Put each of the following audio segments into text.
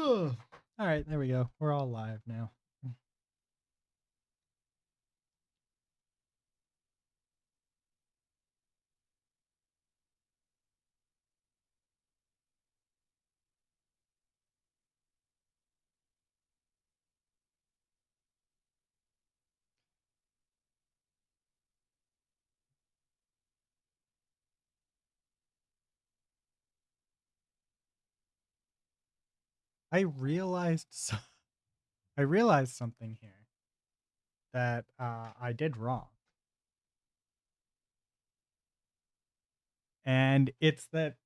Ugh. All right, there we go. We're all live now. I realized I realized something here that I did wrong, and it's that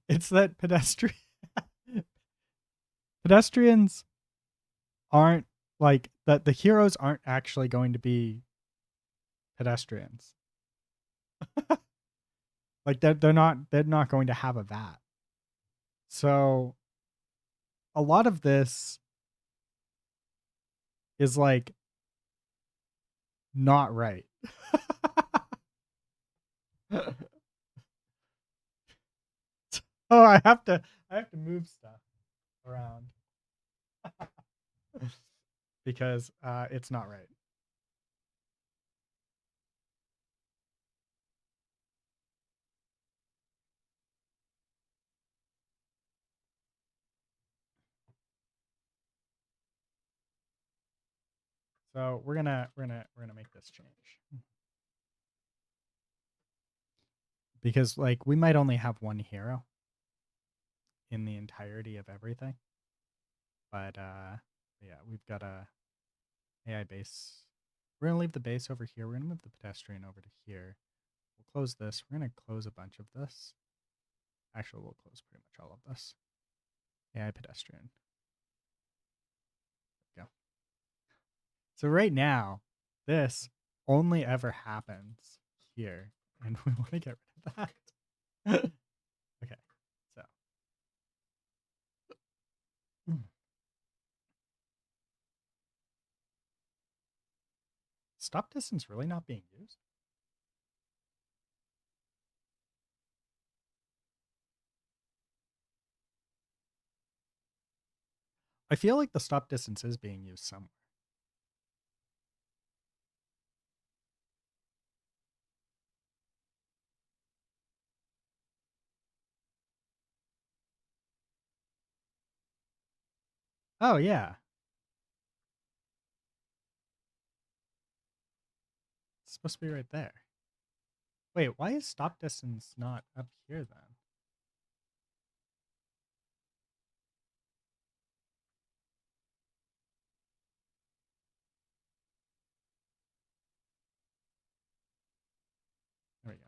it's that pedestrians aren't like that. The heroes aren't actually going to be pedestrians. Like they're not going to have a VAT. So a lot of this is like not right. Oh, I have to move stuff around because it's not right. So we're gonna make this change because like we might only have one hero in the entirety of everything, but yeah, we've got a AI base. We're gonna leave the base over here. We're gonna move the pedestrian over to here. We'll close this. We're gonna close a bunch of this. Actually, we'll close pretty much all of this. AI pedestrian. There we go. So right now, this only ever happens here, and we want to get rid of that. Okay, so stop distance really not being used. I feel like the stop distance is being used somewhere. Oh yeah, it's supposed to be right there. Wait, why is stop distance not up here then? There we go.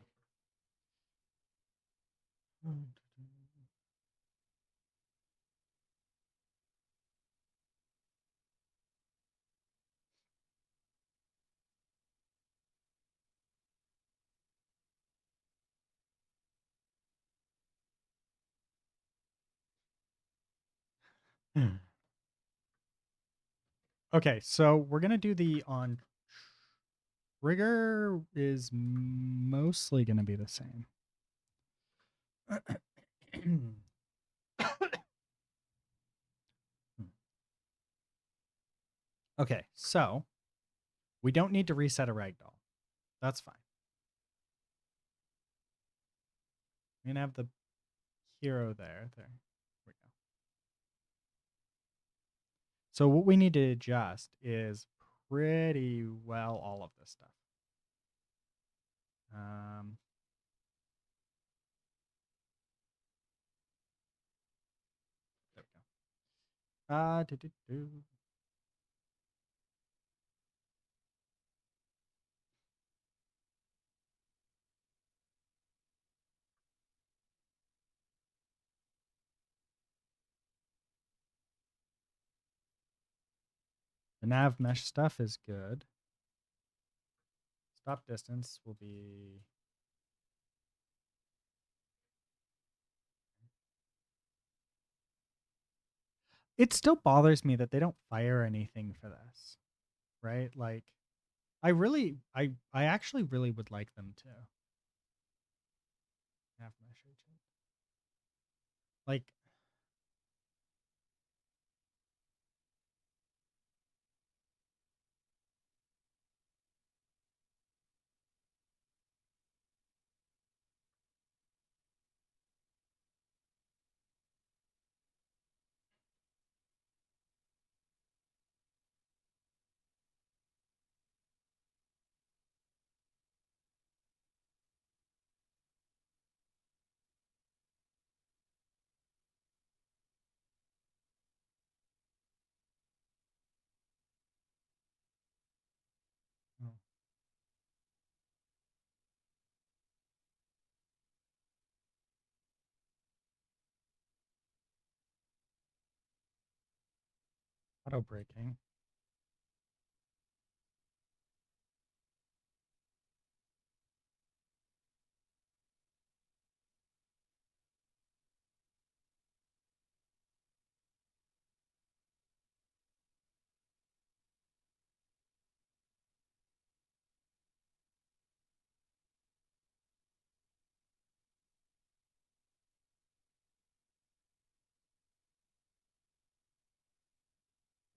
Okay, so we're gonna do the on trigger is mostly gonna be the same. Okay, so we don't need to reset a ragdoll. That's fine. We're gonna have the hero there. There we go. So what we need to adjust is pretty well all of this stuff. Um, there we go. The nav mesh stuff is good. Stop distance will be. It still bothers me that they don't fire anything for this, right? Like, I actually really would like them to. Nav mesh agent. Like, oh, auto braking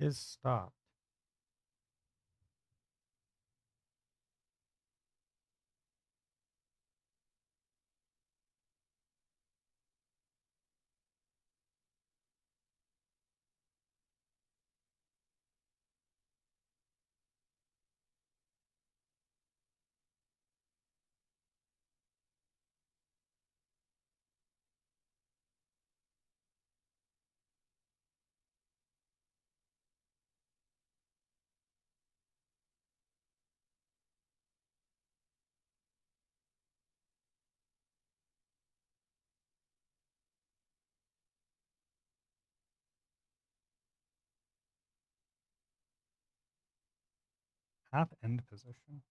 is stopped. Half end position.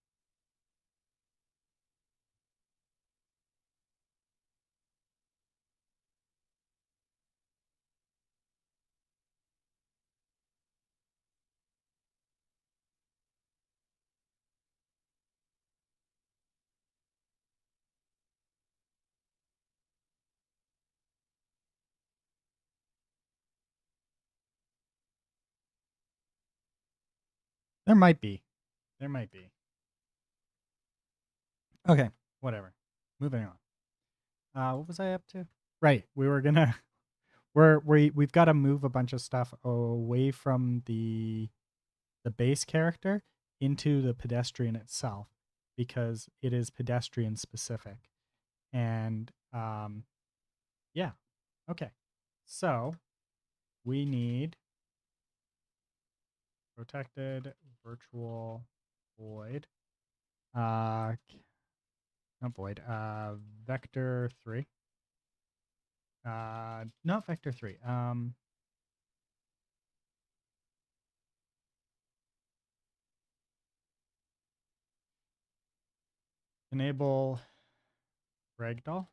There might be. There might be. Okay, whatever. Moving on. What was I up to? Right, we were gonna we've got to move a bunch of stuff away from the base character into the pedestrian itself because it is pedestrian specific. And yeah. Okay. So we need protected virtual void. Not void. Vector 3. Not vector 3. Enable ragdoll.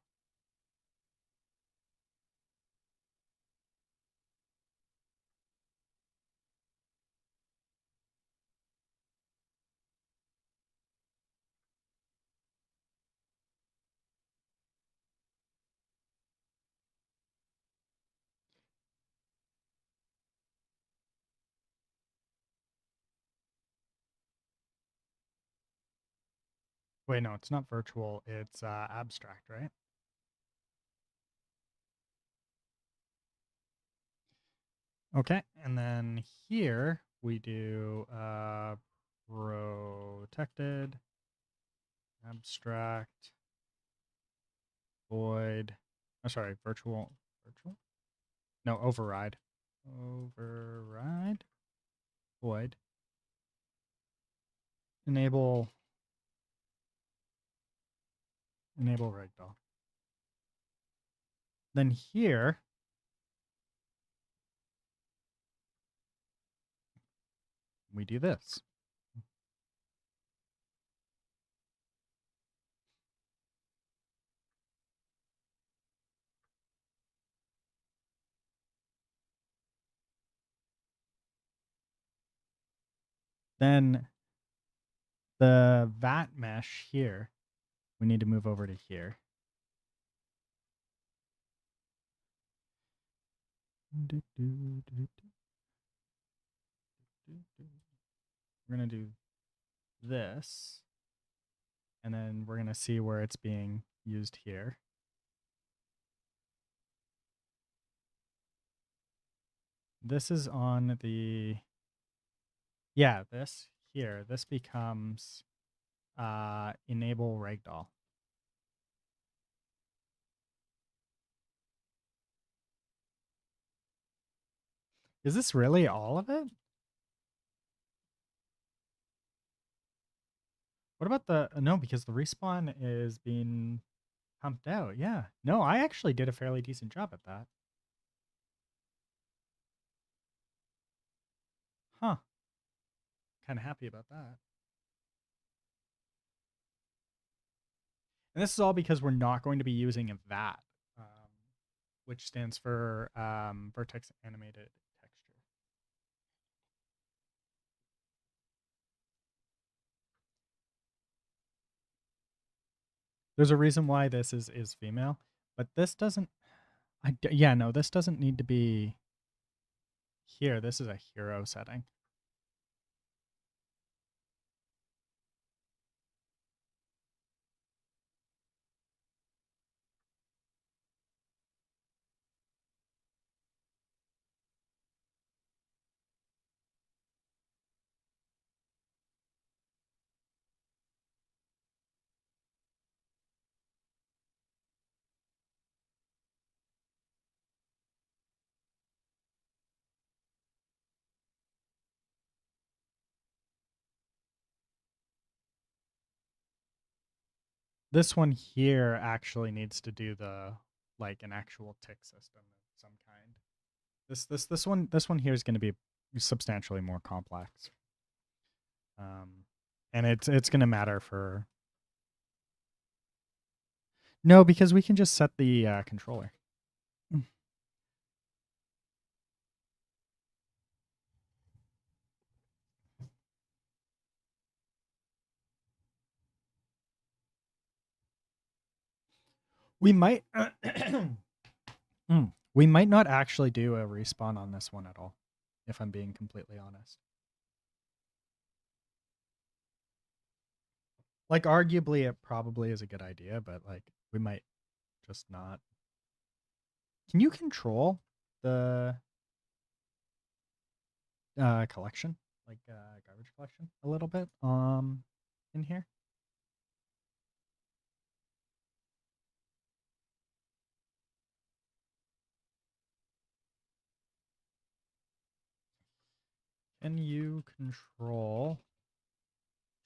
Wait, no, it's not virtual. It's abstract, right? Okay, and then here we do protected, abstract, void. Oh, sorry, virtual. No, override. Override, void. Enable ragdoll. Then here we do this. Then the vat mesh here, we need to move over to here. We're gonna do this, and then we're gonna see where it's being used here. This is on the, yeah, this here. This becomes enable ragdoll. Is this really all of it? What about the no? Because the respawn is being pumped out. Yeah. No, I actually did a fairly decent job at that. Huh. Kind of happy about that. And this is all because we're not going to be using that, um, which stands for vertex animated texture. There's a reason why this is female, but this doesn't. Yeah, no, this doesn't need to be here. This is a hero setting. This one here actually needs to do the like an actual tick system of some kind. This one here is going to be substantially more complex, and it's going to matter for no because we can just set the controller. We might we might not actually do a respawn on this one at all, if I'm being completely honest. Like arguably it probably is a good idea, but like we might just not. Can you control the collection, like garbage collection, a little bit in here? Can you control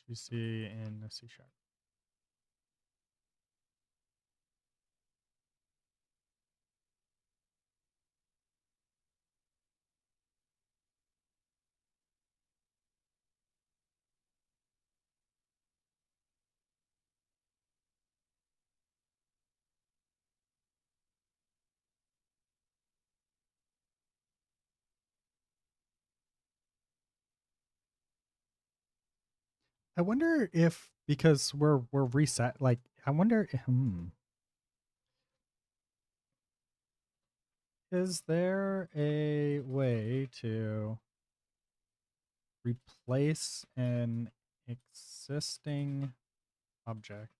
GC in C#? I wonder if because we're reset, like I wonder is there a way to replace an existing object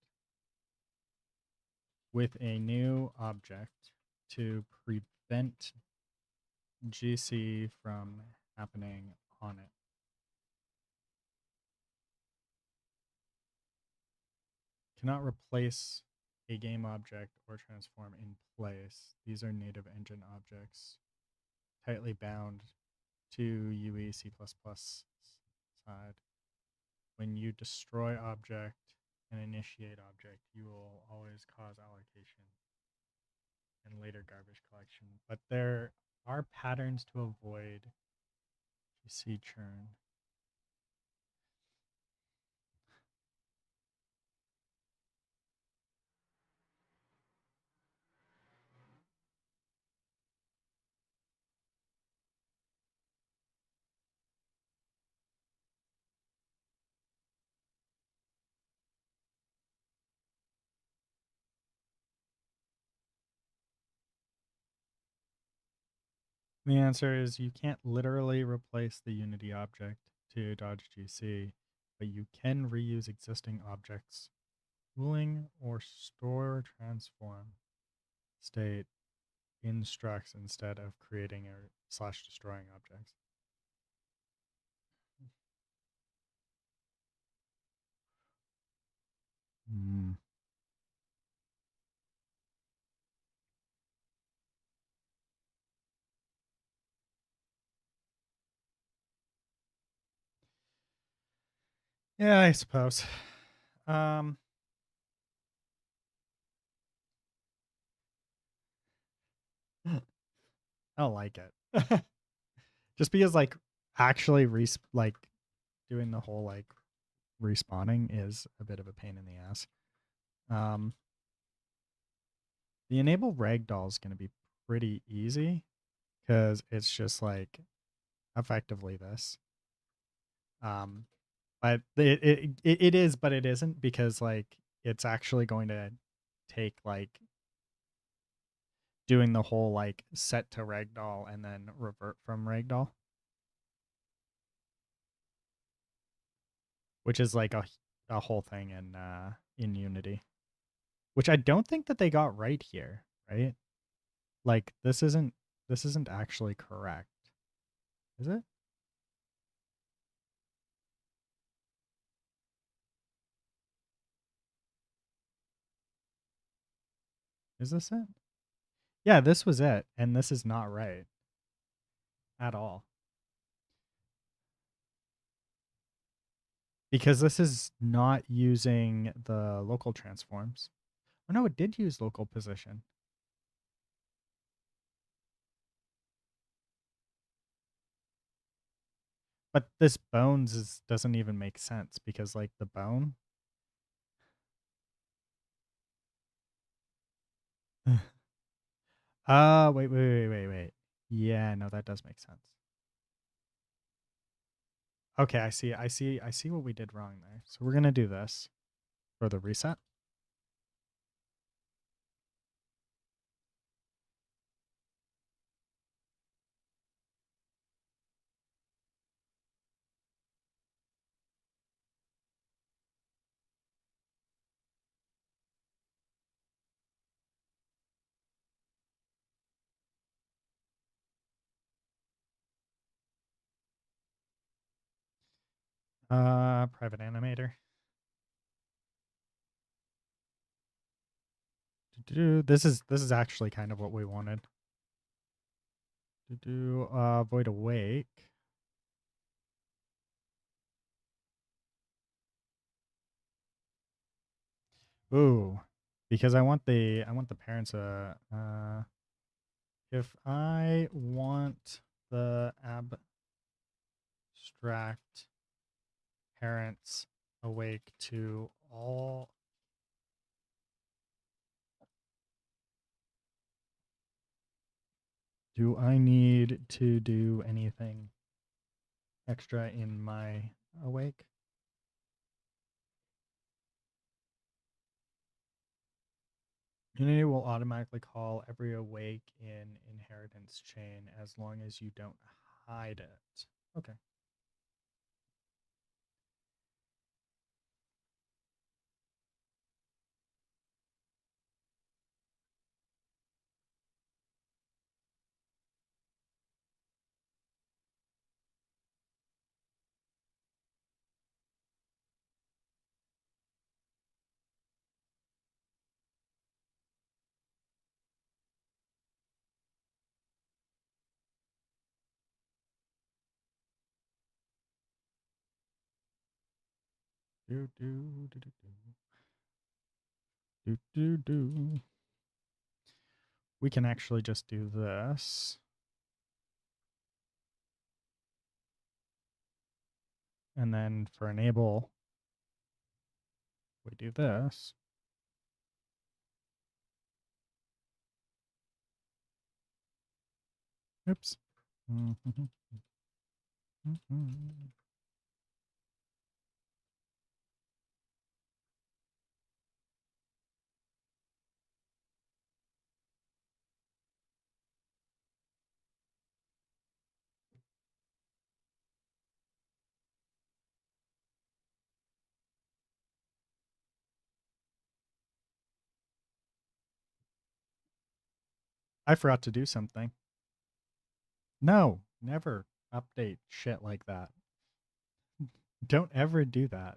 with a new object to prevent GC from happening on it? Cannot replace a game object or transform in place. These are native engine objects tightly bound to UE C++ side. When you destroy object and initiate object, you will always cause allocation and later garbage collection. But there are patterns to avoid GC churn. The answer is you can't literally replace the Unity object to Dodge GC, but you can reuse existing objects, tooling, or store transform state in structs instead of creating or slash destroying objects. Mm. Yeah, I suppose. Um, I don't like it. Just because like actually like doing the whole like respawning is a bit of a pain in the ass. Um, the enable ragdoll is going to be pretty easy because it's just like effectively this. Um, but it is, but it isn't because like it's actually going to take like doing the whole like set to ragdoll and then revert from ragdoll, which is like a whole thing in Unity, which I don't think that they got right here, right? Like this isn't actually correct, is it? Is this it? Yeah, this was it, and this is not right at all because this is not using the local transforms. Oh no, it did use local position. But this bones doesn't even make sense because like the bone. Wait. Yeah, no, that does make sense. Okay, I see what we did wrong there. So we're gonna do this for the reset. Private animator. This is actually kind of what we wanted. Void awake. Ooh, because I want the parents if I want the abstract parents awake to all, do I need to do anything extra in my awake? Unity will automatically call every awake in inheritance chain as long as you don't hide it. Okay. Do do do do do do do. We can actually just do this. And then for enable, we do this. Oops. I forgot to do something. No, never update shit like that. Don't ever do that.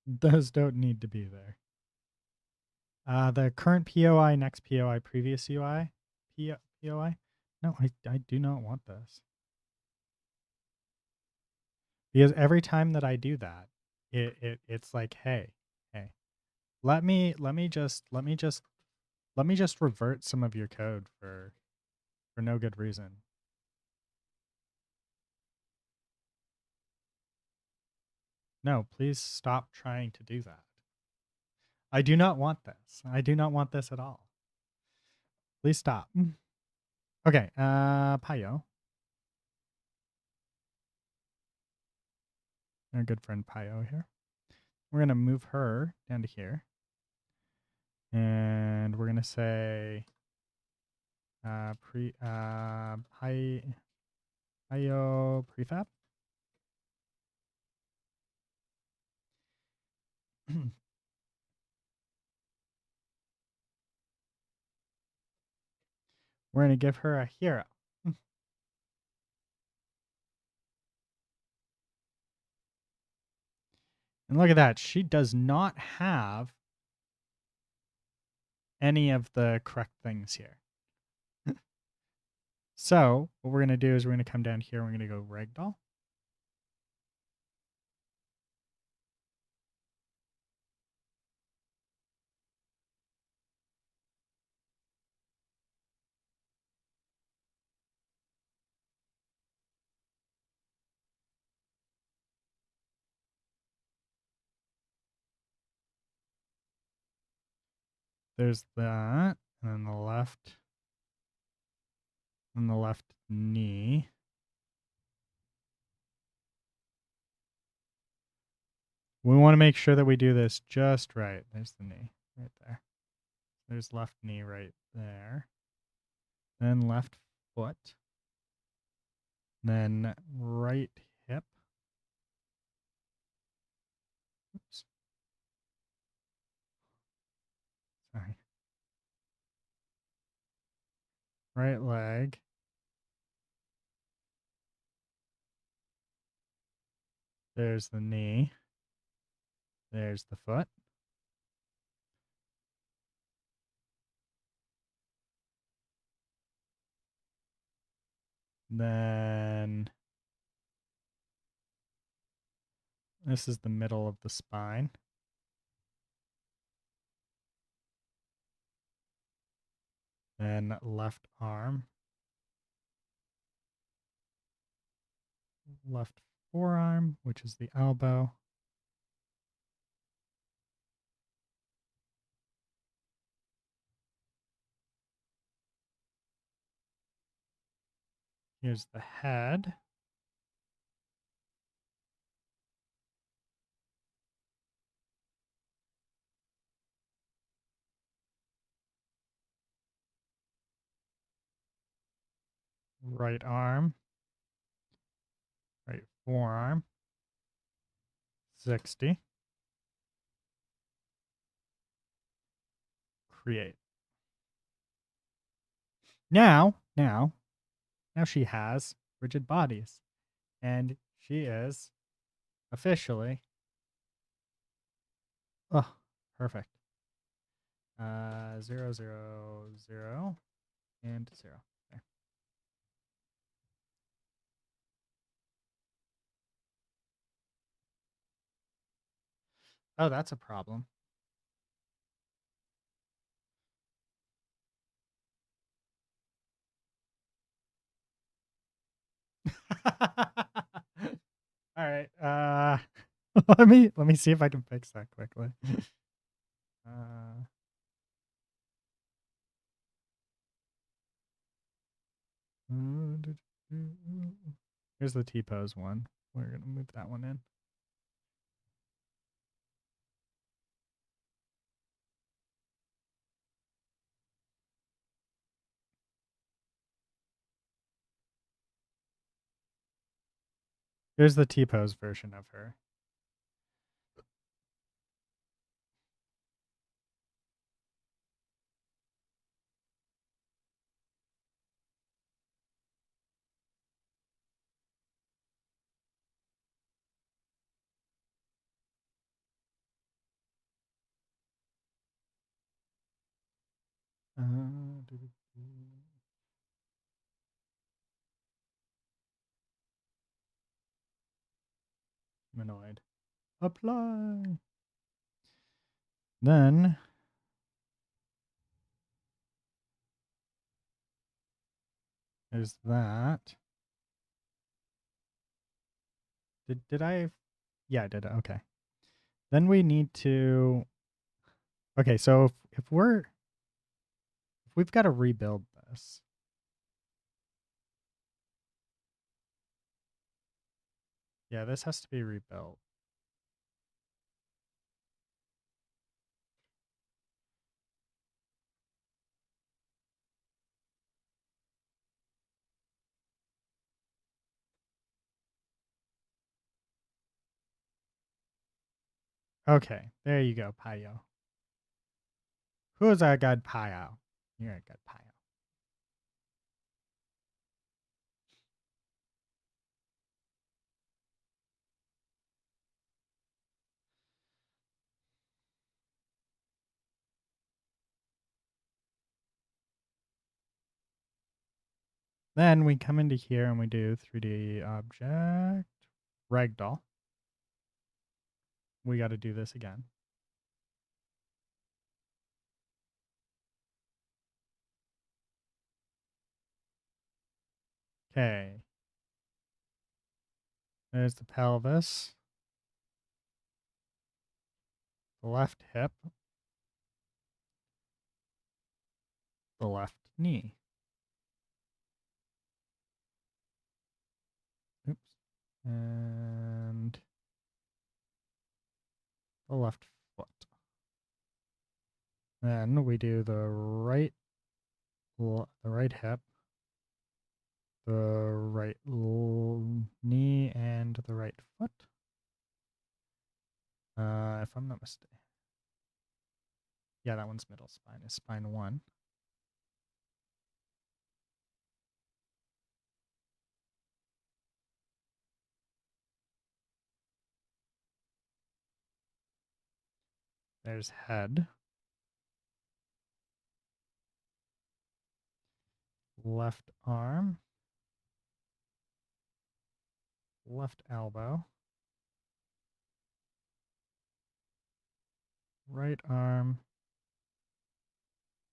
Those don't need to be there. The current POI, next POI, previous UI, POI. No, I do not want this. Because every time that I do that, it's like, hey, let me just revert some of your code for no good reason. No, please stop trying to do that. I do not want this. I do not want this at all. Please stop. Okay, Payo. Our good friend Payo here. We're gonna move her down to here. And we're gonna say Payo prefab. We're gonna give her a hero. And look at that. She does not have any of the correct things here. So what we're going to do is we're going to come down here. We're going to go ragdoll. There's that. And then the left. And the left knee. We want to make sure that we do this just right. There's the knee right there. There's left knee right there. Then left foot. Then right hip. Oops. Sorry. Right leg. There's the knee. There's the foot. Then this is the middle of the spine. Then left arm. Left forearm, which is the elbow. Here's the head. Right arm. Right forearm. 60. Create. Now she has rigid bodies. And she is officially. Oh, perfect. 0, 0, 0, and 0. There. Oh, that's a problem. All right. Let me see if I can fix that quickly. Uh, Here's the T-pose one. We're gonna move that one in. Here's the T-pose version of her. Humanoid. Apply. Then there's that. Did I? Yeah, I did it. Okay. Then we need to. Okay, so if we've got to rebuild this. Yeah, this has to be rebuilt. Okay, there you go, Payo. Who's a good Payo? You're a good Payo. Then we come into here and we do 3D object, ragdoll. We got to do this again. Okay. There's the pelvis, the left hip, the left knee. Oops. And the left foot. Then we do the right hip, the right knee, and the right foot. If I'm not mistaken. Yeah, that one's middle spine. Is spine 1. There's head. Left arm. Left elbow. Right arm.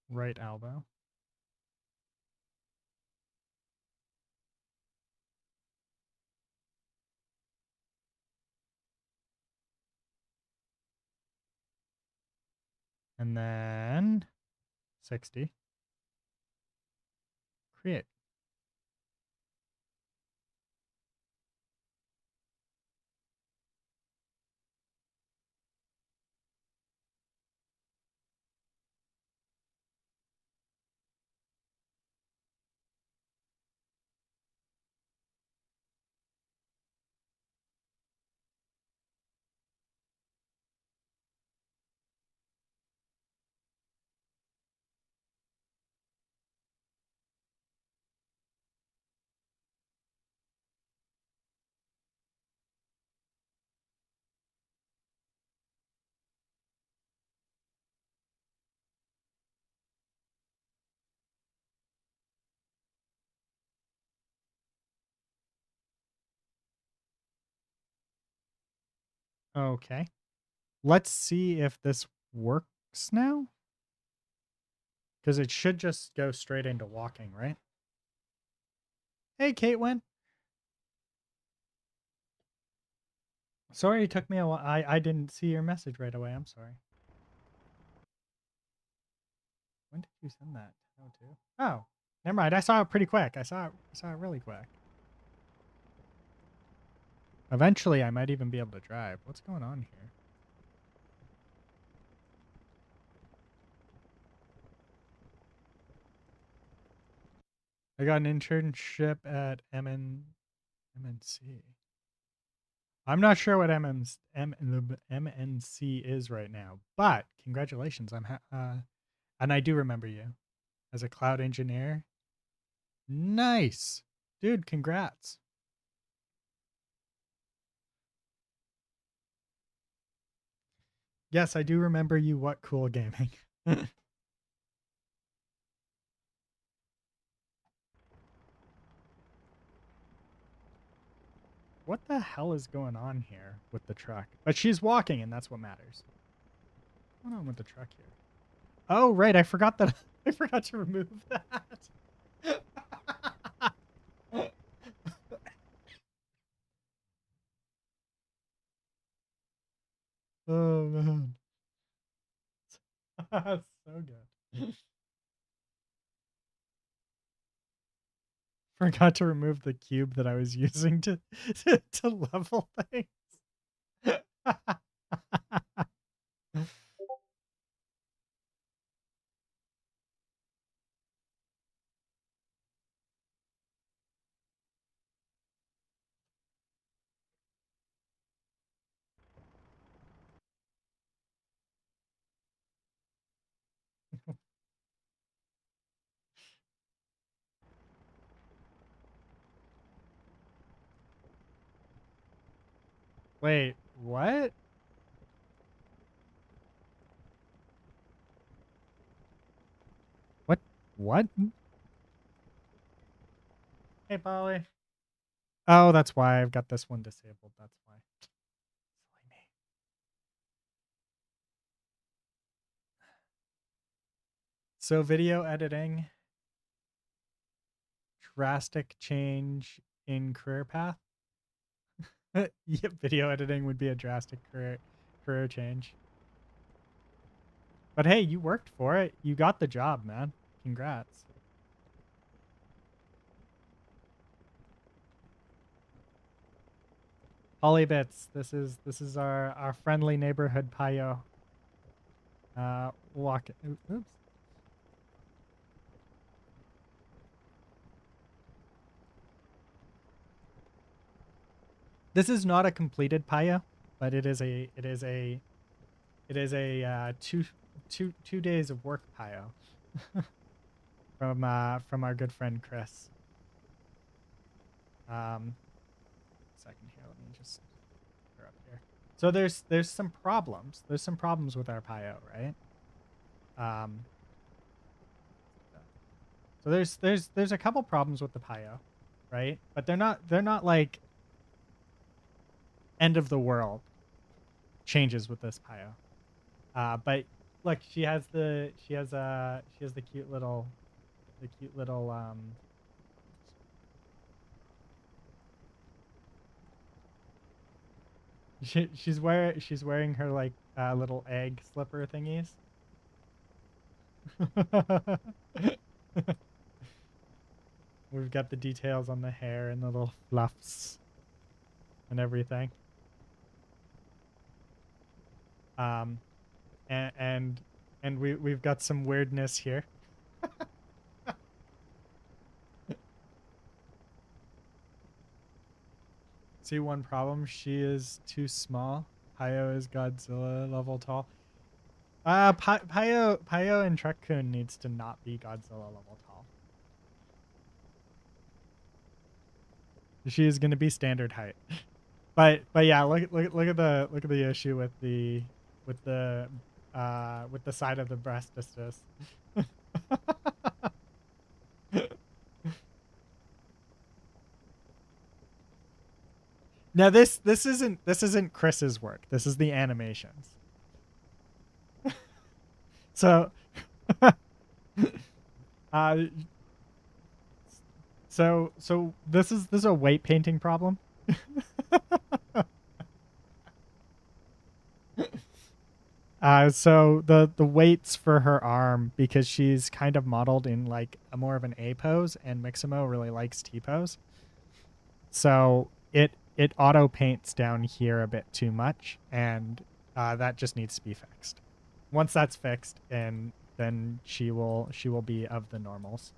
Right elbow. And then 60. Create. Okay. Let's see if this works now. Because it should just go straight into walking, right? Hey, Caitlin. Sorry it took me a while. I didn't see your message right away. I'm sorry. When did you send that? Oh, too. Oh, never mind. I saw it pretty quick. I saw it really quick. Eventually, I might even be able to drive. What's going on here? I got an internship at MNC. I'm not sure what MNC is right now, but congratulations. And I do remember you as a cloud engineer. Nice. Dude, congrats. Yes, I do remember you. What cool gaming. What the hell is going on here with the truck? But she's walking, and that's what matters. What's going on with the truck here? Oh, right. I forgot that. I forgot to remove that. Oh, man. So good. Forgot to remove the cube that I was using to level things. Wait, what? What? What? Hey, Polly. Oh, that's why I've got this one disabled. That's why. Silly me. So video editing, drastic change in career path. Yep, video editing would be a drastic career change. But hey, you worked for it. You got the job, man. Congrats. Pollybits, this is our friendly neighborhood payo. Walk. Oops. This is not a completed payo, but it is a 2 days of work payo from our good friend Chris. Second here, let me just put her up here. So there's some problems. There's some problems with our payo, right? Um, so there's a couple problems with the payo, right? But they're not like end of the world changes with this payo. But look, she has the cute little she's wearing her like little egg slipper thingies. We've got the details on the hair and the little fluffs and everything. Um, and we've got some weirdness here. See one problem: she is too small. Payo is Godzilla level tall. Payo and Truck-Kun needs to not be Godzilla level tall. She is going to be standard height. But yeah, look at the issue with the side of the breast distance. Now this isn't Chris's work. This is the animations. So uh so this is a weight painting problem. So the weights for her arm, because she's kind of modeled in like a more of an A pose, and Mixamo really likes T pose. So it auto paints down here a bit too much, and that just needs to be fixed. Once that's fixed, and then she will be of the normals.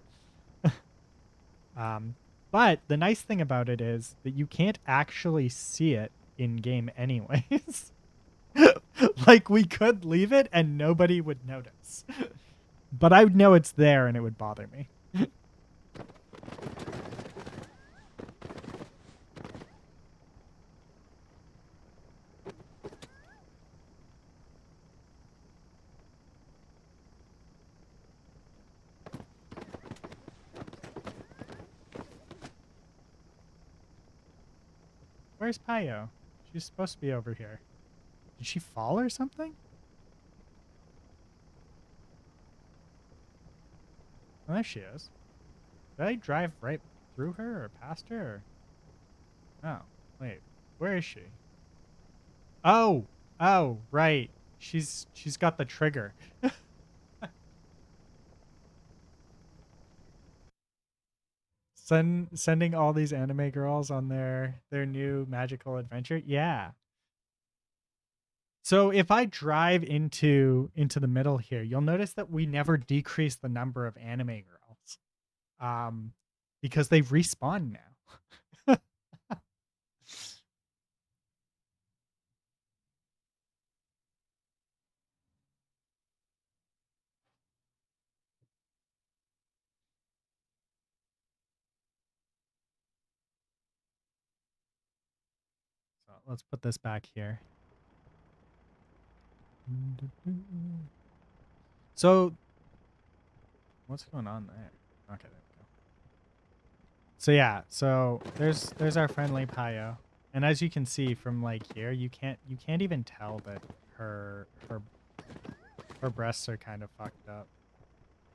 Um, but the nice thing about it is that you can't actually see it in game anyways. Like we could leave it and nobody would notice. But I would know it's there and it would bother me. Where's Payo? She's supposed to be over here. Did she fall or something? Oh, there she is. Did I drive right through her or past her? Or... Oh, wait. Where is she? Oh, oh, right. She's got the trigger. Sending all these anime girls on their new magical adventure. Yeah. So if I drive into the middle here, you'll notice that we never decrease the number of anime girls. Because they've respawned now. So let's put this back here. So what's going on there? Okay, there we go. So yeah, so there's our friendly Payo. And as you can see from like here, you can't even tell that her breasts are kind of fucked up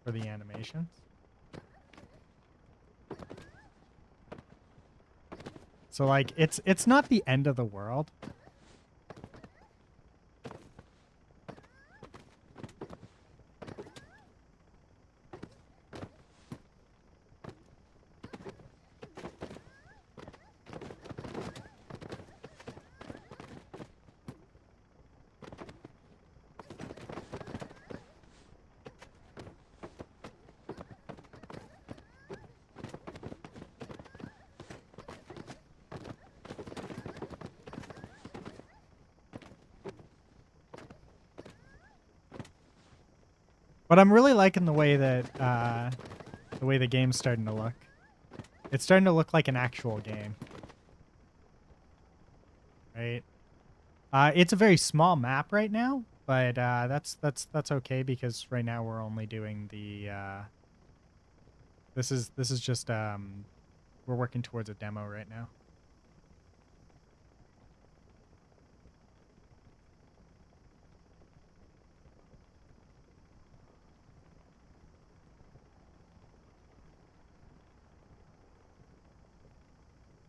for the animations. So like it's not the end of the world. But I'm really liking the way the game's starting to look. It's starting to look like an actual game. Right? It's a very small map right now, but that's okay because right now we're only doing the this is just we're working towards a demo right now.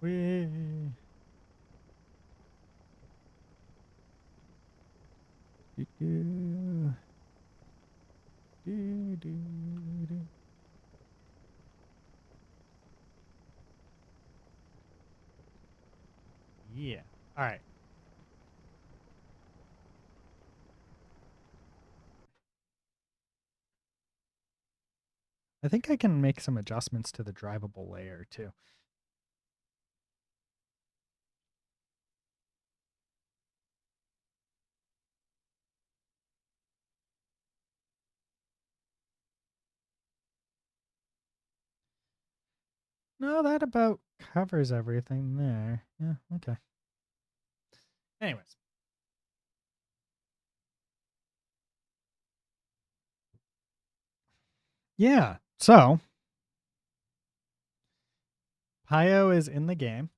Whee. Do, do. Do, do, do. Yeah. All right. I think I can make some adjustments to the drivable layer too. No, that about covers everything there. Yeah, okay. Anyways. Yeah. So, Pio is in the game.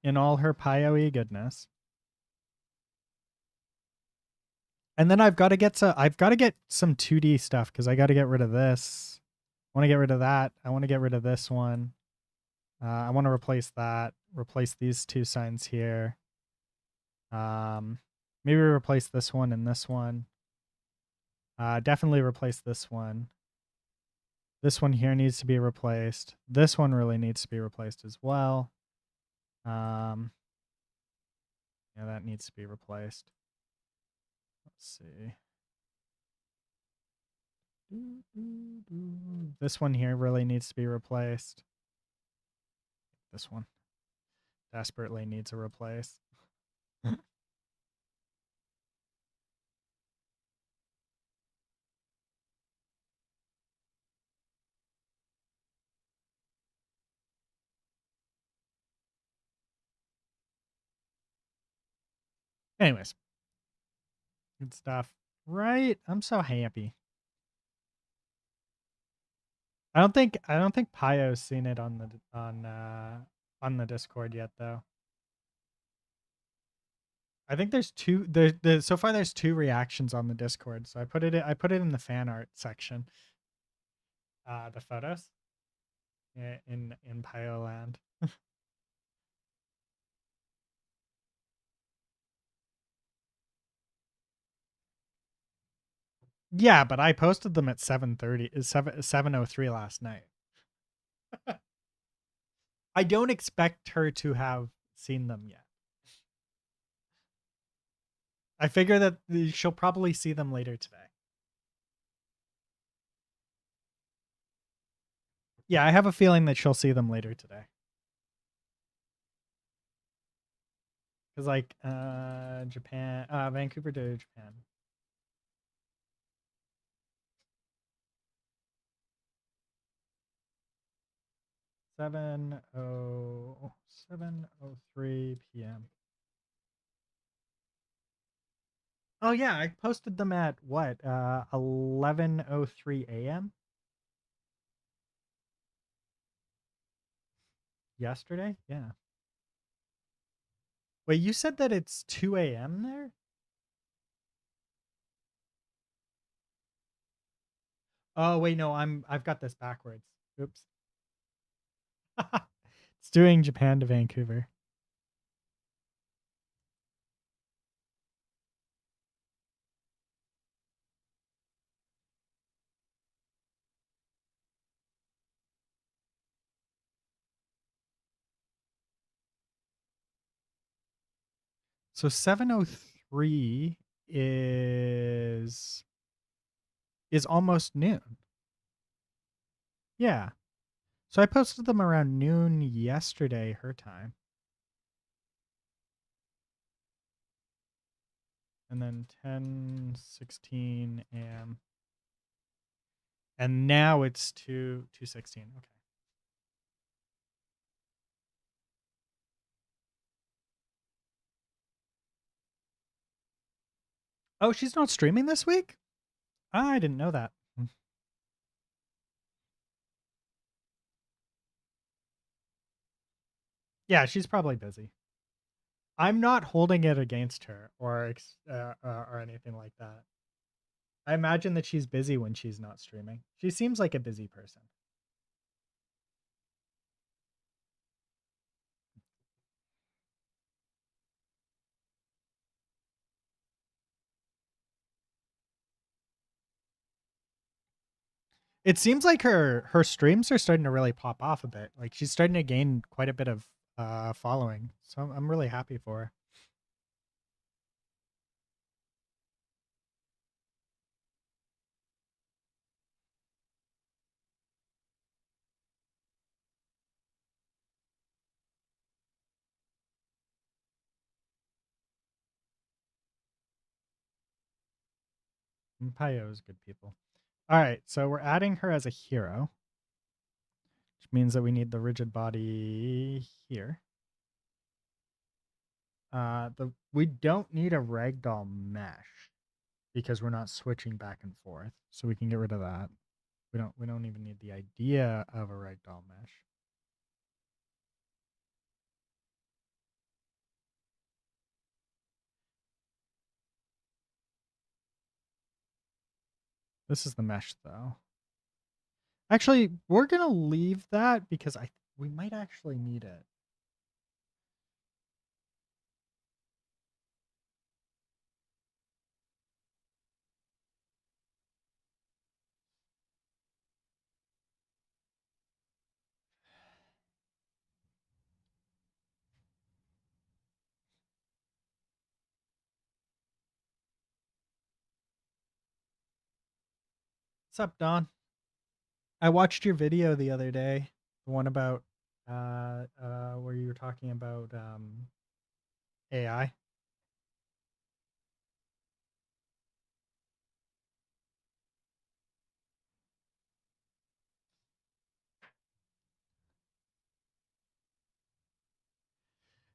in all her PoE goodness. And then I've got to get some 2D stuff because I got to get rid of this. I want to get rid of that. I want to get rid of this one. I want to replace that. Replace these two signs here. Maybe replace this one and this one. Definitely replace this one. This one here needs to be replaced. This one really needs to be replaced as well. Yeah, that needs to be replaced. Let's see. This one here really needs to be replaced. This one desperately needs a replace. Anyways, good stuff. Right? I'm so happy. I don't think Pio's seen it on the Discord yet though. I think there's two so far there's two reactions on the Discord. So I put it in the fan art section. The photos in Pio land. Yeah, but I posted them at 7:03 last night. I don't expect her to have seen them yet. I figure that she'll probably see them later today. Yeah, I have a feeling that she'll see them later today. Cuz like Japan, Vancouver to Japan. Seven oh 7:03 p.m. Oh yeah, I posted them at what? 11:03 a.m. yesterday? Yeah. Wait, you said that it's 2 a.m. there? Oh wait, no, I've got this backwards. Oops. It's doing Japan to Vancouver. So 7:03 is almost noon. Yeah. So I posted them around noon yesterday her time. And then 10:16 a.m. And now it's 2:16. Okay. Oh, she's not streaming this week? I didn't know that. Yeah, she's probably busy. I'm not holding it against her or anything like that. I imagine that she's busy when she's not streaming. She seems like a busy person. It seems like her streams are starting to really pop off a bit. Like she's starting to gain quite a bit of following. So I'm really happy for her. And Pio is good people. All right, so we're adding her as a hero, which means that we need the rigid body here. We don't need a ragdoll mesh because we're not switching back and forth, so we can get rid of that. We don't even need the idea of a ragdoll mesh. This is the mesh though. Actually, we're gonna leave that because we might actually need it. What's up, Don? I watched your video the other day, the one about where you were talking about AI.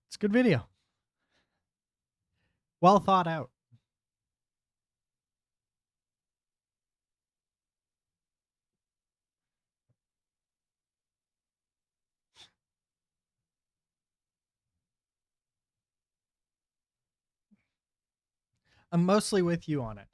It's a good video. Well thought out. I'm mostly with you on it.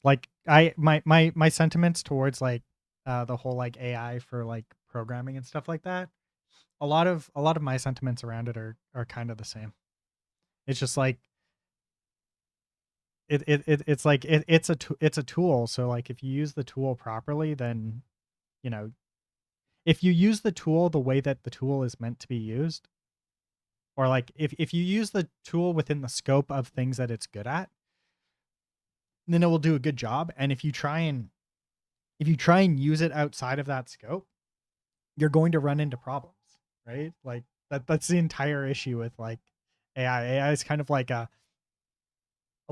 Like my sentiments towards like the whole like AI for like programming and stuff like that. A lot of my sentiments around it are kind of the same. It's just like it's like it's a tool. So like if you use the tool properly, then you know if you use the tool the way that the tool is meant to be used, or like if you use the tool within the scope of things that it's good at, then it will do a good job. And if you try and use it outside of that scope, you're going to run into problems, right? Like that's the entire issue with like AI. AI is kind of like a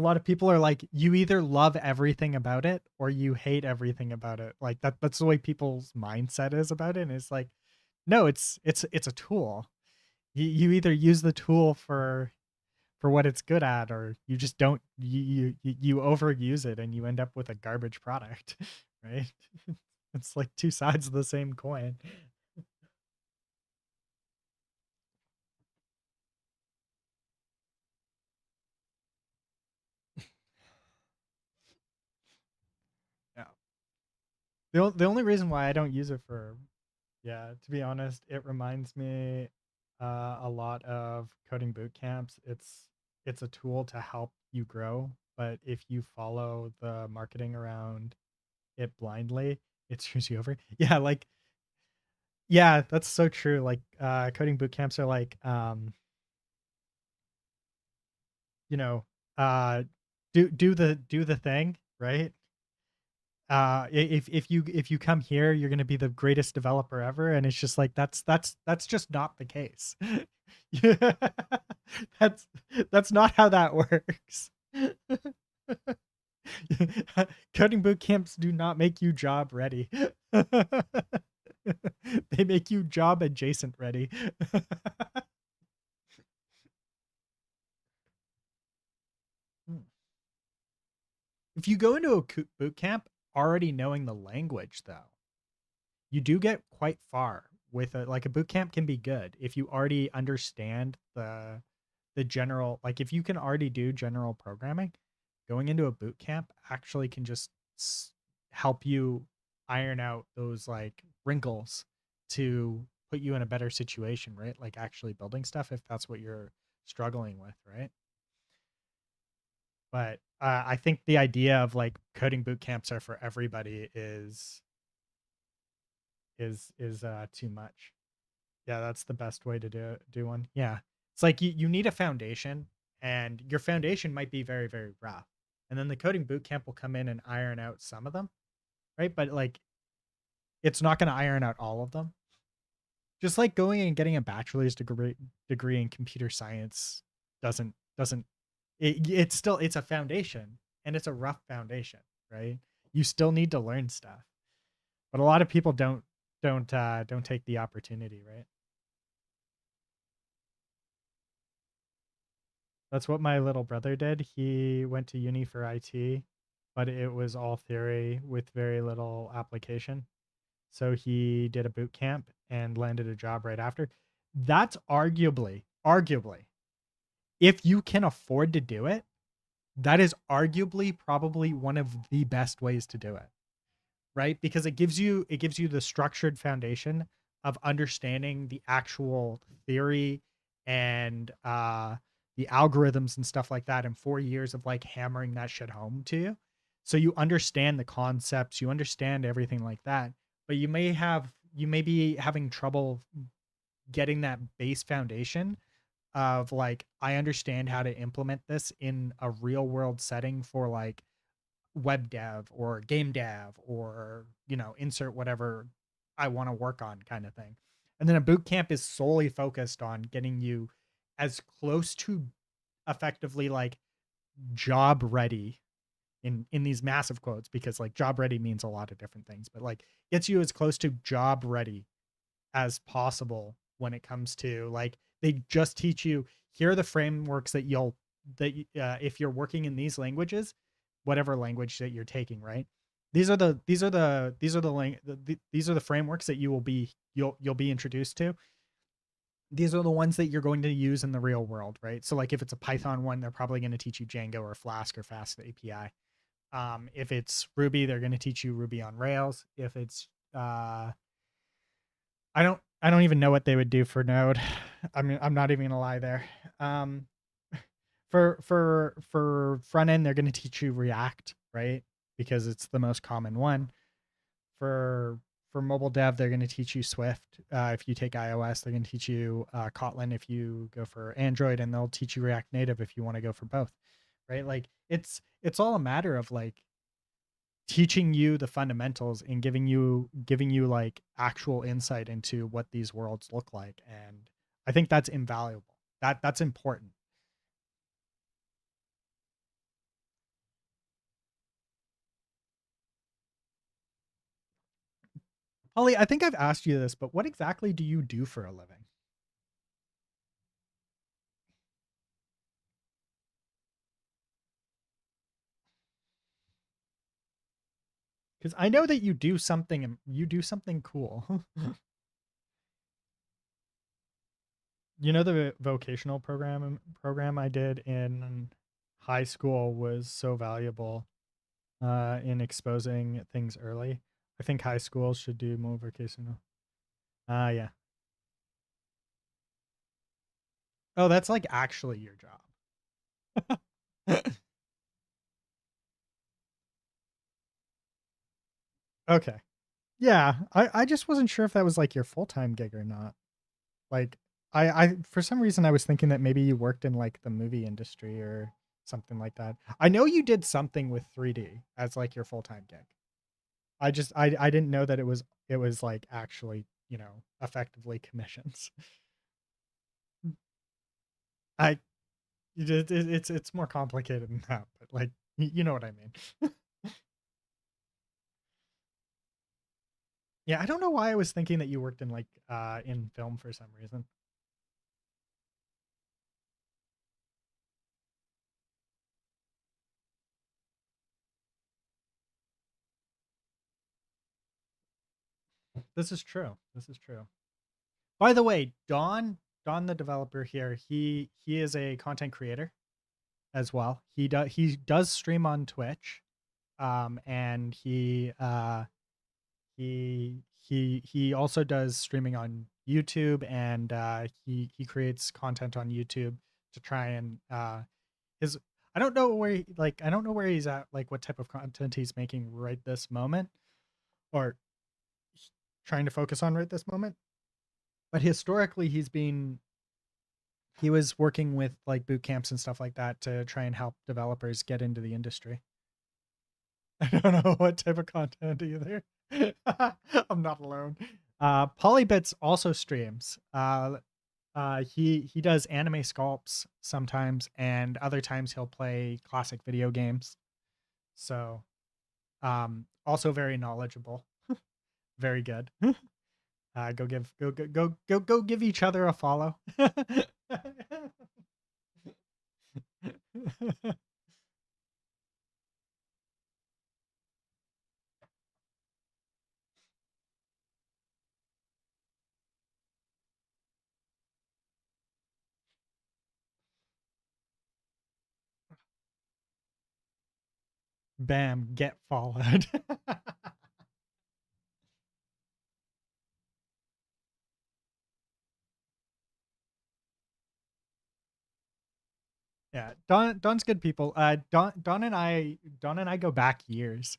lot of people are like you either love everything about it or you hate everything about it. Like that's the way people's mindset is about it. And it's like, no, it's a tool. You either use the tool for what it's good at, or you just don't you overuse it and you end up with a garbage product, right? It's like two sides of the same coin. Yeah. The only reason why I don't use it for, yeah, to be honest, it reminds me a lot of coding boot camps. It's a tool to help you grow, but if you follow the marketing around it blindly, it screws you over. Yeah, like yeah, that's so true. Like coding boot camps are like you know, uh do the thing, right? If you come here, you're going to be the greatest developer ever, and it's just like that's just not the case. Yeah, that's that's not how that works. Coding boot camps do not make you job ready. They make you job adjacent ready. If you go into a boot camp already knowing the language, though, you do get quite far with a like a boot camp can be good if you already understand the general, like if you can already do general programming, going into a boot camp actually can just help you iron out those like wrinkles to put you in a better situation, right? Like actually building stuff if that's what you're struggling with, right? But I think the idea of like coding boot camps are for everybody is too much. Yeah, that's the best way to do one. Yeah. It's like you need a foundation, and your foundation might be very, very rough. And then the coding boot camp will come in and iron out some of them, right? But like it's not going to iron out all of them. Just like going and getting a bachelor's degree in computer science doesn't it's still it's a foundation, and it's a rough foundation, right? You still need to learn stuff. But a lot of people don't take the opportunity, right? That's what my little brother did. He went to uni for IT, but it was all theory with very little application. So he did a boot camp and landed a job right after. That's arguably if you can afford to do it, that is arguably probably one of the best ways to do it, right? Because it gives you the structured foundation of understanding the actual theory and the algorithms and stuff like that in 4 years of like hammering that shit home to you. So you understand the concepts, you understand everything like that, but you may be having trouble getting that base foundation of like I understand how to implement this in a real world setting for like web dev or game dev or insert whatever I want to work on kind of thing. And then a boot camp is solely focused on getting you as close to effectively like job ready in these massive quotes, because like job ready means a lot of different things, but like gets you as close to job ready as possible when it comes to like they just teach you here are the frameworks if you're working in these languages, whatever language that you're taking, right? These are the frameworks that you'll be introduced to. These are the ones that you're going to use in the real world, right? So like if it's a Python one, they're probably going to teach you Django or Flask or Fast API. If it's Ruby, they're going to teach you Ruby on Rails. If it's I don't even know what they would do for Node. I mean, I'm not even gonna lie there. Um, for front end, they're gonna teach you React, right? Because it's the most common one. For for mobile dev, they're gonna teach you Swift. If you take iOS, they're gonna teach you Kotlin if you go for Android, and they'll teach you React Native if you want to go for both, right? Like it's all a matter of like teaching you the fundamentals and giving you like actual insight into what these worlds look like, and I think that's invaluable. That's important. Holly, I think I've asked you this, but what exactly do you do for a living? Because I know that you do something cool. You know, the vocational program I did in high school was so valuable in exposing things early. I think high schools should do more vocational. Yeah. Oh, that's like actually your job. Okay. Yeah. I just wasn't sure if that was like your full time gig or not. Like I for some reason I was thinking that maybe you worked in like the movie industry or something like that. I know you did something with 3D as like your full time gig. I didn't know that it was like actually, effectively commissions. I it's more complicated than that, but like you know what I mean. Yeah, I don't know why I was thinking that you worked in like in film for some reason. This is true. This is true. By the way, Don the developer here, he is a content creator as well. He does stream on Twitch. And he also does streaming on YouTube, and he creates content on YouTube to try and his I don't know where he's at, like what type of content he's making right this moment, or trying to focus on right this moment. But historically, he was working with like boot camps and stuff like that to try and help developers get into the industry. I don't know what type of content either. I'm not alone. Polybits also streams. He does anime sculpts sometimes, and other times he'll play classic video games. So, also very knowledgeable, very good. Go give each other a follow. Bam, get followed. Yeah, Don's good people. Don and I go back years.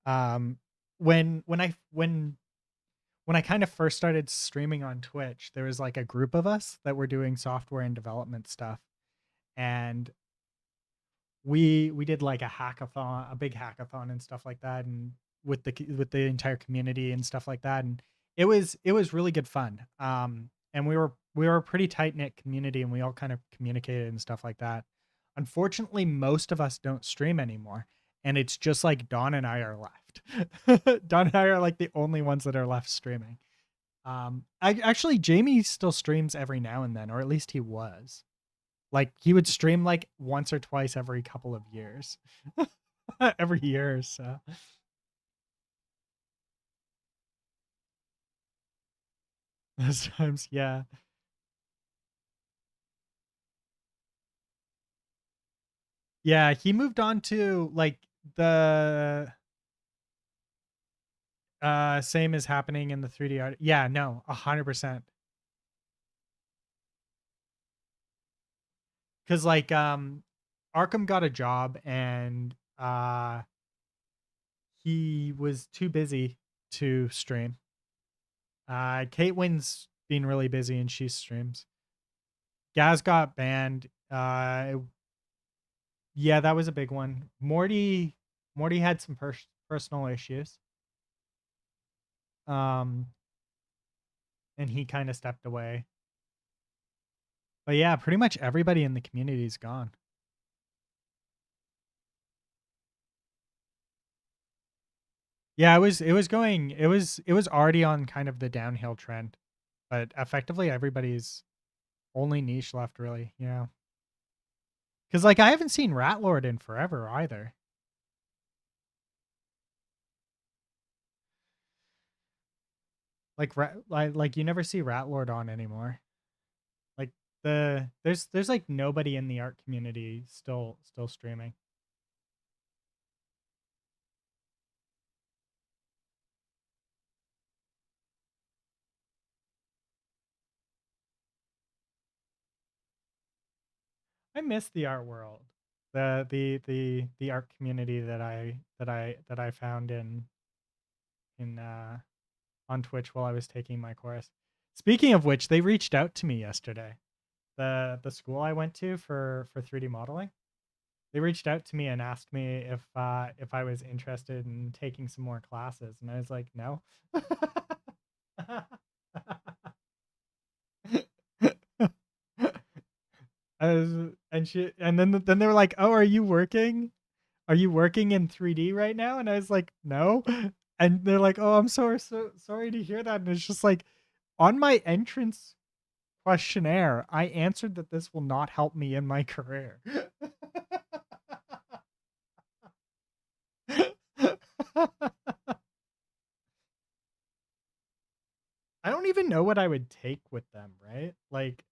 Um, when I kind of first started streaming on Twitch, there was like a group of us that were doing software and development stuff, and we did like a hackathon, a big hackathon and stuff like that, and with the entire community and stuff like that, and it was really good fun. And we were a pretty tight knit community, and we all kind of communicated and stuff like that. Unfortunately, most of us don't stream anymore, and it's just like Don and I are left. Don and I are like the only ones that are left streaming. I actually Jamie still streams every now and then, or at least he was. Like he would stream like once or twice every couple of years. Every year or so. Those times, yeah. Yeah, he moved on to like the same as happening in the 3D art. Yeah, no, 100%. Cuz like Arkham got a job, and he was too busy to stream. Kate Wynn's been really busy and she streams. Gaz got banned. Yeah, that was a big one. Morty had some personal issues. Um and he kind of stepped away. But yeah, pretty much everybody in the community is gone. Yeah, it was already on kind of the downhill trend. But effectively everybody's only niche left really, yeah. Cuz like I haven't seen Ratlord in forever either. Like you never see Ratlord on anymore. Like there's like nobody in the art community still streaming. I miss the art world. The art community that I found in on Twitch while I was taking my course. Speaking of which, they reached out to me yesterday. The school I went to for 3D modeling. They reached out to me and asked me if I was interested in taking some more classes, and I was like, no. And then they were like, "Oh, are you working? Are you working in 3D right now?" And I was like, "No." And they're like, "Oh, I'm so sorry to hear that." And it's just like on my entrance questionnaire, I answered that this will not help me in my career. I don't even know what I would take with them, right? Like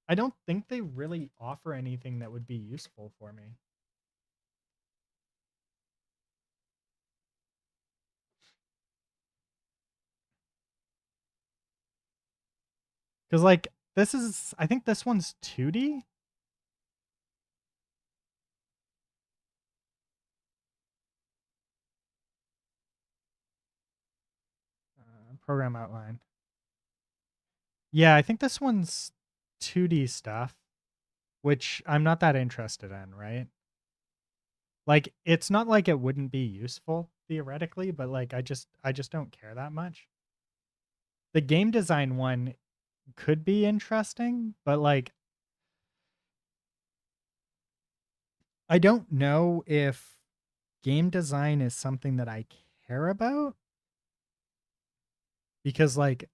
I don't think they really offer anything that would be useful for me. Cuz like I think this one's 2D. Program outline. Yeah, I think this one's 2D stuff, which I'm not that interested in, right? Like it's not like it wouldn't be useful theoretically, but like I just don't care that much. The game design one could be interesting, but like I don't know if game design is something that I care about, because like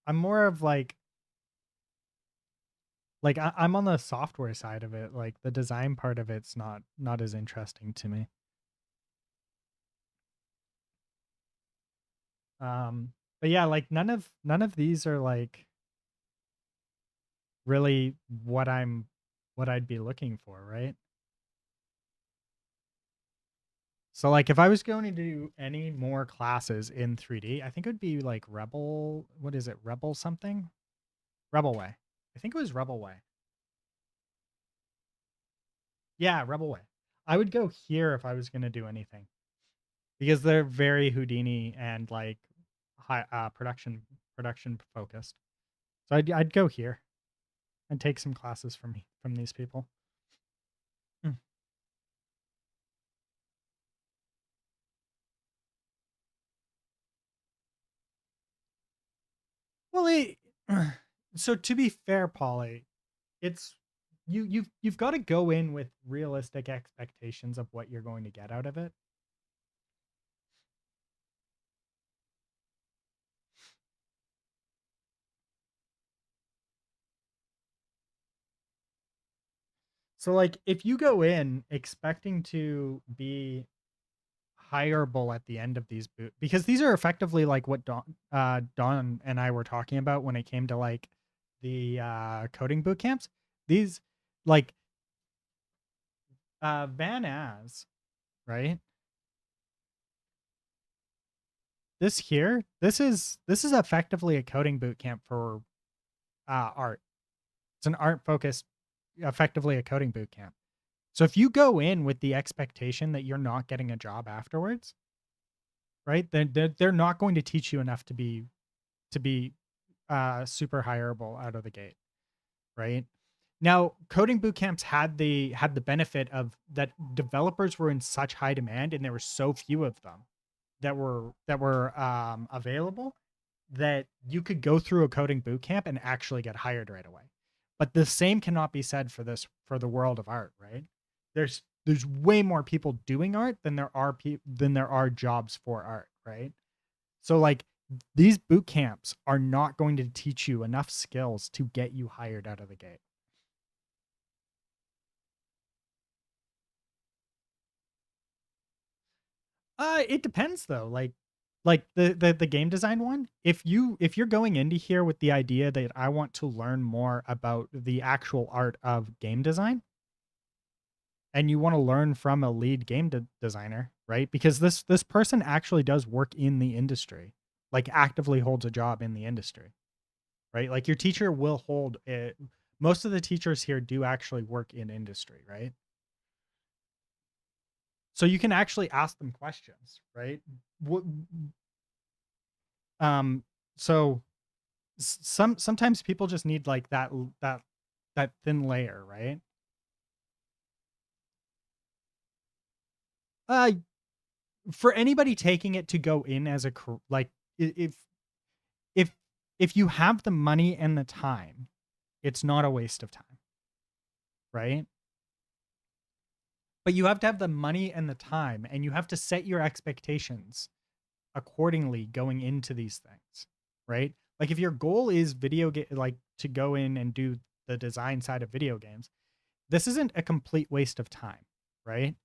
I'm more of like I'm on the software side of it. Like the design part of it's not as interesting to me. But yeah, like none of these are like really what I'd be looking for, right? So like if I was going to do any more classes in 3D, I think it would be like Rebel, what is it? Rebel something? Rebel Way. I think it was Rebel Way. Yeah, Rebel Way. I would go here if I was going to do anything because they're very Houdini and like high production focused. So I'd go here and take some classes from these people. Hmm. Well, so to be fair, Polly, it's you've got to go in with realistic expectations of what you're going to get out of it. So like if you go in expecting to be hireable at the end of these boot because these are effectively like what Don and I were talking about when it came to like the coding boot camps. These like Van As, right? This is effectively a coding boot camp for art. It's an art focused, effectively a coding boot camp. So if you go in with the expectation that you're not getting a job afterwards, right? Then they're not going to teach you enough to be super hireable out of the gate, right? Now, coding boot camps had the benefit of that developers were in such high demand and there were so few of them that were available that you could go through a coding boot camp and actually get hired right away. But the same cannot be said for the world of art, right? There's way more people doing art than there are jobs for art, right? So like these boot camps are not going to teach you enough skills to get you hired out of the gate. It depends though. Like the game design one. If you're going into here with the idea that I want to learn more about the actual art of game design, and you want to learn from a lead game designer, right? Because this person actually does work in the industry, like actively holds a job in the industry, right? Like your teacher will hold it. Most of the teachers here do actually work in industry, right? So you can actually ask them questions, right? What um so sometimes people just need like that thin layer, right? Uh for anybody taking it to go in as a like if if you have the money and the time, it's not a waste of time, right? But you have to have the money and the time and you have to set your expectations accordingly going into these things, right? Like if your goal is video game like to go in and do the design side of video games, this isn't a complete waste of time, right?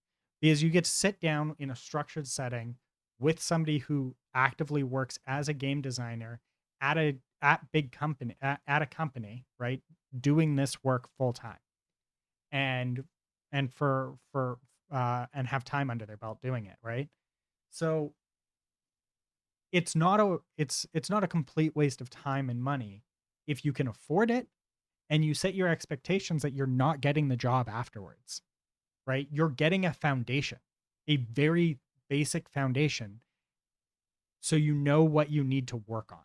Because you get to sit down in a structured setting with somebody who actively works as a game designer at a company, right? Doing this work full time and and have time under their belt doing it, right? So it's not a complete waste of time and money if you can afford it and you set your expectations that you're not getting the job afterwards, right? You're getting a foundation, a very basic foundation, so you know what you need to work on.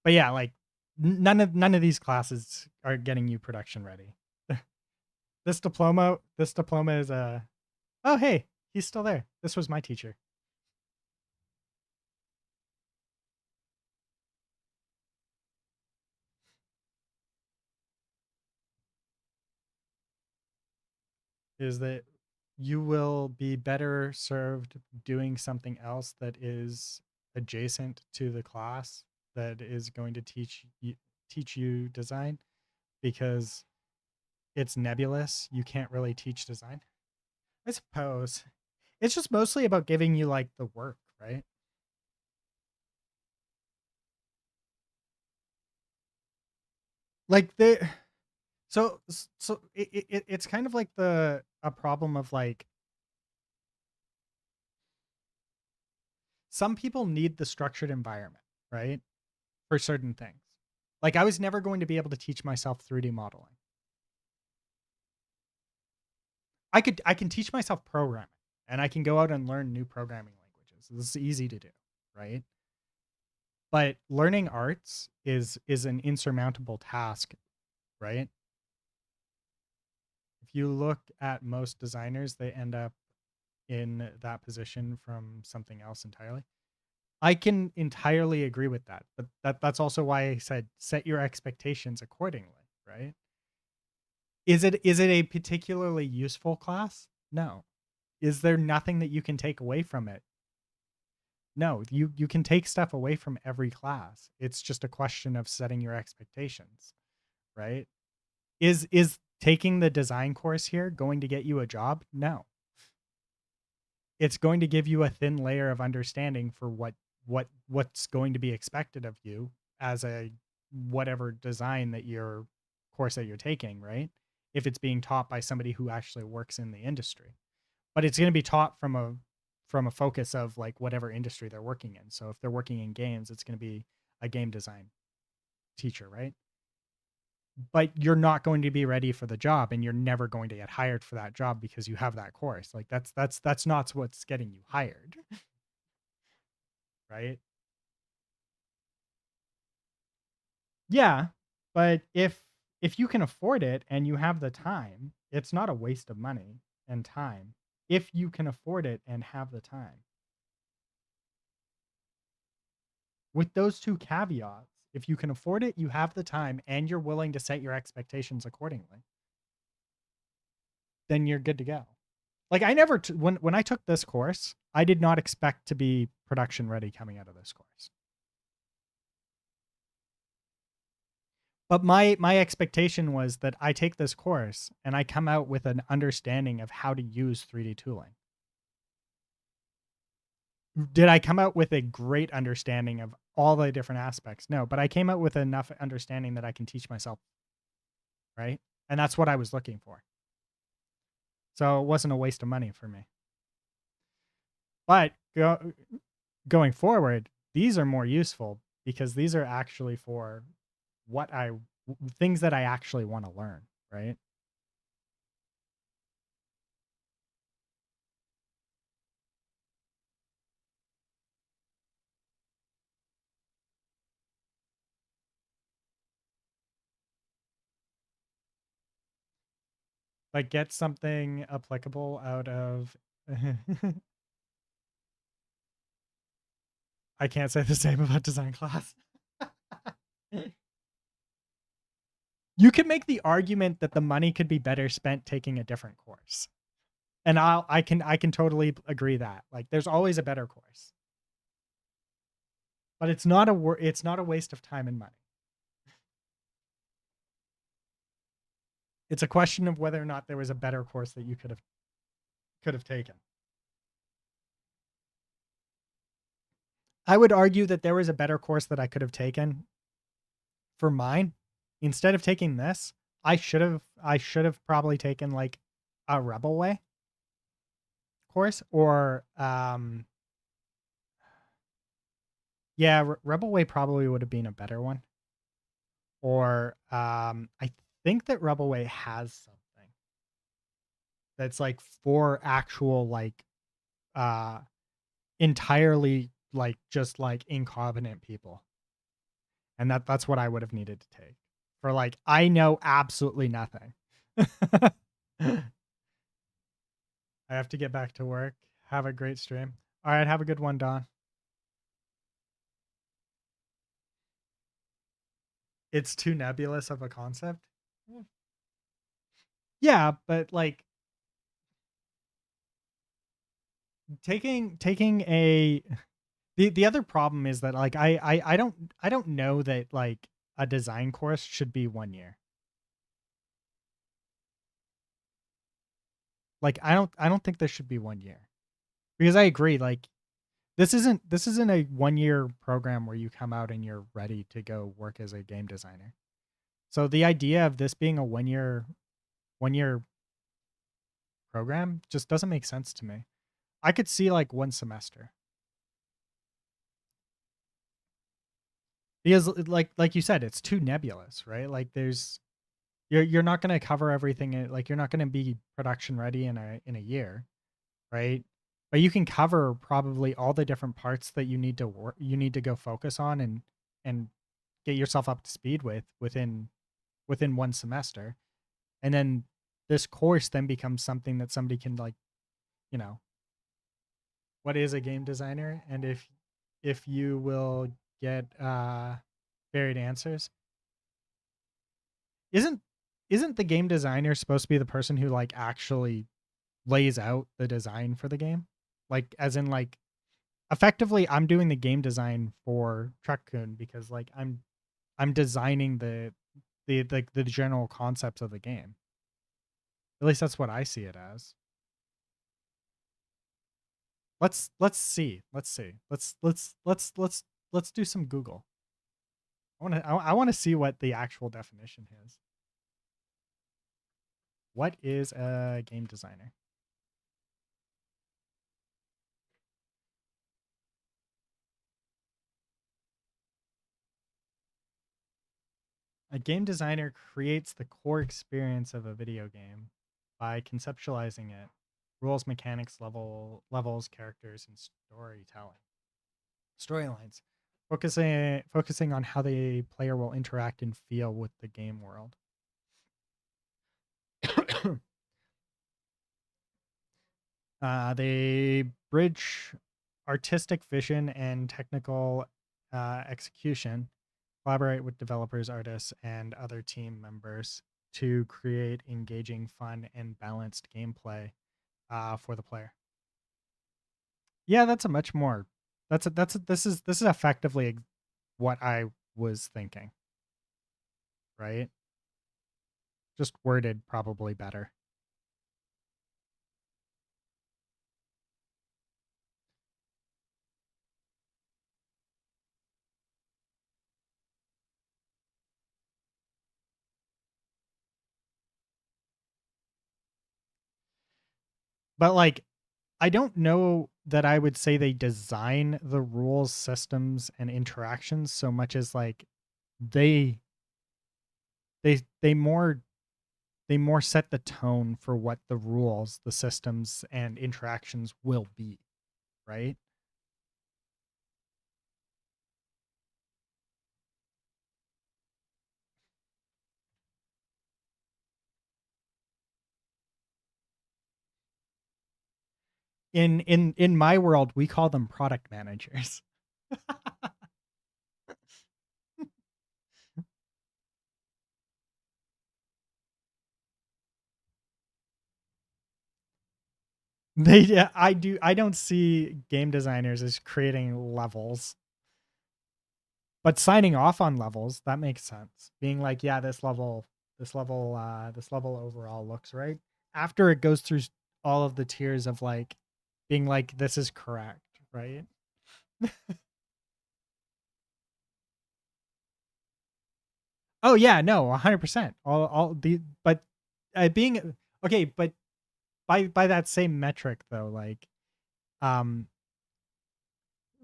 But yeah, like none of these classes are getting you production ready. This diploma is a oh hey, he's still there. This was my teacher. Is that you will be better served doing something else that is adjacent to the class that is going to teach you design because it's nebulous. You can't really teach design. I suppose It's just mostly about giving you like the work, right? Like the it's kind of like the a problem of like some people need the structured environment, right? For certain things. Like I was never going to be able to teach myself 3D modeling. I can teach myself programming and I can go out and learn new programming languages. This is easy to do, right? But learning arts is an insurmountable task, right? If you look at most designers, they end up in that position from something else entirely. I can entirely agree with that. But that's also why I said set your expectations accordingly, right? Is it a particularly useful class? No. Is there nothing that you can take away from it? No, you can take stuff away from every class. It's just a question of setting your expectations, right? Is taking the design course here going to get you a job? No. It's going to give you a thin layer of understanding for what's going to be expected of you as a whatever design that your course that you're taking, right? If it's being taught by somebody who actually works in the industry. But it's going to be taught from a focus of like whatever industry they're working in. So if they're working in games, it's going to be a game design teacher, right? But you're not going to be ready for the job and you're never going to get hired for that job because you have that course. Like that's not what's getting you hired, right? Yeah, but if you can afford it and you have the time, it's not a waste of money and time if you can afford it and have the time. With those two caveats, if you can afford it, you have the time, and you're willing to set your expectations accordingly, then you're good to go. Like I never when I took this course, I did not expect to be production ready coming out of this course. But my expectation was that I take this course and I come out with an understanding of how to use 3D tooling. Did I come out with a great understanding of all the different aspects? No, but I came out with enough understanding that I can teach myself, right? And that's what I was looking for. So it wasn't a waste of money for me. But going forward, these are more useful because these are actually for what I things that I actually want to learn, right? Like get something applicable out of I can't say the same about design class. You could make the argument that the money could be better spent taking a different course. And I can totally agree that. Like there's always a better course. But it's not a waste of time and money. It's a question of whether or not there was a better course that you could have taken. I would argue that there was a better course that I could have taken for mine. Instead of taking this, I should have probably taken like a Rebel Way course or yeah, Rebel Way probably would have been a better one. Or I think that Rebel Way has something that's like for actual like uh entirely like just like incompetent people. And that's what I would have needed to take. For like I know absolutely nothing. I have to get back to work. Have a great stream. All right, have a good one, Don. It's too nebulous of a concept. Yeah, but like taking a the other problem is that like I don't know that like a design course should be 1 year. Like I don't think there should be 1 year. Because I agree, like this isn't a 1 year program where you come out and you're ready to go work as a game designer. So the idea of this being a 1 year program just doesn't make sense to me. I could see like 1 semester. Because like you said, it's too nebulous, right? Like there's you're not going to cover everything like you're not going to be production ready in a year, right? But you can cover probably all the different parts that you need to go focus on and get yourself up to speed within 1 semester. And then this course then becomes something that somebody can like, you know, what is a game designer, and if you will get varied answers. Isn't isn't the game designer supposed to be the person who like actually lays out the design for the game? Like as in like effectively I'm doing the game design for Truck-Kun because like I'm designing the general concepts of the game. At least that's what I see it as. Let's see. Let's see. Let's do some Google. I want to see what the actual definition is. What is a game designer? A game designer creates the core experience of a video game by conceptualizing it, rules, mechanics, levels, characters, and storytelling. Storylines. Focusing on how the player will interact and feel with the game world. They bridge artistic vision and technical execution, collaborate with developers, artists, and other team members to create engaging, fun, and balanced gameplay for the player. Yeah, that's a much more. This is effectively what I was thinking, right? Just worded probably better. But like I don't know that I would say they design the rules, systems, and interactions so much as like they they more set the tone for what the rules, the systems, and interactions will be, right? In my world, we call them product managers. I don't see game designers as creating levels, but signing off on levels, that makes sense. Being like, yeah, this level overall looks right. After it goes through all of the tiers of like being like, this is correct, right? Oh yeah, no, 100%. All the but being okay, but by that same metric though, like um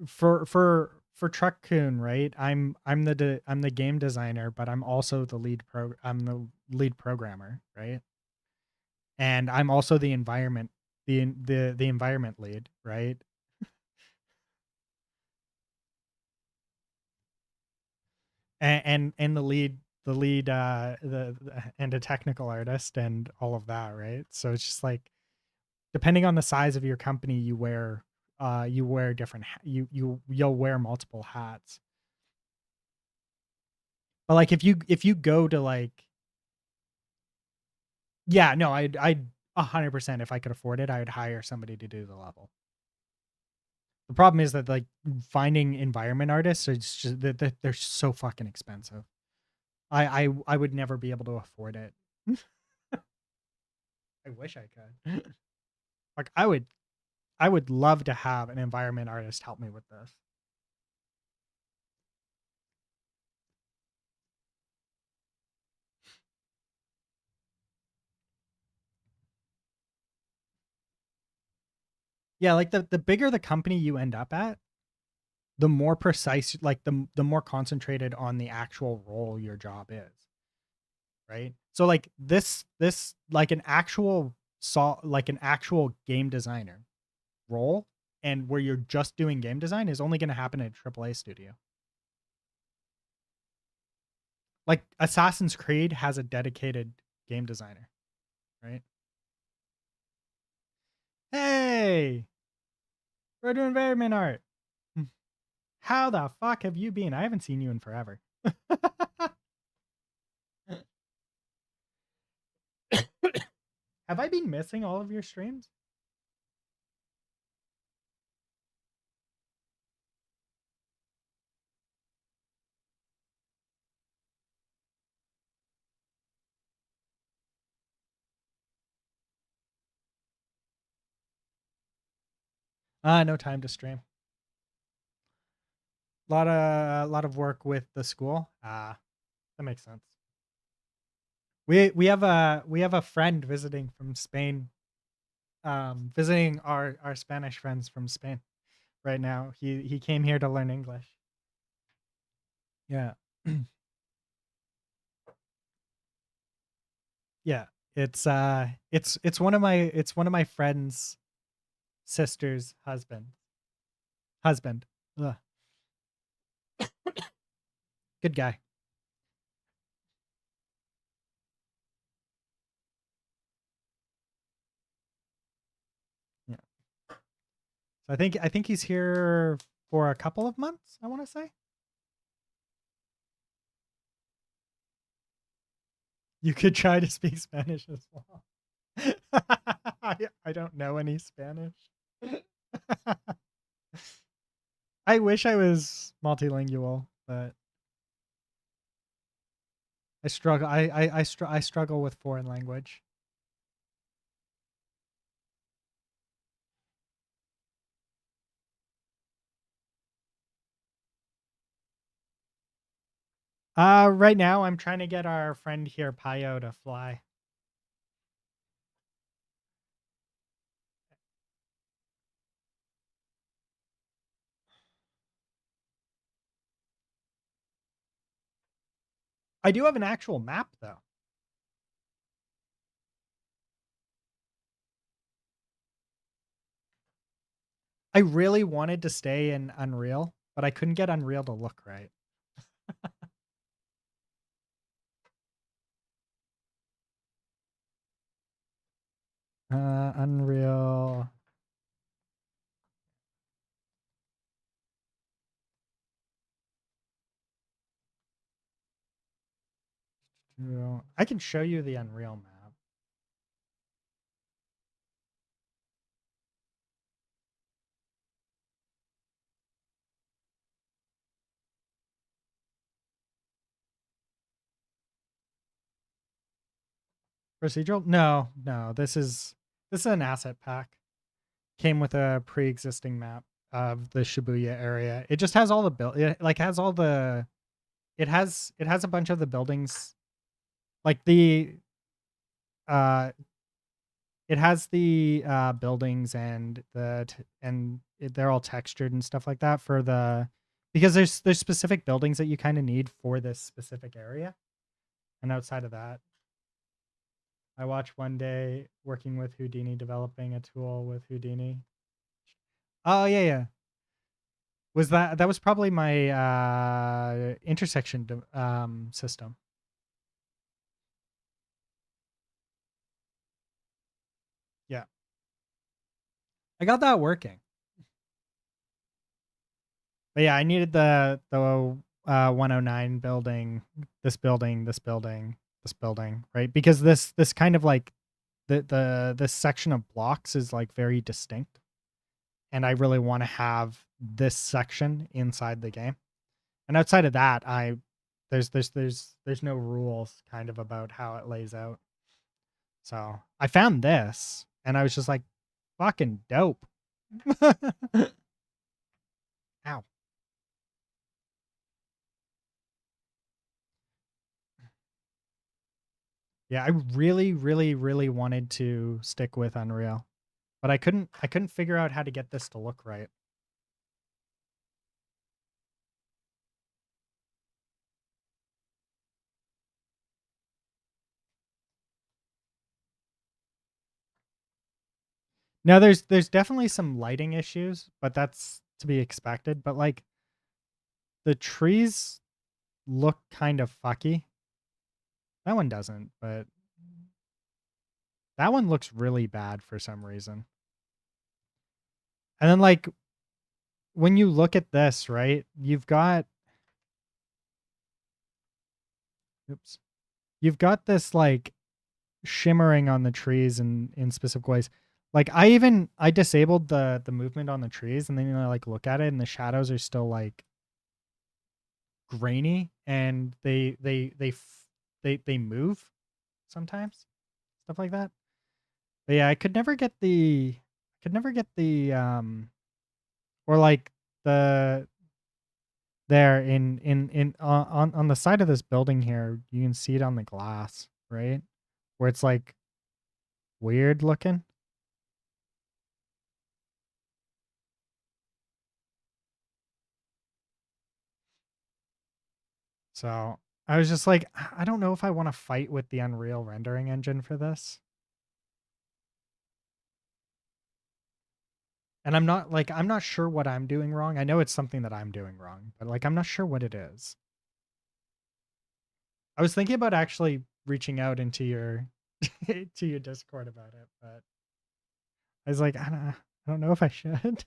for Truck-Kun, right? I'm the game designer, but I'm the lead programmer, right? And I'm also the the environment lead, right? And and a technical artist and all of that, right? So it's just like depending on the size of your company, you wear different you'll wear multiple hats. But like if you go to like yeah, no, I'd 100% if I could afford it, I would hire somebody to do the level. The problem is that like finding environment artists is just that they're so fucking expensive. I would never be able to afford it. I wish I could. Like I would love to have an environment artist help me with this. Yeah, like the bigger the company you end up at, the more precise, like the more concentrated on the actual role your job is, right? So like this like an actual like an actual game designer role, and where you're just doing game design, is only going to happen at a AAA studio. Like Assassin's Creed has a dedicated game designer, right? Hey, we're doing environment art. How the fuck have you been? I haven't seen you in forever. Have I been missing all of your streams? No time to stream. A lot of work with the school. That makes sense. We have a friend visiting from Spain, visiting our Spanish friends from Spain right now. He came here to learn English. Yeah. Yeah. It's one of my friend's sister's husband. Ugh. Good guy. Yeah. So I think he's here for a couple of months, I want to say. You could try to speak Spanish as well. I don't know any Spanish. I wish I was multilingual, but I struggle. I struggle with foreign language. Right now I'm trying to get our friend here, Payo, to fly. I do have an actual map though. I really wanted to stay in Unreal, but I couldn't get Unreal to look right. Unreal. I can show you the Unreal map. Procedural? No, no. This is an asset pack. Came with a pre-existing map of the Shibuya area. It just has all the build. It like has all the. It has a bunch of the buildings, like the uh it has the buildings and they're all textured and stuff like that for the, because there's specific buildings that you kind of need for this specific area. And outside of that, I watched one day working with Houdini, developing a tool with Houdini. Oh yeah, yeah. That was probably my intersection system. Yeah, I got that working. But yeah, I needed the 109 building, this building, right? Because this kind of like this section of blocks is like very distinct, and I really want to have this section inside the game. And outside of that, there's no rules kind of about how it lays out. So I found this, and I was just like, fucking dope. Ow. Yeah, I really, really, really wanted to stick with Unreal, but I couldn't figure out how to get this to look right. Now there's definitely some lighting issues, but that's to be expected. But like the trees look kind of fucky. That one doesn't, but that one looks really bad for some reason. And then like when you look at this, right? You've got oops. You've got this like shimmering on the trees in specific ways. Like I disabled the movement on the trees and then I like look at it and the shadows are still like grainy and they move sometimes. Stuff like that. But yeah, I could never get the or like the there in on the side of this building here, you can see it on the glass, right? Where it's like weird looking. So I was just like, I don't know if I want to fight with the Unreal rendering engine for this. And I'm not sure what I'm doing wrong. I know it's something that I'm doing wrong, but like I'm not sure what it is. I was thinking about actually reaching out into your to your Discord about it, but I was like, I don't know if I should.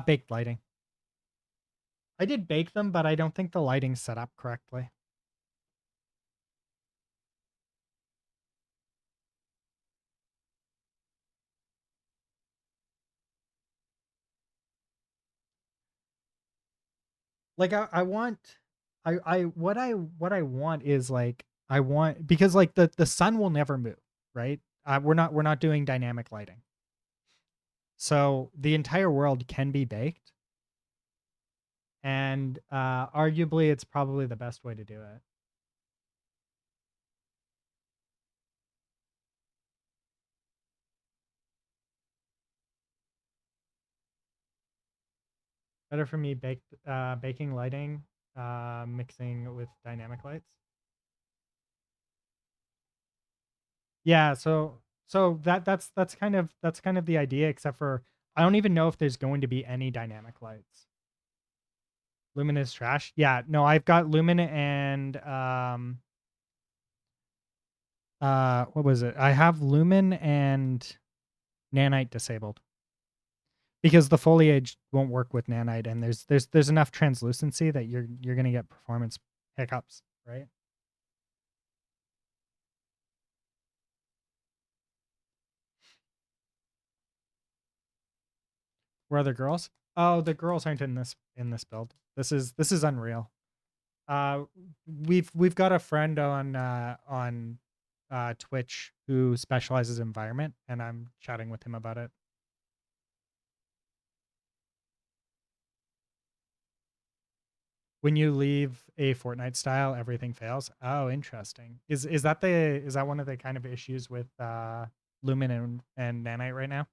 Baked lighting. I did bake them, but I don't think the lighting's set up correctly. Like I want what I want is like I want because like the sun will never move, right? We're not doing dynamic lighting. So the entire world can be baked and arguably it's probably the best way to do it. Better for me baking lighting mixing with dynamic lights. Yeah, so that's kind of the idea except for I don't even know if there's going to be any dynamic lights. Lumen is trash. Yeah, no, I've got Lumen and what was it? I have Lumen and Nanite disabled because the foliage won't work with Nanite and there's enough translucency that you're going to get performance hiccups, right? Where are the girls? Oh, the girls aren't in this build. This is Unreal. Uh, we've got a friend on Twitch who specializes in environment, and I'm chatting with him about it. When you leave a Fortnite style, everything fails. Oh, interesting. Is that one of the kind of issues with Lumen and Nanite right now?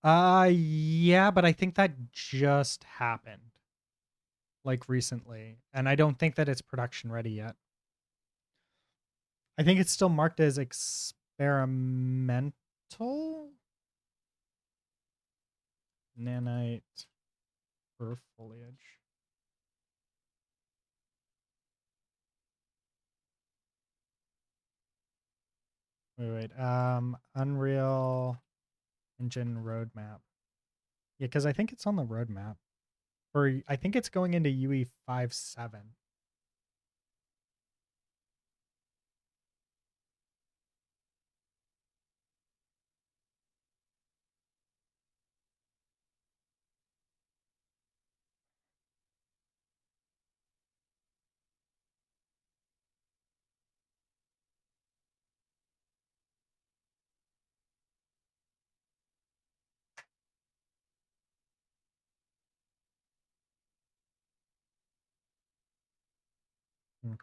Yeah, but I think that just happened like recently, and I don't think that it's production ready yet. I think it's still marked as experimental. Nanite for foliage. Wait. Unreal Engine roadmap. Yeah, because I think it's on the roadmap. for I think it's going into UE 5.7. Hmm.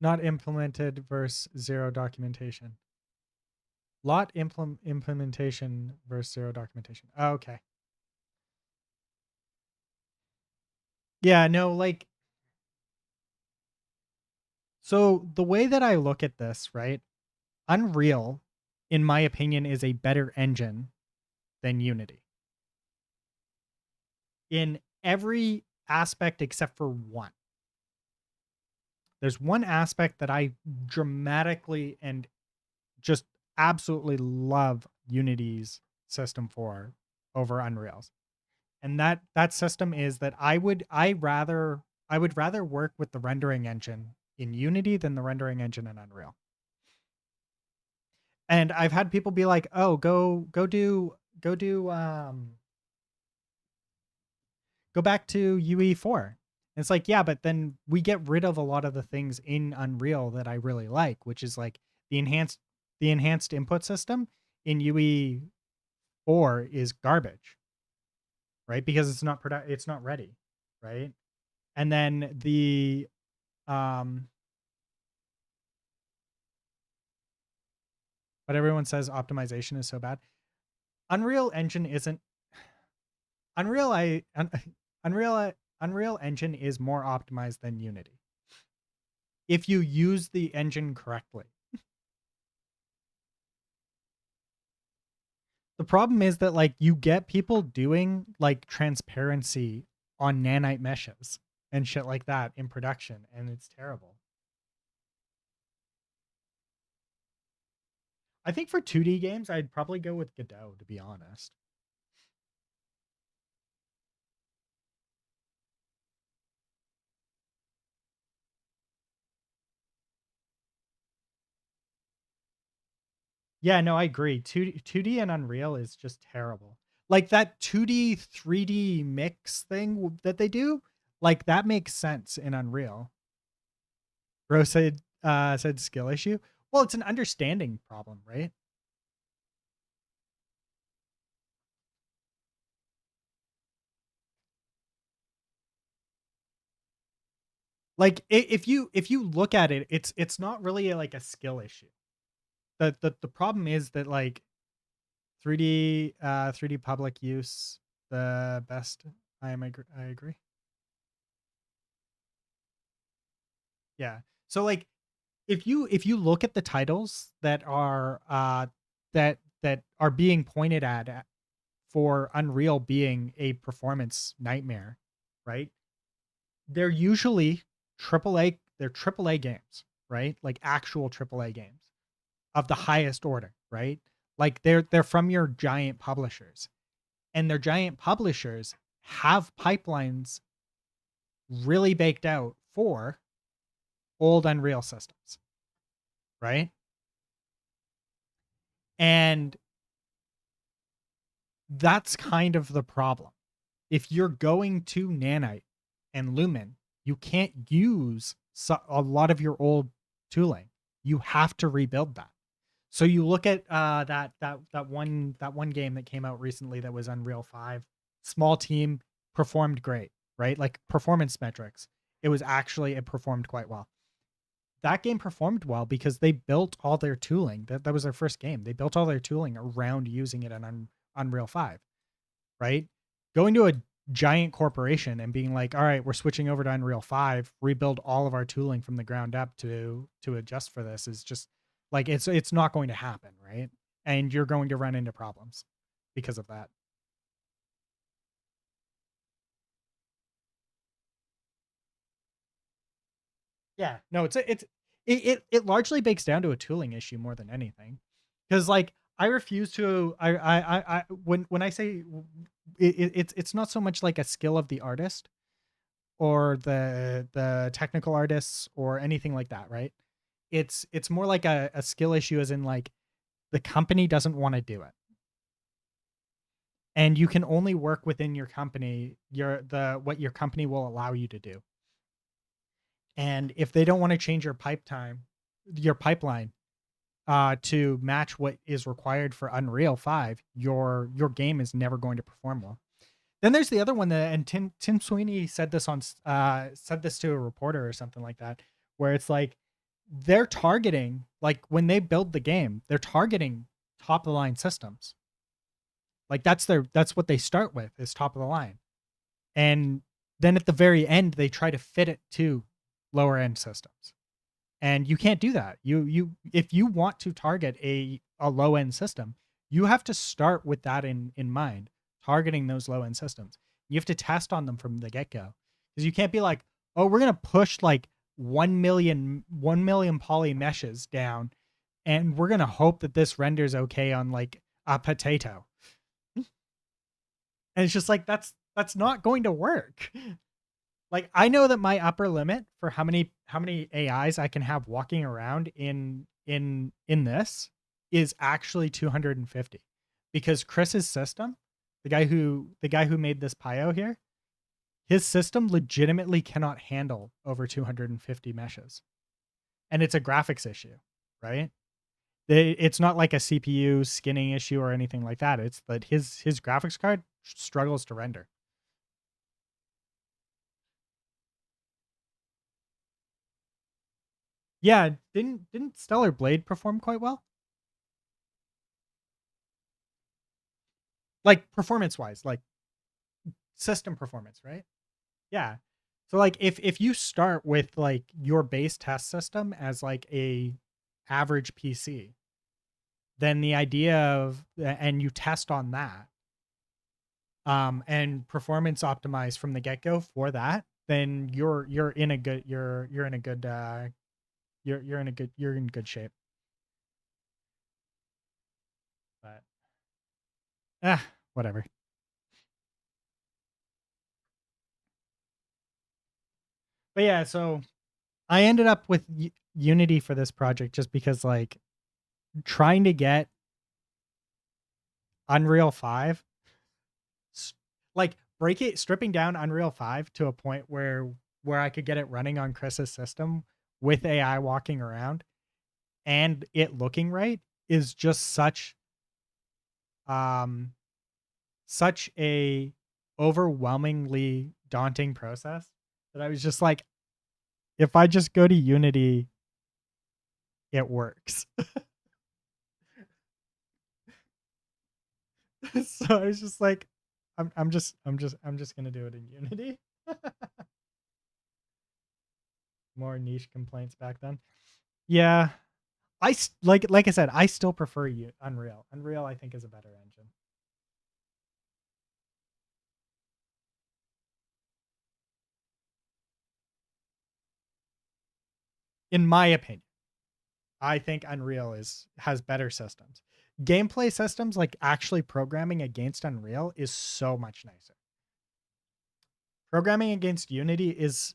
Not implemented versus zero documentation. Lot implementation versus zero documentation. Oh, okay. Yeah, no, like, so the way that I look at this, right? Unreal, in my opinion, is a better engine than Unity in every aspect except for one. There's one aspect that I dramatically and just absolutely love Unity's system for over Unreal's. And that system is that I would rather work with the rendering engine in Unity than the rendering engine in Unreal. And I've had people be like, "Oh, go back to UE4." And it's like, "Yeah, but then we get rid of a lot of the things in Unreal that I really like, which is like the enhanced the enhanced input system in UE4 is garbage, right? Because it's not ready, right? And then the um but everyone says optimization is so bad. Unreal Engine isn't Unreal I Unreal Unreal Engine is more optimized than Unity if you use the engine correctly. The problem is that like you get people doing like transparency on nanite meshes and shit like that in production, and it's terrible. I think for 2D games, I'd probably go with Godot, to be honest. Yeah, no, I agree. 2D and Unreal is just terrible. Like that 2D 3D mix thing that they do, like that makes sense in Unreal. Bro said skill issue. Well, it's an understanding problem, right? Like if you look at it, it's not really like a skill issue. The problem is that like 3D public use the best. I agree. Yeah. So like if you look at the titles that are being pointed at for Unreal being a performance nightmare, right? They're usually triple A games, right? Like actual triple A games of the highest order, right? Like they're from your giant publishers. And their giant publishers have pipelines really baked out for old Unreal systems, right? And that's kind of the problem. If you're going to Nanite and Lumen, you can't use a lot of your old tooling. You have to rebuild that. So you look at that one game that came out recently that was Unreal 5. Small team, performed great, right? Like performance metrics. It performed quite well. That game performed well because they built all their tooling. That was their first game. They built all their tooling around using it on Unreal 5, right? Going to a giant corporation and being like, all right, we're switching over to Unreal 5, rebuild all of our tooling from the ground up to adjust for this is just like it's not going to happen, right? And you're going to run into problems because of that. Yeah. No, it largely bakes down to a tooling issue more than anything. Cuz like I refuse to. When I say it's not so much like a skill of the artist or the technical artists or anything like that, right? It's more like a skill issue, as in like the company doesn't want to do it, and you can only work within your company, the what your company will allow you to do. And if they don't want to change your pipeline, to match what is required for Unreal 5, your game is never going to perform well. Then there's the other one that, and Tim Sweeney said this said this to a reporter or something like that, where it's like they're targeting, like when they build the game, they're targeting top of the line systems. Like that's what they start with, is top of the line. And then at the very end they try to fit it to lower end systems. And you can't do that. You if you want to target a low end system, you have to start with that in mind, targeting those low end systems. You have to test on them from the get go, because you can't be like, oh, we're gonna push like 1 million poly meshes down, and we're gonna hope that this renders okay on like a potato. And it's just like that's not going to work. Like I know that my upper limit for how many AIs I can have walking around in this is actually 250, because Chris's system, the guy who made this Pio here, his system legitimately cannot handle over 250 meshes, and it's a graphics issue, right? It's not like a CPU skinning issue or anything like that. It's that his graphics card struggles to render. Yeah, didn't Stellar Blade perform quite well? Like performance wise, like system performance, right? Yeah. So like if you start with like your base test system as like a average PC, then the idea of, and you test on that, and performance optimize from the get-go for that, then you're in a good you're in a good you're in good shape. But whatever. But yeah, so I ended up with Unity for this project just because like trying to get Unreal 5, like stripping down Unreal 5 to a point where I could get it running on Chris's system with AI walking around and it looking right, is just um such a overwhelmingly daunting process that I was just like, if I just go to Unity, it works. So I was just like, I'm just gonna do it in Unity. More niche complaints back then. Yeah, like I said, I still prefer Unreal. Unreal, I think, is a better engine, in my opinion. I think Unreal has better systems. Gameplay systems, like actually programming against Unreal, is so much nicer. Programming against Unity is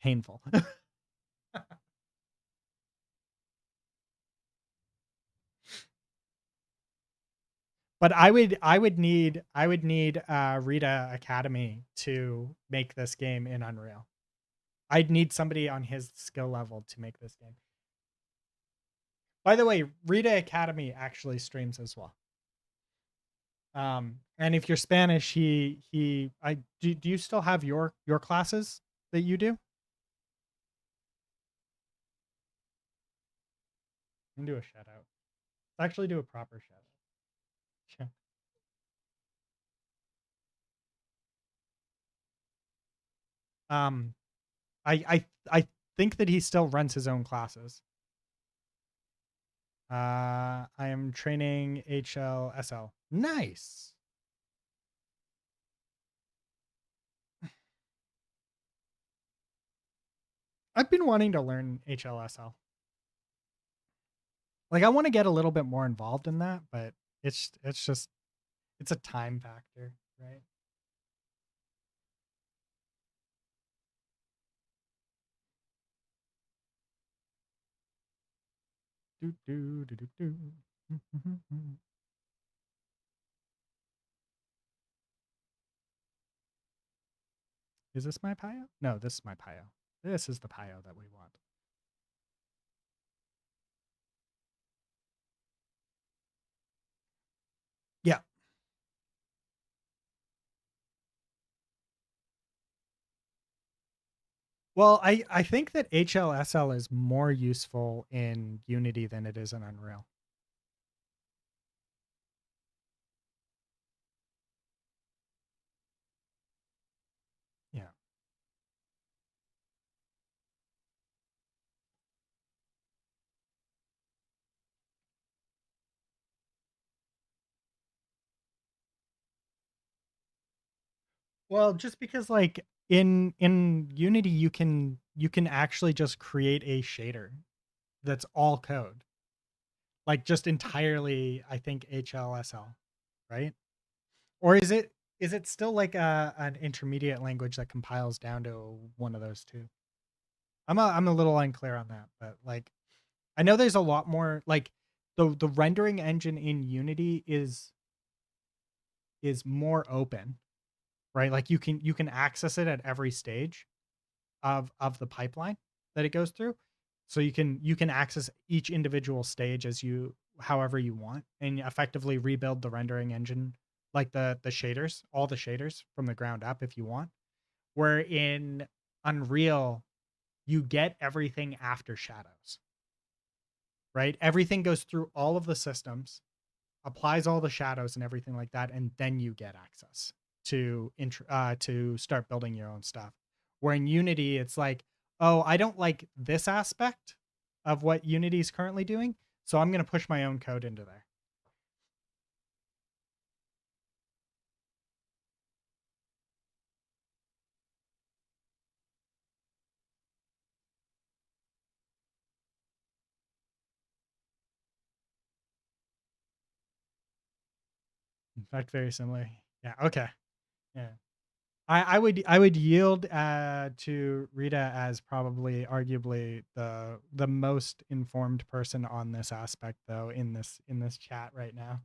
painful. But I would need Rita Academy to make this game in Unreal. I'd need somebody on his skill level to make this game. By the way, Rita Academy actually streams as well. And if you're Spanish, he I do you still have your classes that you do? And do a shout out. Let's actually do a proper shout out. um, I think that he still runs his own classes. I am training HLSL. Nice. I've been wanting to learn HLSL. Like I want to get a little bit more involved in that, but it's just it's a time factor, right? Do do do do do. Is this my Pio? No, this is my Pio. This is the Pio that we want. Yeah. Well, I think that HLSL is more useful in Unity than it is in Unreal. Yeah. Well, just because like in Unity you can actually just create a shader that's all code. Like just entirely I think HLSL, right? Or is it still like a an intermediate language that compiles down to one of those two? I'm a little unclear on that, but like I know there's a lot more like the rendering engine in Unity is more open, right? Like you can access it at every stage of the pipeline that it goes through. So you can access each individual stage as you however you want and effectively rebuild the rendering engine like the shaders, all the shaders from the ground up if you want. Where in Unreal you get everything after shadows, right? Everything goes through all of the systems, applies all the shadows and everything like that, and then you get access to start building your own stuff. Where in Unity, it's like, oh, I don't like this aspect of what Unity is currently doing, so I'm going to push my own code into there. In fact, very similar. Yeah. Okay. Yeah. I would yield to Rita as probably arguably the most informed person on this aspect though in this chat right now.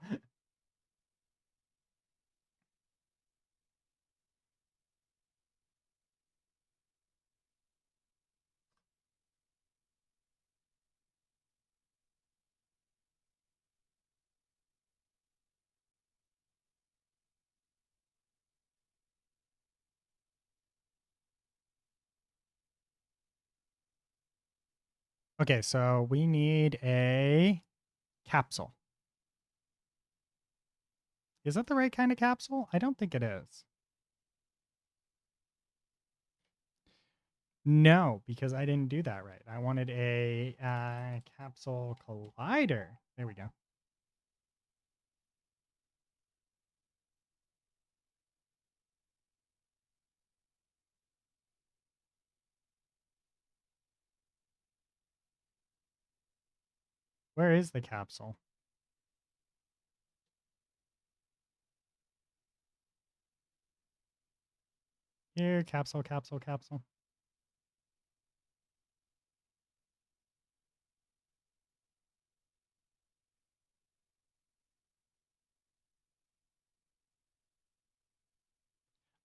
Okay, so we need a capsule. Is that the right kind of capsule? I don't think it is. No, because I didn't do that right. I wanted a capsule collider. There we go. Where is the capsule? Here, capsule, capsule, capsule.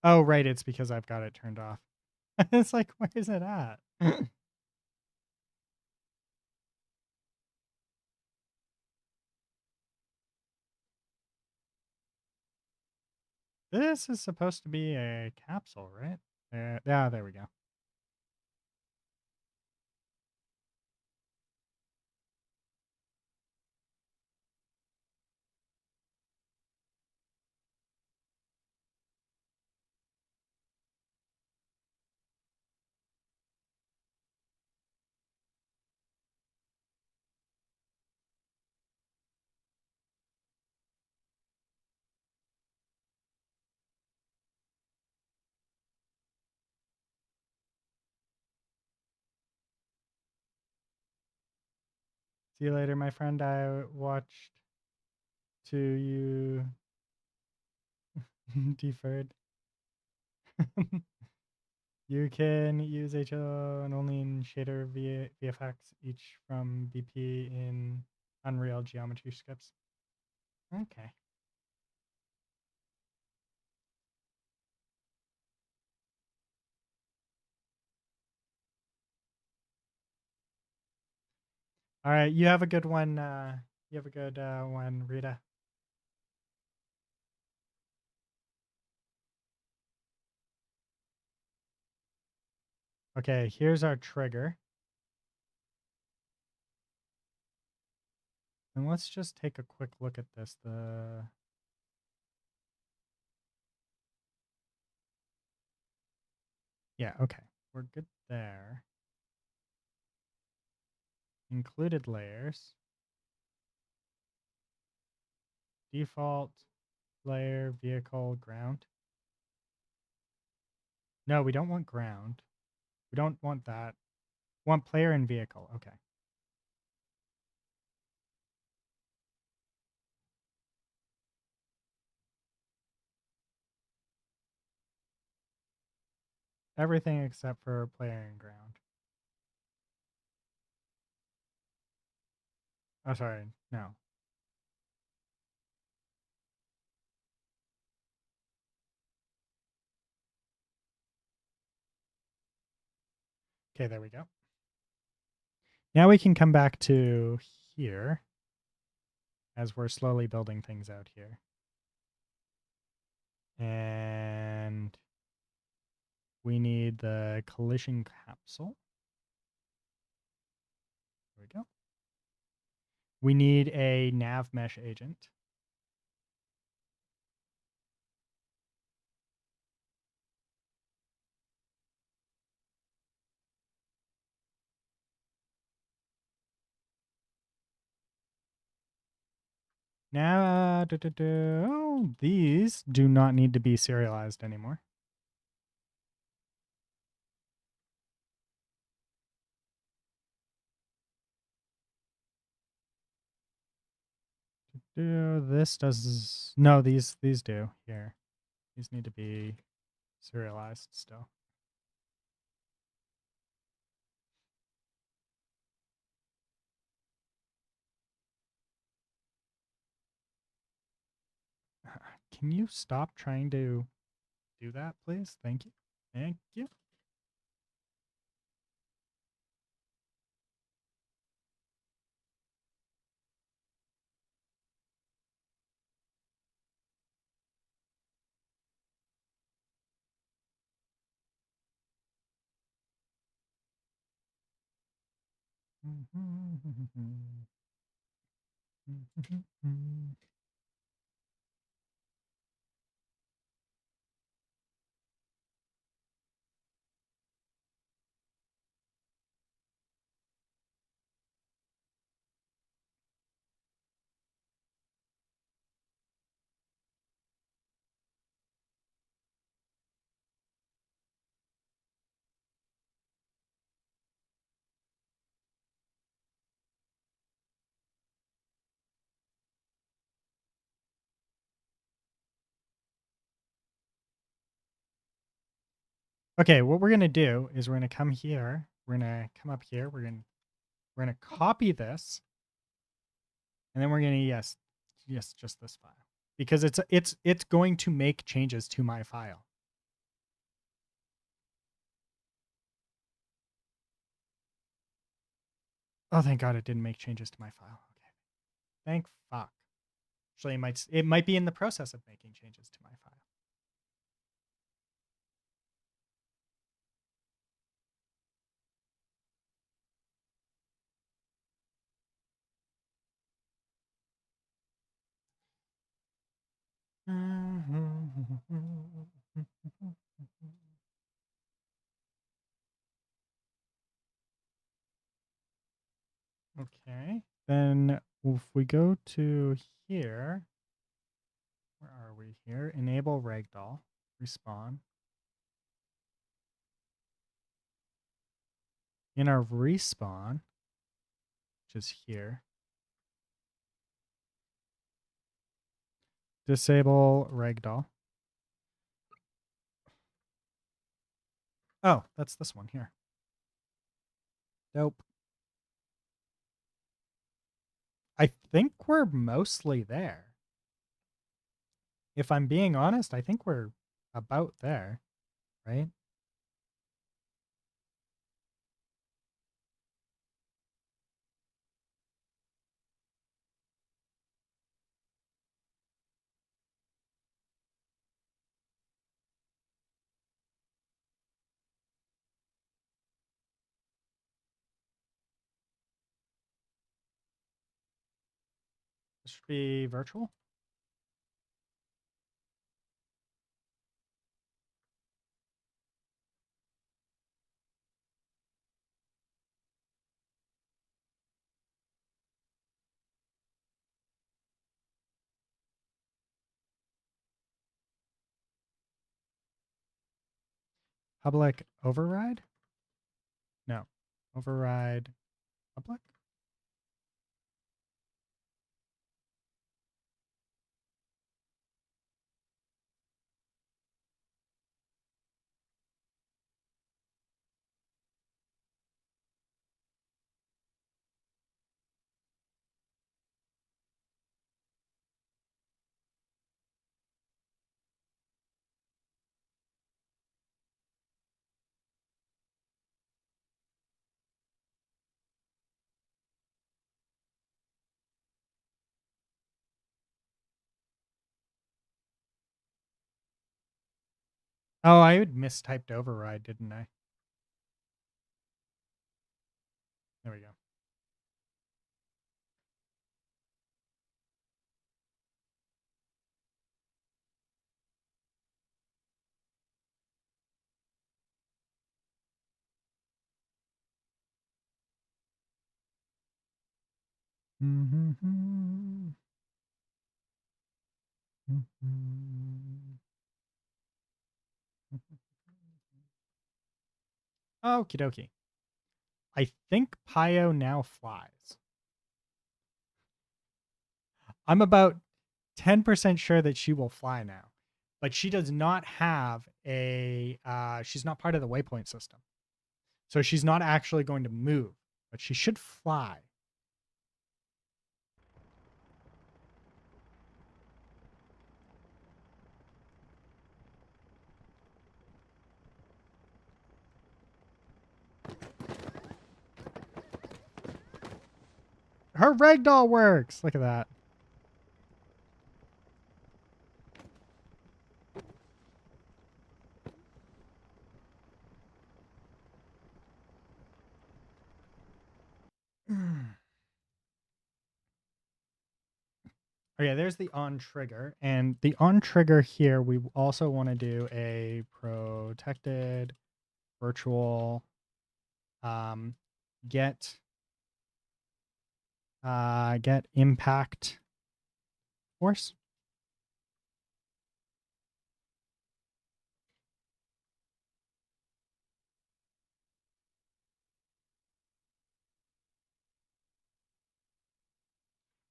Oh, right. It's because I've got it turned off. It's like, where is it at? This is supposed to be a capsule, right? Yeah, there we go. See you later, my friend. I watched to you deferred. You can use HO and only in shader VFX, each from BP in Unreal geometry scripts. Okay. All right. You have a good one. You have a good one, Rita. Okay. Here's our trigger. And let's just take a quick look at this. Yeah, okay. We're good there. Included layers. Default layer, vehicle, ground. No, we don't want ground. We don't want that. We want player and vehicle. Okay. Everything except for player and ground. Oh, sorry. No. Okay, there we go. Now we can come back to here as we're slowly building things out here. And we need the collision capsule. There we go. We need a nav mesh agent. Now, oh, these do not need to be serialized anymore. This does no, these do here. These need to be serialized still. Can you stop trying to do that, please? Thank you. Thank you. Okay, what we're gonna do is we're gonna come here. We're gonna come up here. We're gonna copy this, and then we're gonna yes, just this file because it's going to make changes to my file. Oh, thank God it didn't make changes to my file. Okay, thank fuck. Actually, it might be in the process of making changes to my file. Okay. Then if we go to here, where are we here? Enable ragdoll, respawn. In our respawn, which is here. Disable ragdoll. Oh, that's this one here. Dope. I think we're mostly there. If I'm being honest, I think we're about there, right? This should be virtual. Public override? No. Override public? Oh, I had mistyped override, didn't I? There we go. Okie dokie. I think Pio now flies. I'm about 10% sure that she will fly now, but she does not have a, she's not part of the waypoint system. So she's not actually going to move, but she should fly. Her ragdoll works. Look at that. Okay, there's the on trigger. And the on trigger here, we also want to do a protected virtual get impact force.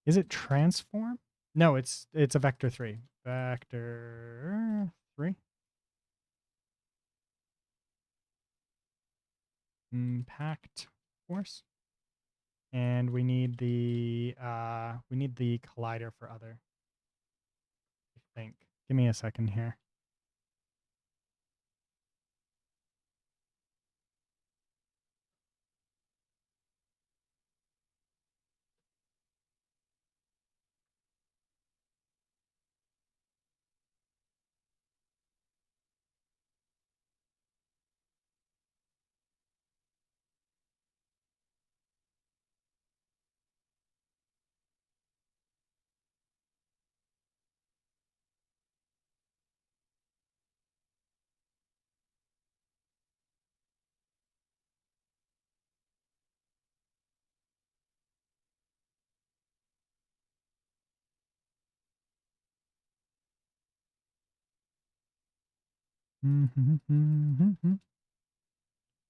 Is it transform? No, it's a vector 3. Vector 3. Impact force. And we need the collider for other. I think. Give me a second here.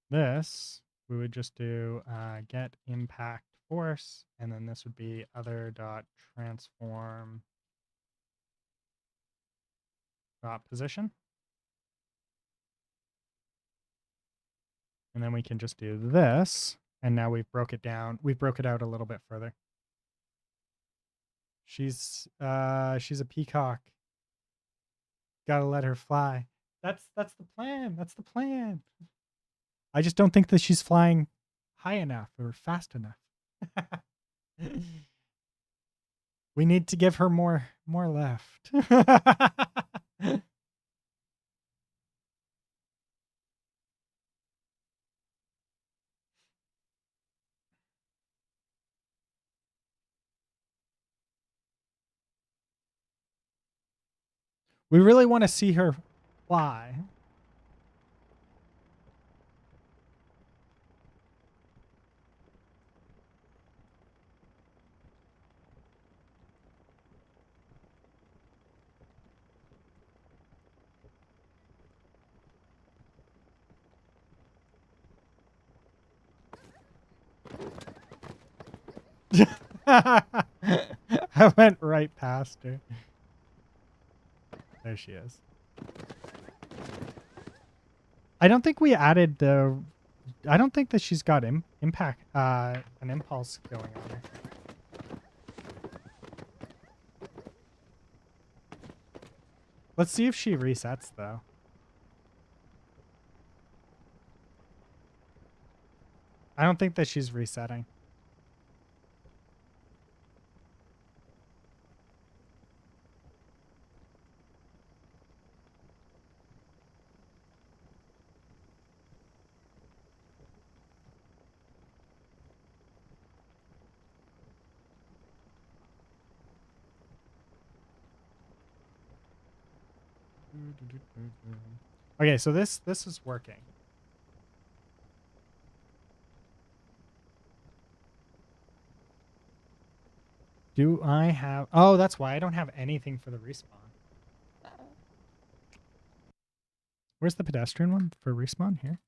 This we would just do get impact force, and then this would be other dot transform dot position. And then we can just do this. And now we've broke it down. We've broke it out a little bit further. She's a peacock. Gotta let her fly. That's the plan. That's the plan. I just don't think that she's flying high enough or fast enough. We need to give her more left. We really want to see her fly. I went right past her. There she is. I don't think we added the... I don't think that she's got impact, an impulse going on her. Let's see if she resets, though. I don't think that she's resetting. Okay, so this is working. Do I have... Oh, that's why I don't have anything for the respawn. Where's the pedestrian one for respawn? Here.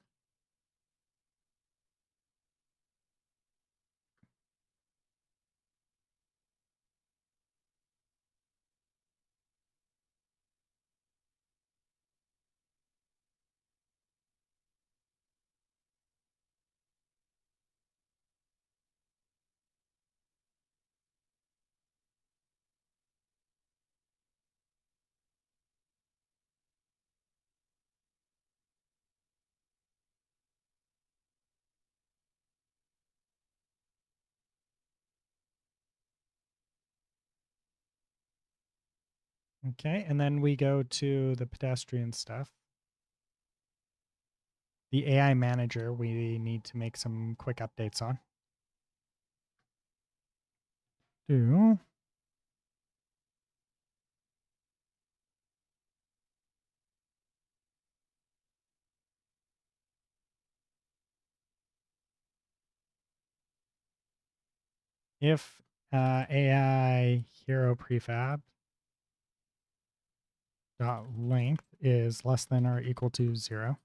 Okay, and then we go to the pedestrian stuff. The AI manager, we need to make some quick updates on. Do... If AI hero prefab dot length is less than or equal to 0,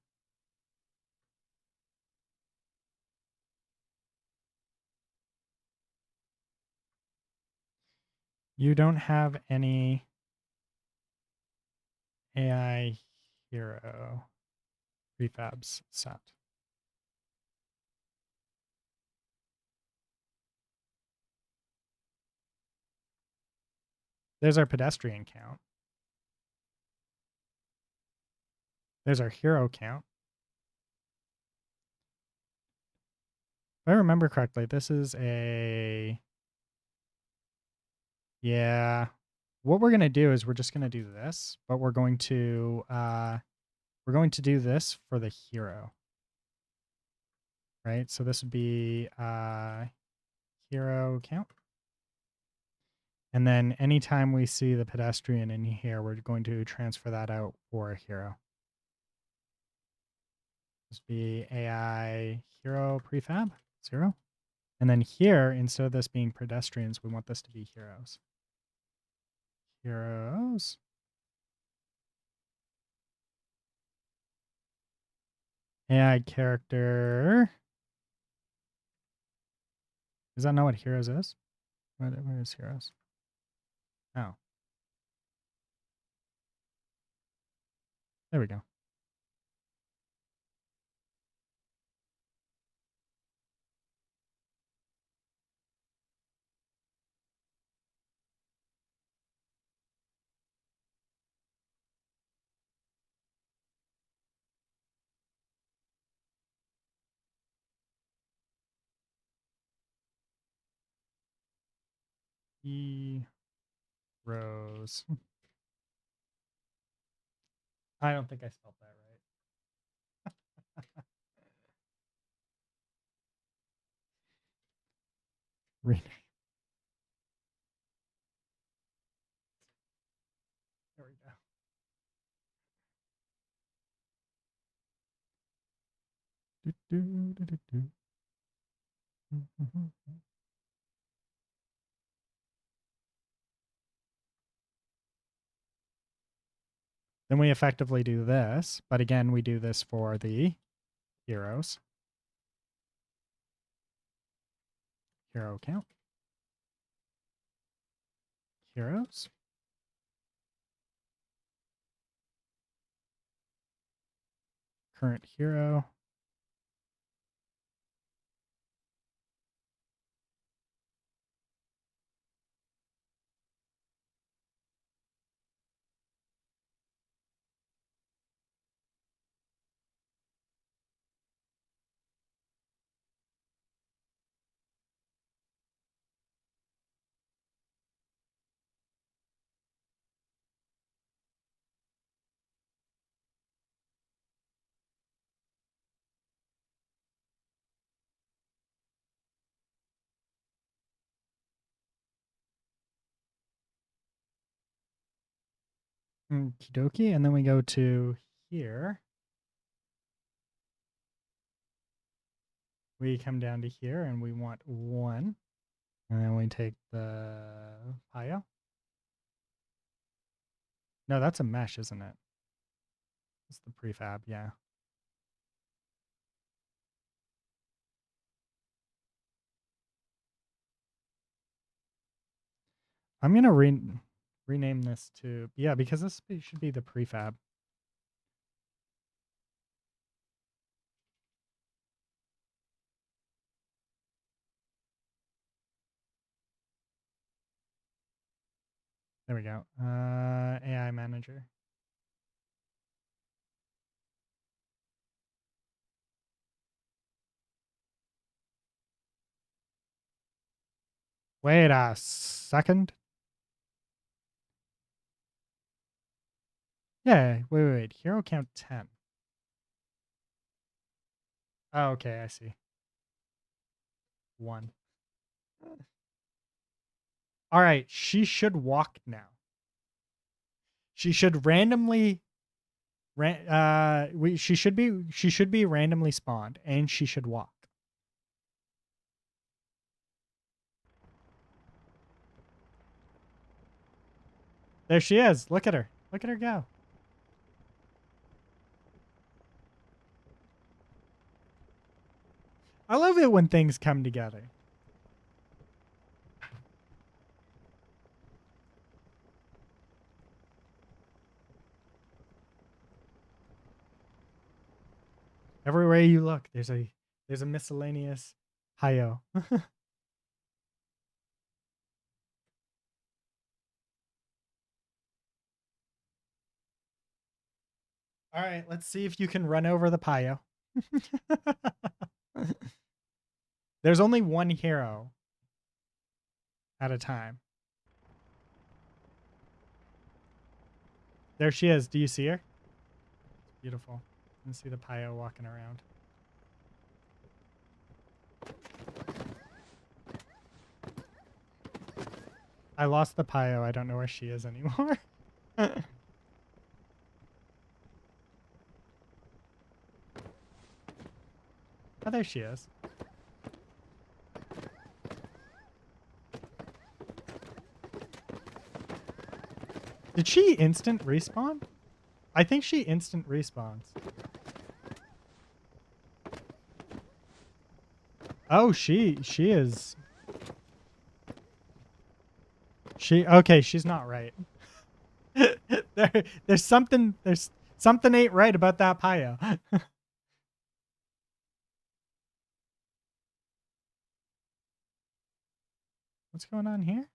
you don't have any AI hero prefabs set. There's our pedestrian count. There's our hero count. If I remember correctly, this is a... Yeah. What we're going to do is we're just going to do this, but we're going to do this for the hero. Right? So this would be hero count. And then anytime we see the pedestrian in here, we're going to transfer that out for a hero. This would be AI hero prefab 0. And then here, instead of this being pedestrians, we want this to be heroes. Heroes. AI character Is that not what heroes is? Where is heroes? Oh. There we go. Heroes. I don't think I spelled that right. Rename. There we go. Do, do, do, do, do. Then we effectively do this, but again, we do this for the heroes. Hero count. Heroes. Current hero. Okie dokie. And then we go to here. We come down to here and we want 1. And then we take the pile. No, that's a mesh, isn't it? It's the prefab, yeah. I'm going to rename this to, yeah, because this should be the prefab. There we go. AI manager. Wait a second. Yeah, wait. Hero count 10. Oh, okay, I see. 1. All right, she should walk now. She should randomly she should be randomly spawned and she should walk. There she is. Look at her. Look at her go. I love it when things come together. Everywhere you look, there's a miscellaneous Hayo. All right, let's see if you can run over the Payo. There's only one hero at a time. There she is. Do you see her? Beautiful. You can see the Payo walking around. I lost the Payo. I don't know where she is anymore. Oh, there she is. Did she instant respawn? I think she instant respawns. Oh, she is Okay, she's not right. There's something ain't right about that Pio. What's going on here?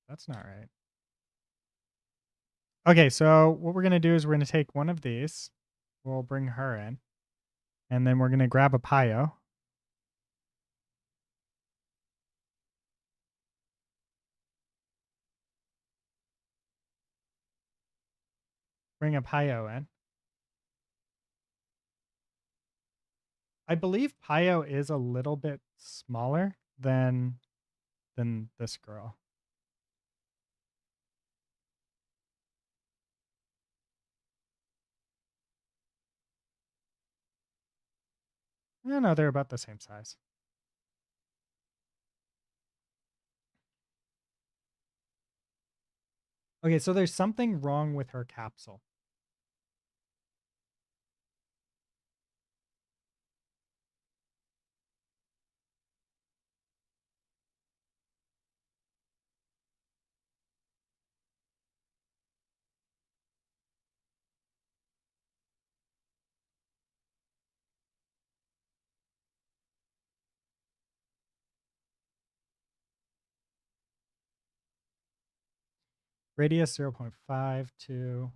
That's not right. Okay, so what we're gonna do is we're gonna take one of these. We'll bring her in, and then we're gonna grab a Pio. Bring a Pio in. I believe Pio is a little bit smaller than this girl. No, they're about the same size. Okay, so there's something wrong with her capsule. Radius 0.52.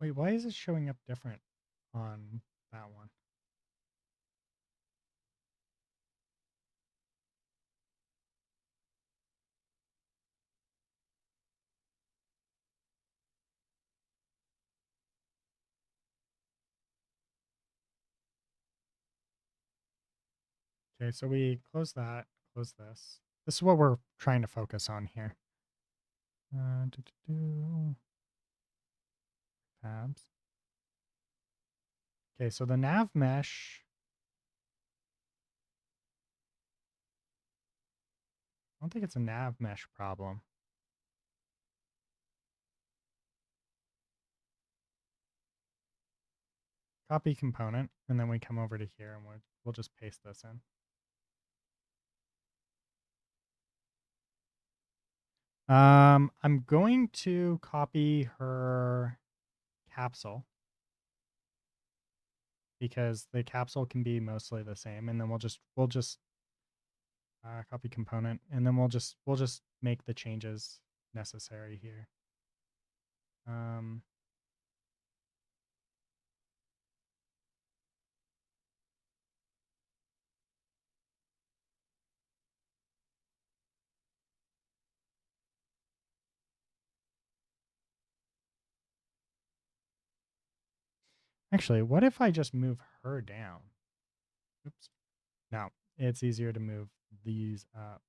Wait, why is it showing up different on that one? Okay, so we close that, close this. This is what we're trying to focus on here. Tabs. Okay, so the nav mesh. I don't think it's a nav mesh problem. Copy component, and then we come over to here and we'll just paste this in. I'm going to copy her capsule because the capsule can be mostly the same, and then we'll just copy component, and then we'll just make the changes necessary here. Actually, what if I just move her down? Oops. No, it's easier to move these up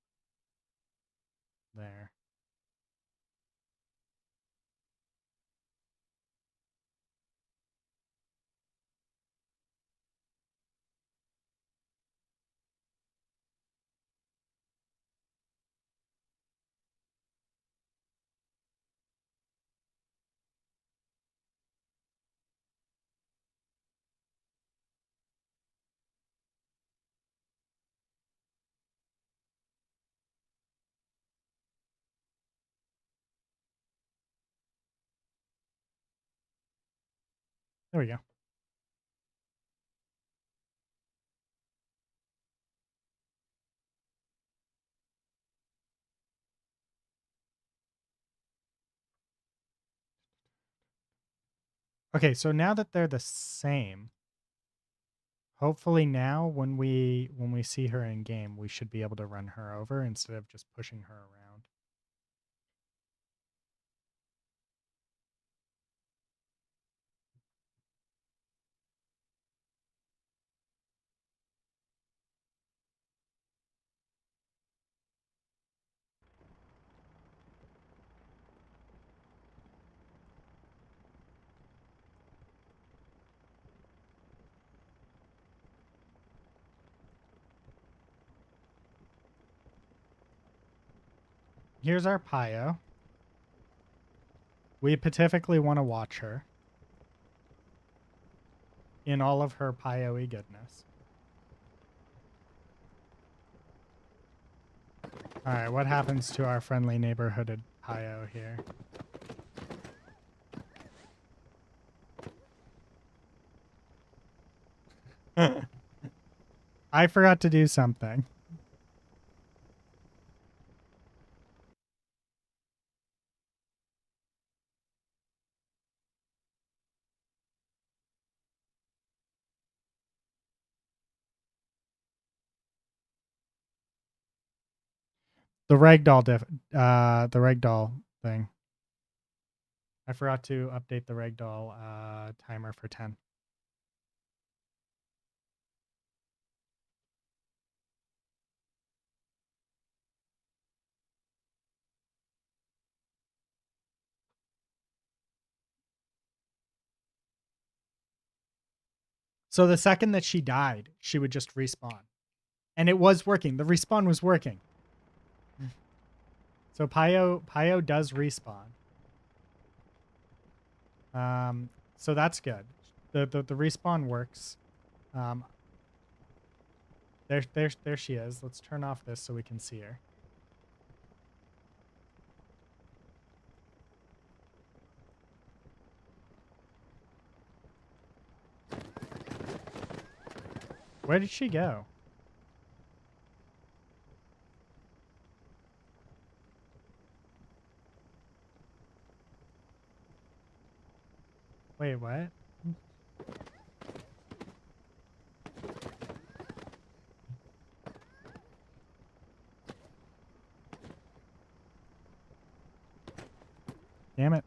there. There we go. Okay, so now that they're the same, hopefully now when we see her in game, we should be able to run her over instead of just pushing her around. Here's our Pio. We specifically want to watch her in all of her Pio-y goodness. All right, what happens to our friendly neighborhooded Pio here? I forgot to do something. The ragdoll thing. I forgot to update the ragdoll timer for 10. So the second that she died, she would just respawn. And it was working. The respawn was working. So Pio does respawn. So that's good. The respawn works. There she is. Let's turn off this so we can see her. Where did she go? Wait, what? Damn it.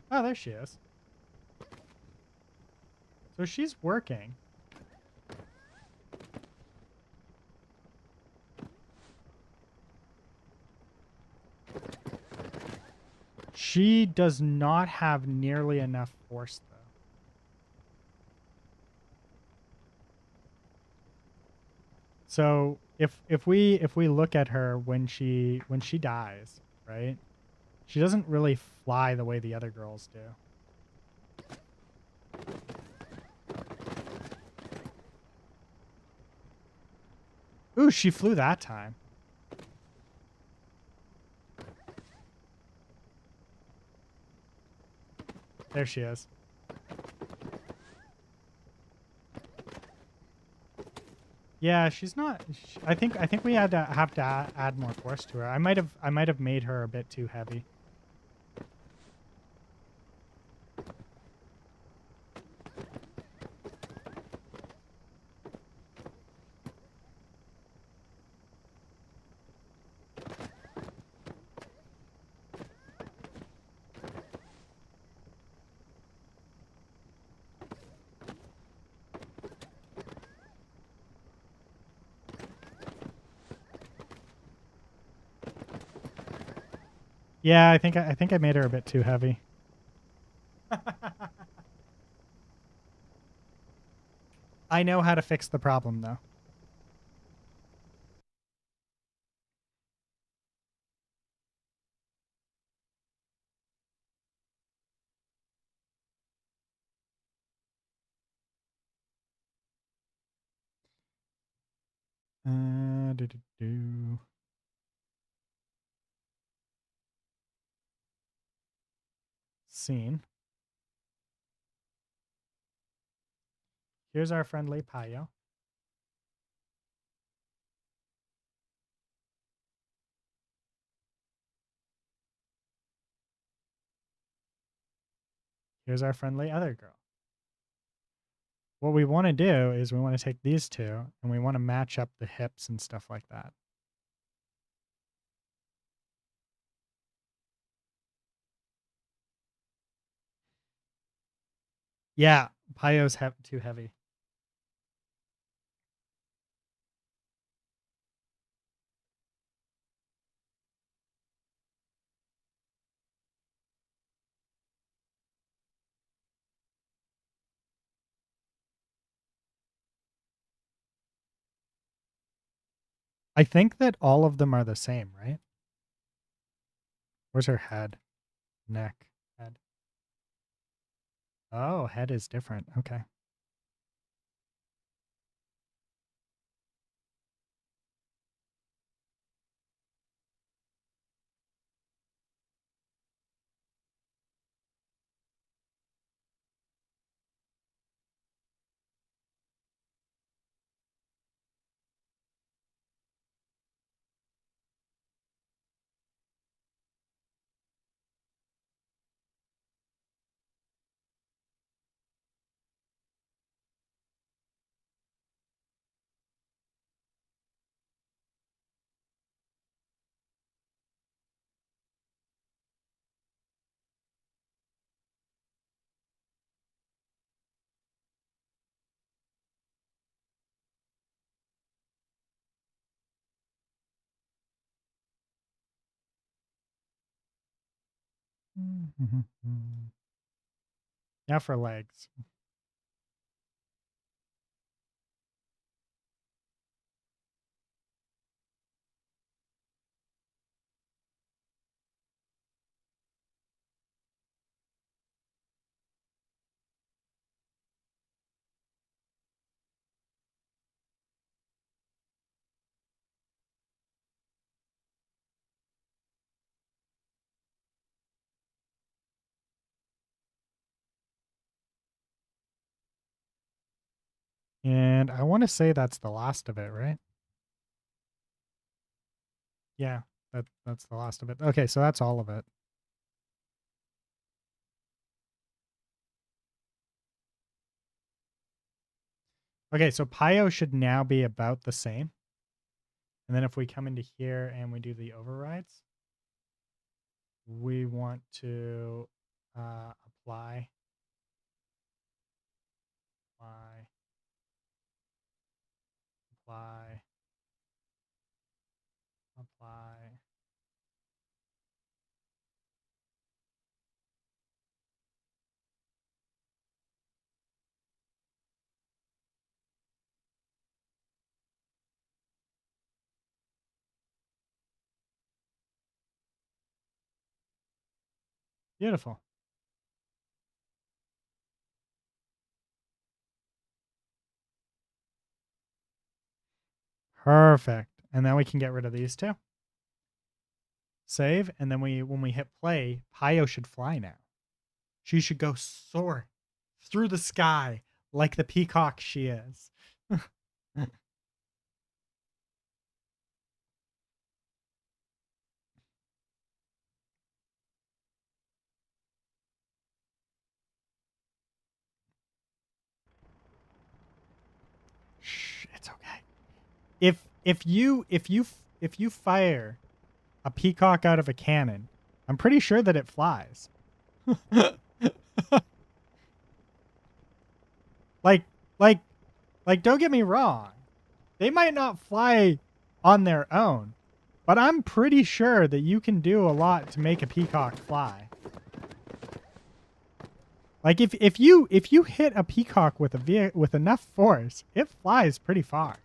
Oh, there she is. So she's working. She does not have nearly enough force, though. So if we look at her when she dies, right? She doesn't really fly the way the other girls do. Ooh, she flew that time. There she is. Yeah, she's not. I think we had to have to add more force to her. I might have made her a bit too heavy. Yeah, I think I made her a bit too heavy. I know how to fix the problem though. Do, do, do. Scene. Here's our friendly Payo. Here's our friendly other girl. What we want to do is we want to take these two and we want to match up the hips and stuff like that. Yeah, Payo's too heavy. I think that all of them are the same, right? Where's her head? Neck. Head. Oh, head is different. Okay. Now for legs. And I want to say that's the last of it, right? Yeah, that's the last of it. Okay, so that's all of it. Okay, so Pio should now be about the same. And then if we come into here and we do the overrides, we want to apply, apply, apply, apply. Beautiful. Perfect. And then we can get rid of these two. Save. And then when we hit play, Pio should fly now. She should go soar through the sky like the peacock she is. Shh, it's okay. If you fire a peacock out of a cannon, I'm pretty sure that it flies. like like like don't get me wrong. They might not fly on their own, but I'm pretty sure that you can do a lot to make a peacock fly. Like if you hit a peacock with with enough force, it flies pretty far.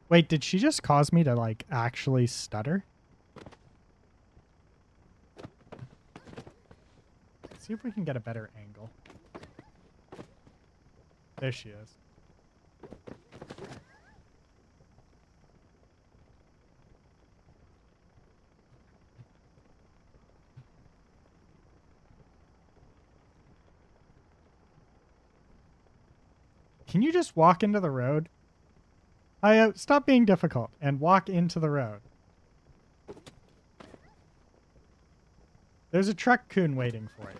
Wait, did she just cause me to like actually stutter? Let's see if we can get a better angle. There she is. Can you just walk into the road? I stop being difficult and walk into the road. There's a Truck-Kun waiting for you.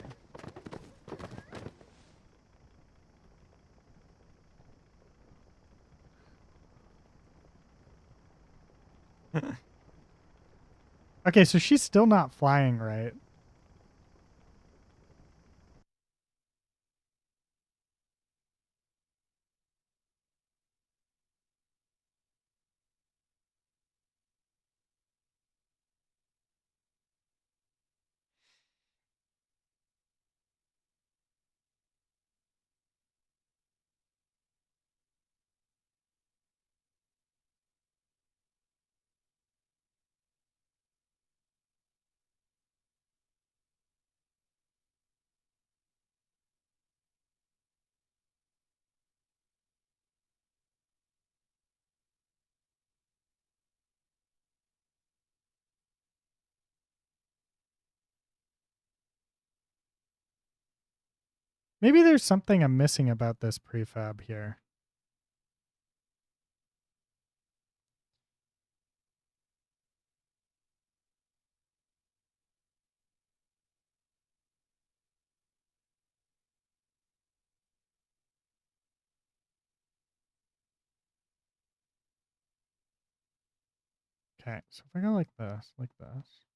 Okay, so she's still not flying right. Maybe there's something I'm missing about this prefab here. Okay, so if I go like this, like this.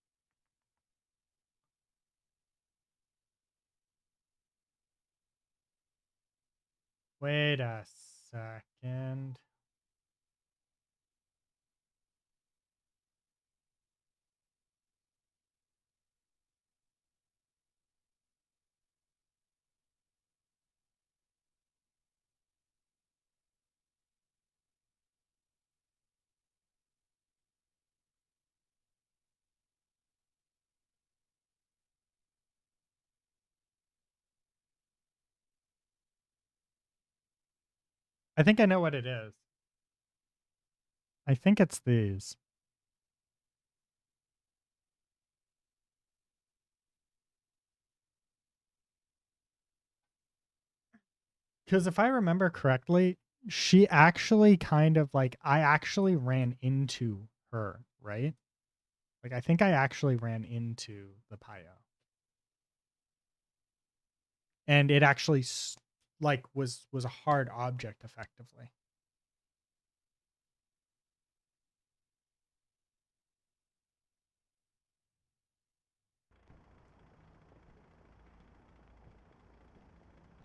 Wait a second. I think I know what it is. I think it's these. Because if I remember correctly, she actually kind of like, I actually ran into her, right? Like, I think I actually ran into the Pio. And it actually like was a hard object effectively.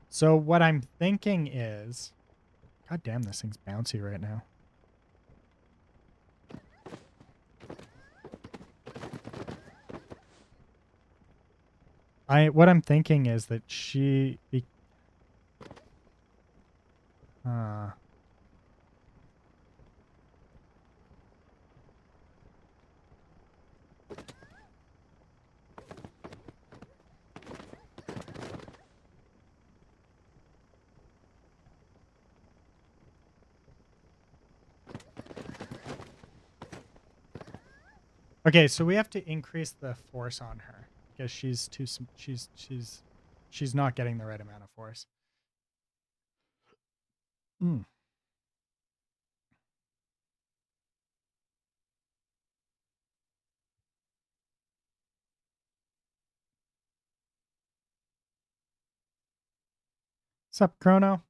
So what I'm thinking is, God damn, this thing's bouncy right now. What I'm thinking is that she okay, so we have to increase the force on her because she's not getting the right amount of force. Mm. Sup, Chrono?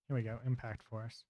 Here we go. Impact force.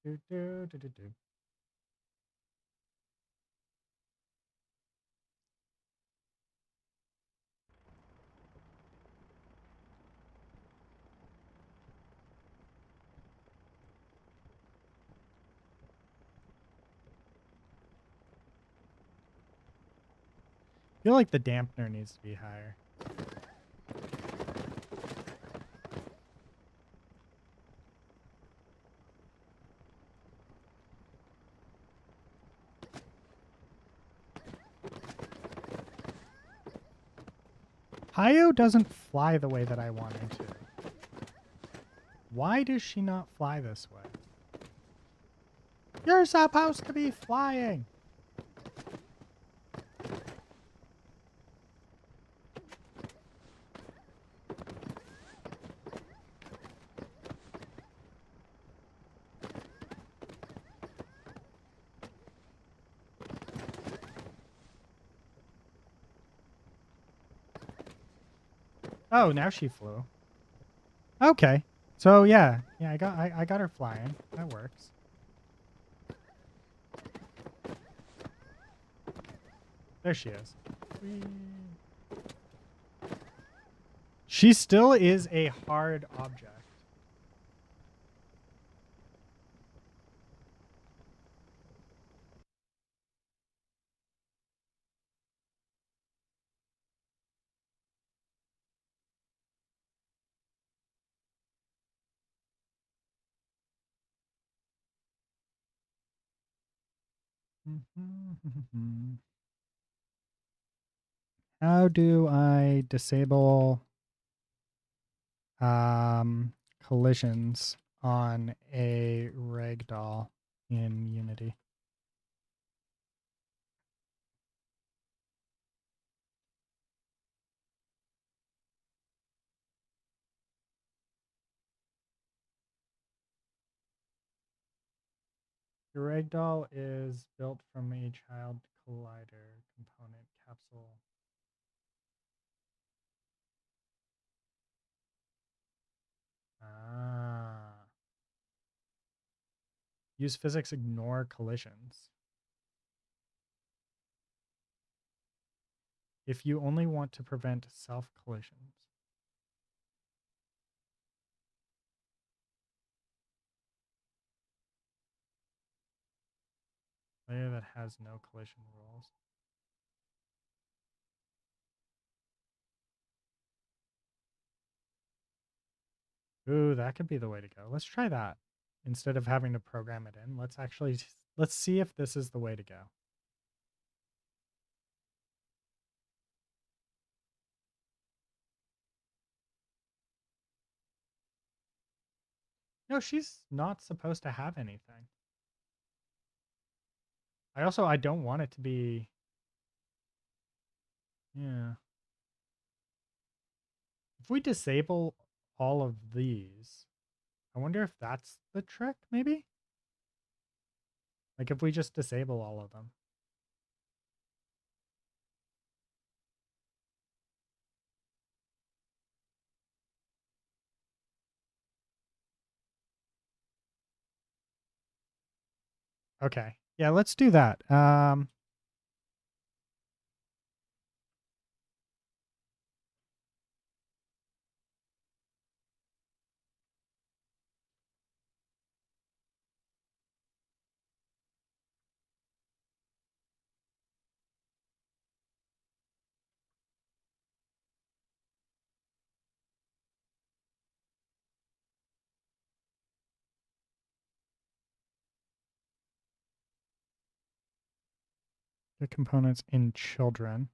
Do, do, do, do, do. I feel like the dampener needs to be higher. Pio doesn't fly the way that I want her to. Why does she not fly this way? You're supposed to be flying. Oh, now she flew. Okay. So yeah, I got her flying. That works. There she is. Whee. She still is a hard object. How do I disable um, collisions on a ragdoll in Unity? The ragdoll is built from a child collider component capsule. Ah. Use physics, ignore collisions. If you only want to prevent self collisions. Layer that has no collision rules. Ooh, that could be the way to go. Let's try that. Instead of having to program it in, let's see if this is the way to go. No, she's not supposed to have anything. I don't want it to be. Yeah. If we disable all of these, I wonder if that's the trick, maybe? Like if we just disable all of them. Okay. Yeah, let's do that. The components in children.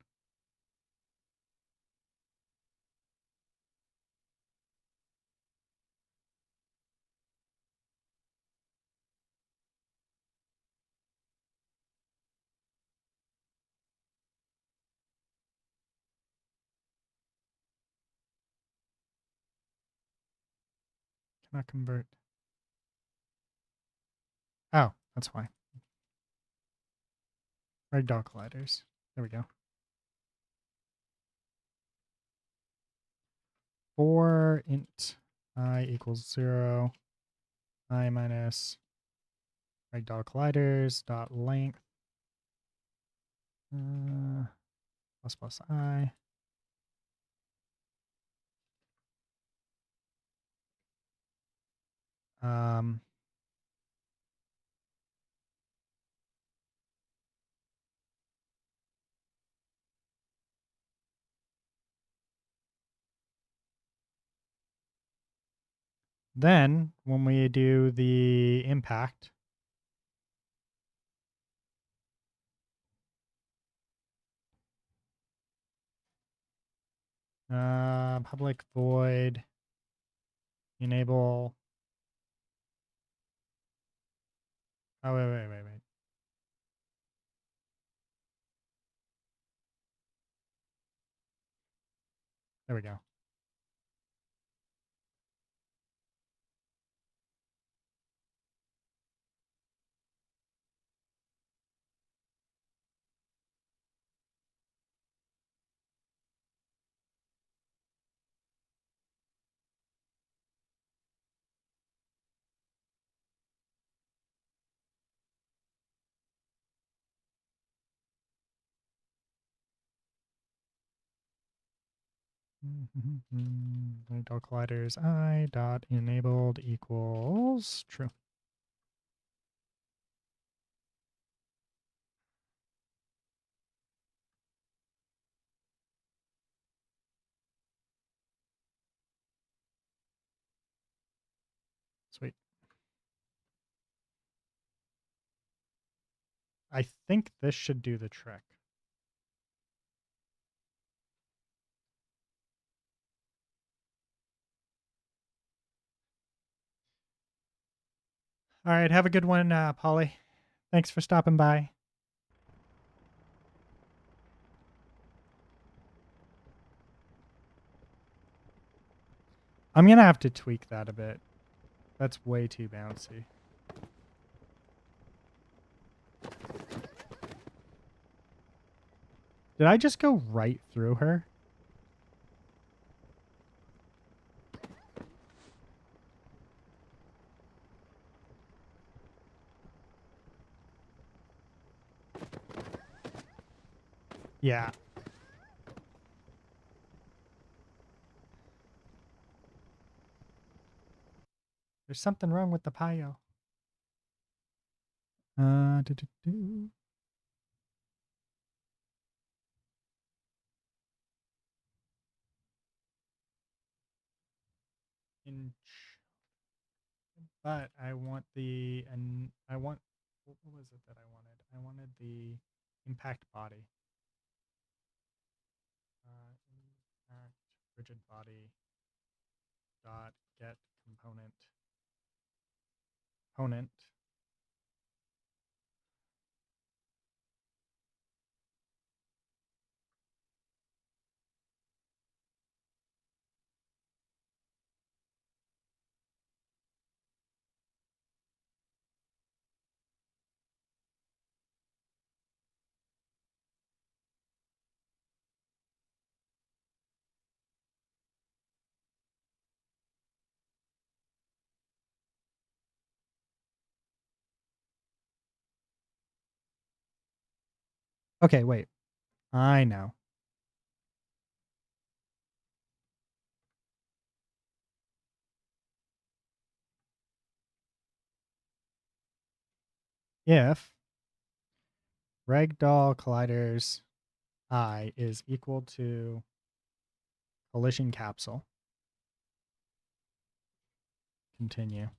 Cannot convert. Oh, that's why. Ragdoll colliders. There we go. 4 int I equals 0. I minus ragdoll colliders dot length plus plus I. Um, then when we do the impact, public void enable. Oh, wait. There we go. Dot colliders I dot enabled equals true. Sweet. I think this should do the trick. All right, have a good one, Polly. Thanks for stopping by. I'm going to have to tweak that a bit. That's way too bouncy. Did I just go right through her? Yeah. There's something wrong with the Pio. Do, do, do. Inch. But I want the, and I want, what was it that I wanted? I wanted the impact body. Impact rigid body dot get component. Okay, wait. I know. If ragdoll colliders I is equal to collision capsule, continue.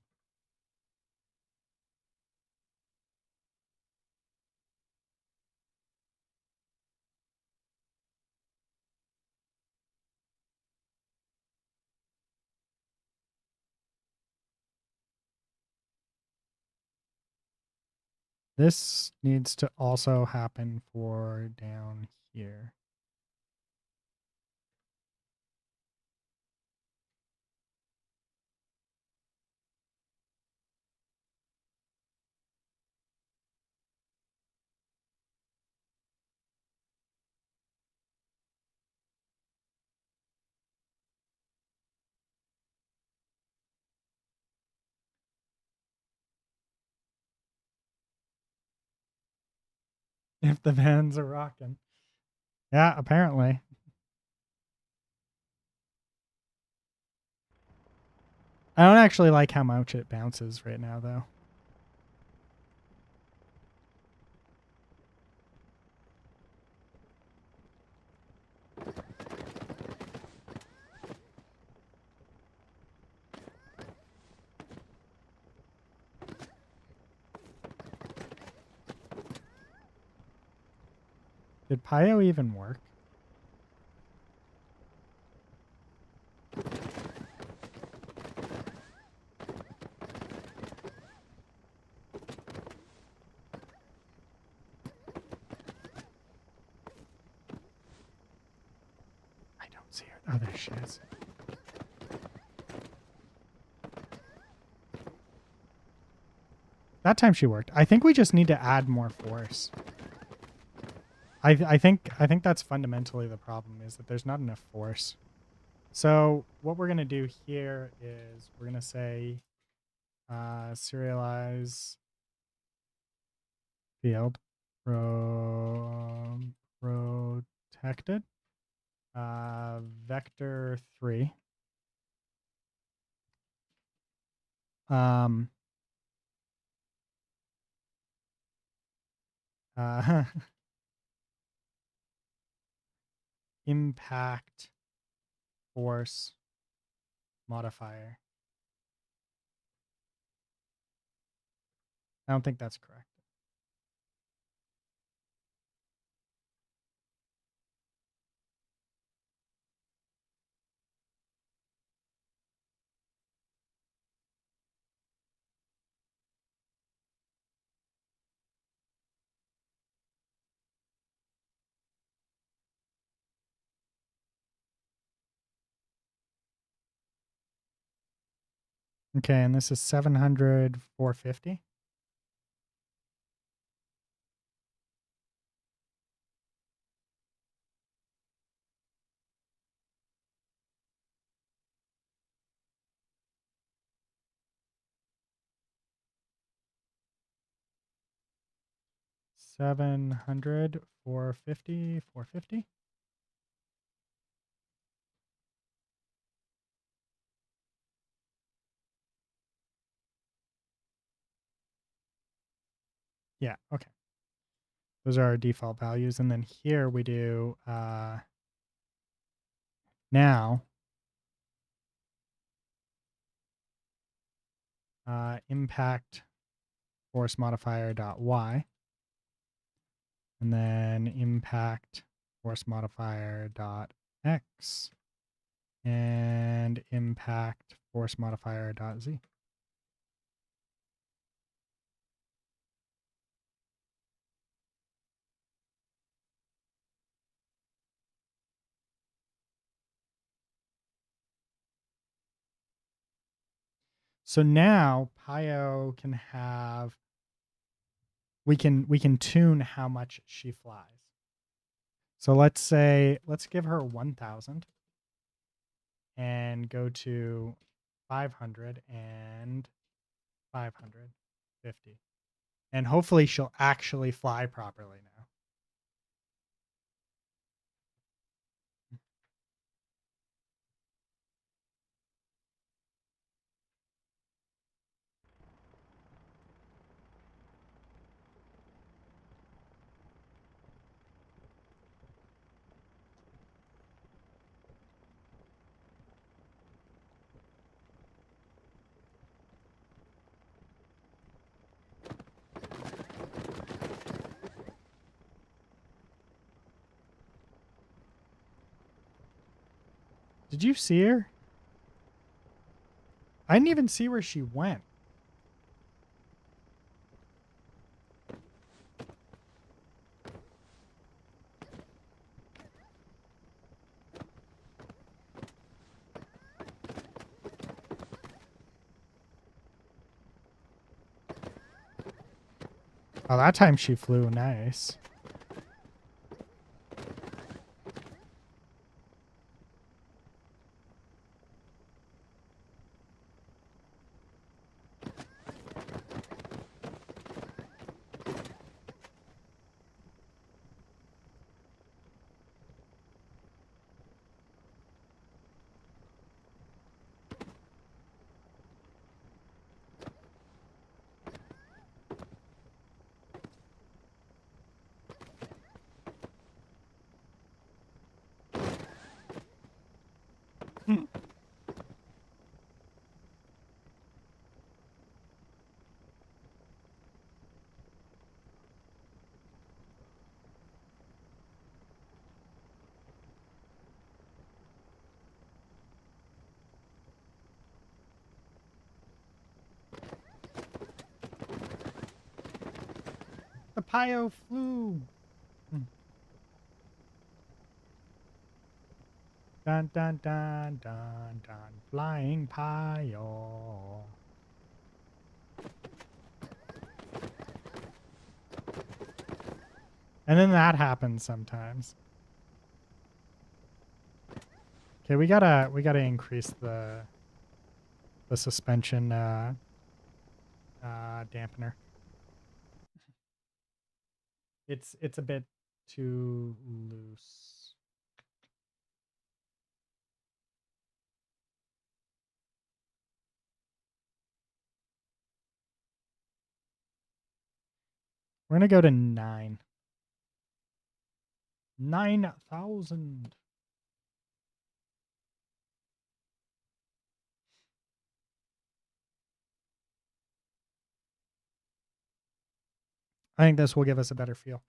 This needs to also happen for down here. If the vans are rocking. Yeah, apparently. I don't actually like how much it bounces right now, though. Did Pio even work? I don't see her. Oh, there she is. That time she worked. I think we just need to add more force. I think that's fundamentally the problem, is that there's not enough force. So what we're gonna do here is we're gonna say serialize field protected. Vector 3. Um, uh, impact force modifier. I don't think that's correct. Okay, and this is 700, 450. Seven hundred, 450, 450. Yeah, okay. Those are our default values. And then here we do now impact force modifier dot y, and then impact force modifier dot x, and impact force modifier dot z. So now Pio can have, we can tune how much she flies. So let's give her 1,000 and go to 500 and 550. And hopefully she'll actually fly properly now. Did you see her? I didn't even see where she went. Oh, that time she flew nice. The Pio flew. Dun dun dun dun dun. Flying Pio. And then that happens sometimes. Okay, we gotta increase the suspension dampener. It's a bit too loose. We're gonna go to 9. 9,000. I think this will give us a better feel.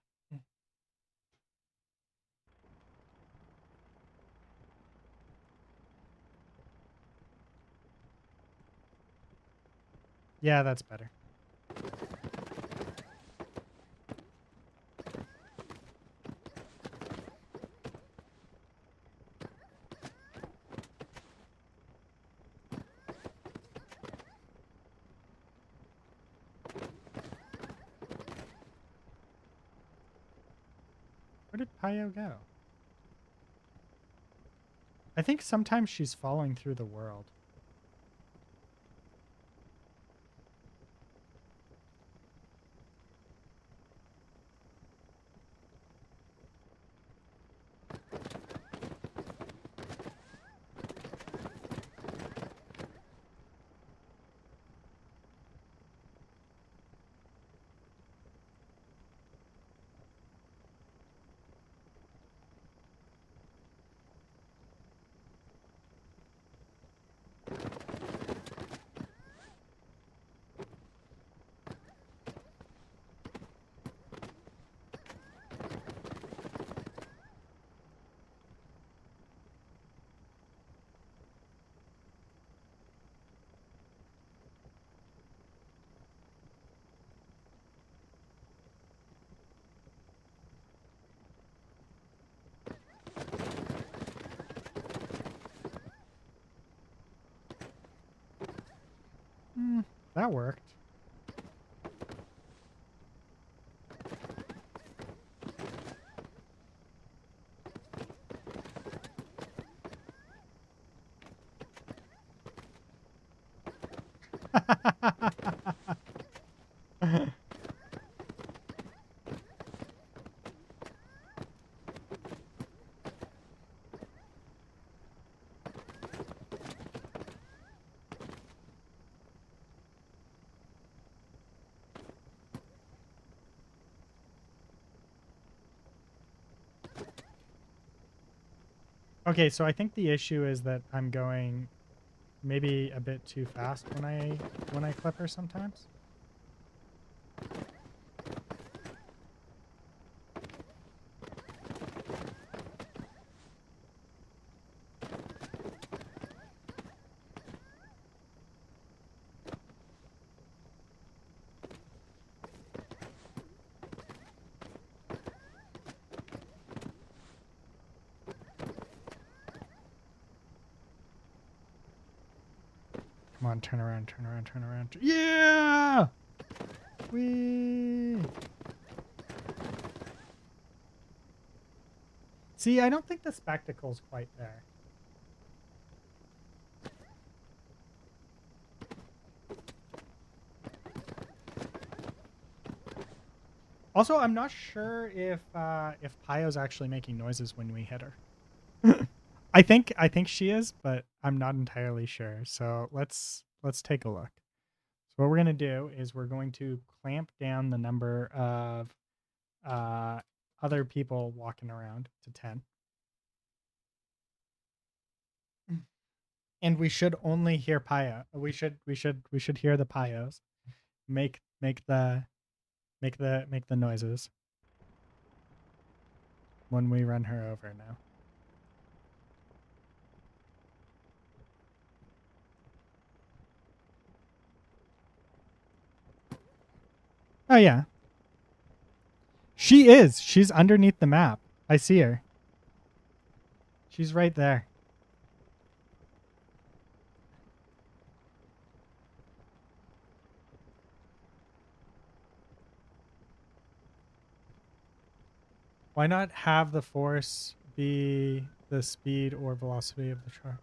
Yeah, that's better. Where did Pio go? I think sometimes she's falling through the world. That worked. Okay, so I think the issue is that I'm going maybe a bit too fast when I clip her sometimes. Come on, turn around, turn around, turn around. Yeah! Whee! See, I don't think the spectacle's quite there. Also, I'm not sure if Pio's actually making noises when we hit her. I think she is, but I'm not entirely sure. So let's take a look. So what we're gonna do is we're going to clamp down the number of other people walking around to 10. And we should only hear Pio. We should hear the Pios make the noises when we run her over now. Oh yeah. She is. She's underneath the map. I see her. She's right there. Why not have the force be the speed or velocity of the truck?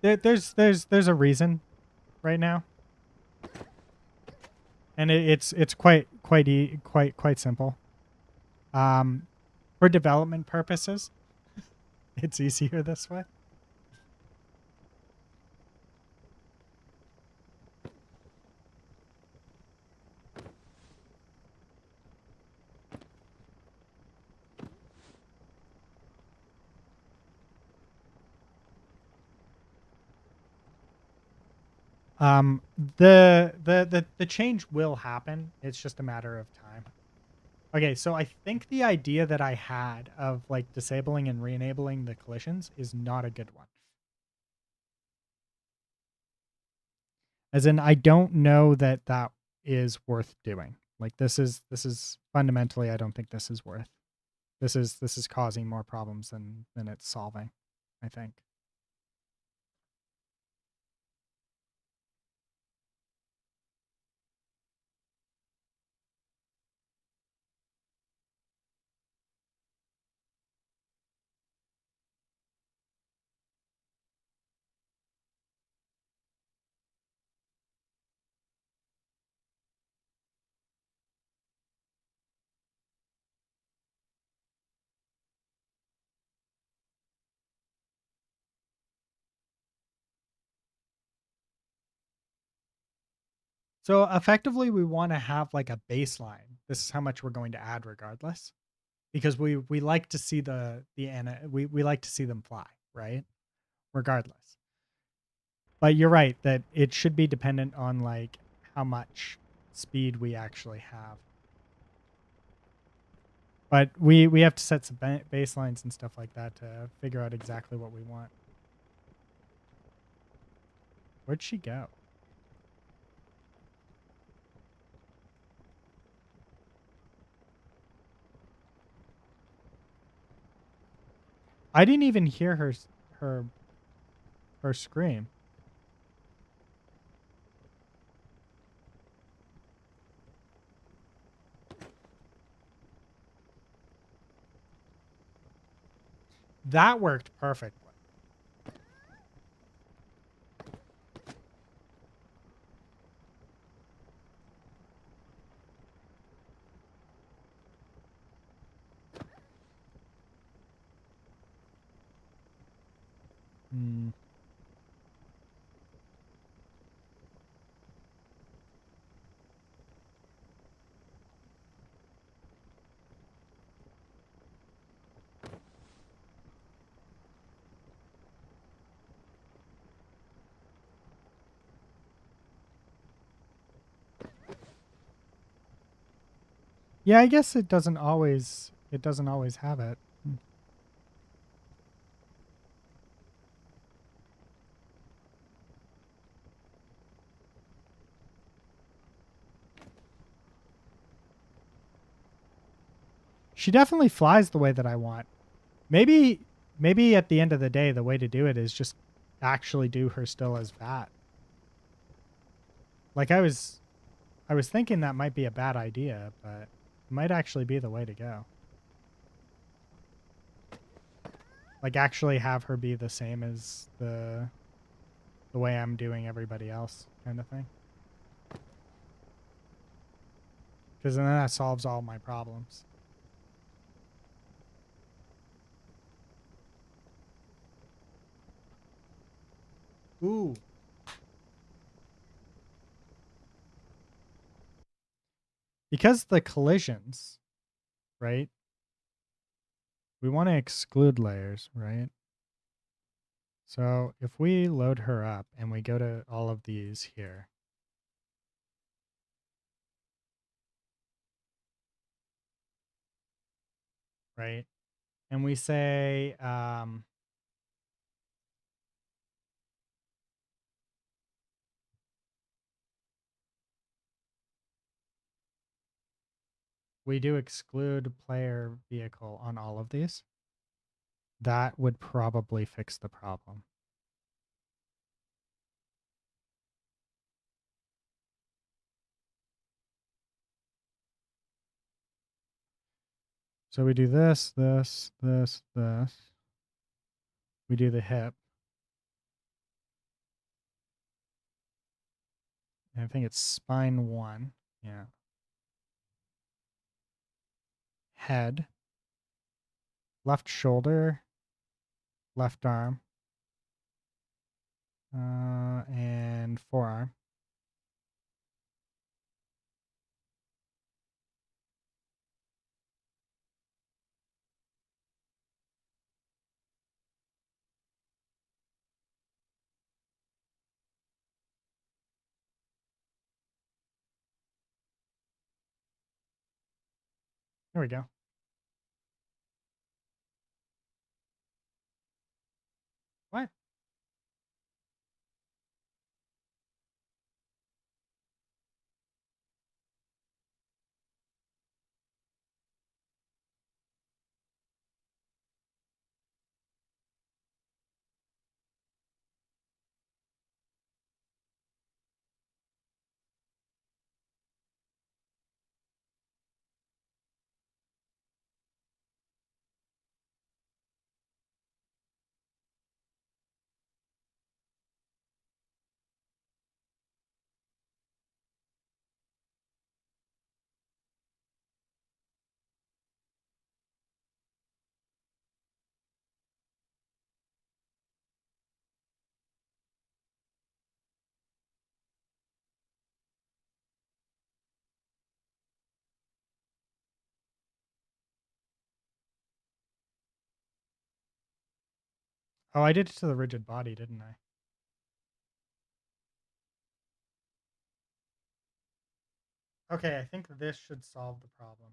There's a reason right now, and it's quite simple. For development purposes, it's easier this way. The change will happen. It's just a matter of time. Okay, so I think the idea that I had of like disabling and re-enabling the collisions is not a good one. As in, I don't know that that is worth doing. Like this is fundamentally, I don't think this is worth. This is causing more problems than it's solving, I think. So effectively, we want to have like a baseline. This is how much we're going to add regardless, because we like to see we like to see them fly, right? Regardless. But you're right that it should be dependent on like how much speed we actually have. But we have to set some baselines and stuff like that to figure out exactly what we want. Where'd she go? I didn't even hear her her scream. That worked perfectly. Hmm. Yeah, I guess it doesn't always have it. Hmm. She definitely flies the way that I want. Maybe at the end of the day, the way to do it is just actually do her still as bat. Like I was thinking that might be a bad idea, but it might actually be the way to go. Like actually have her be the same as the way I'm doing everybody else kind of thing. Because then that solves all my problems. Ooh. Because the collisions, right? We want to exclude layers, right? So if we load her up and we go to all of these here, right? And we say, we do exclude player vehicle on all of these, that would probably fix the problem. So we do this, this, this, this. We do the hip. And I think it's spine 1. Yeah. Head, left shoulder, left arm, and forearm. There we go. What? Oh, I did it to the rigid body, didn't I? Okay, I think this should solve the problem.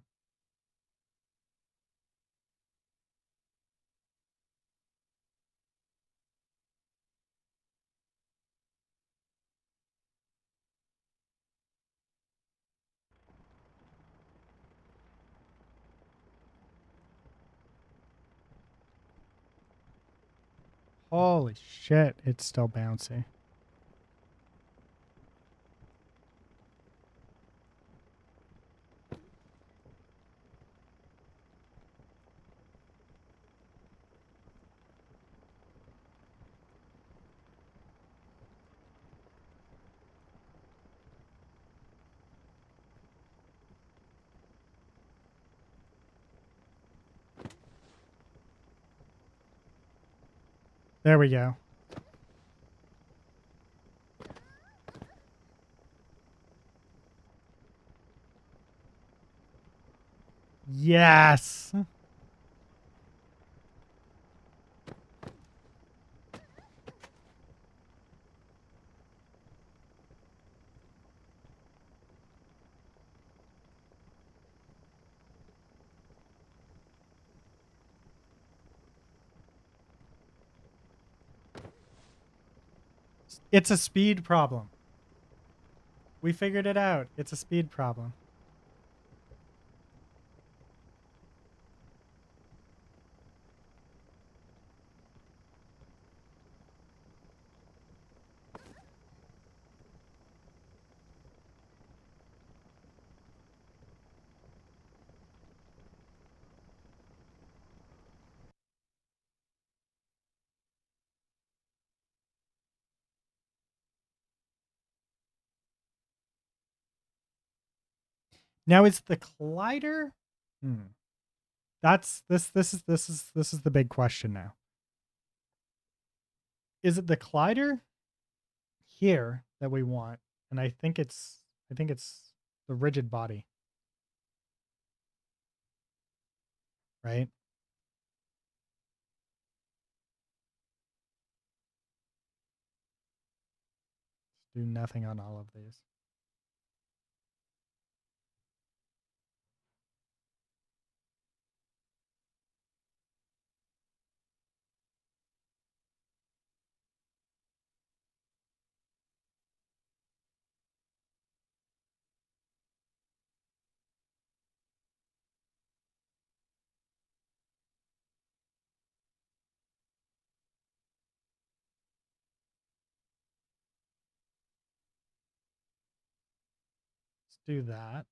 Holy shit, it's still bouncy. There we go. Yes. It's a speed problem. We figured it out. It's a speed problem. Now is the collider? That's this is the big question now. Is it the collider here that we want? And I think it's the rigid body, right? Do nothing on all of these. Let's do that.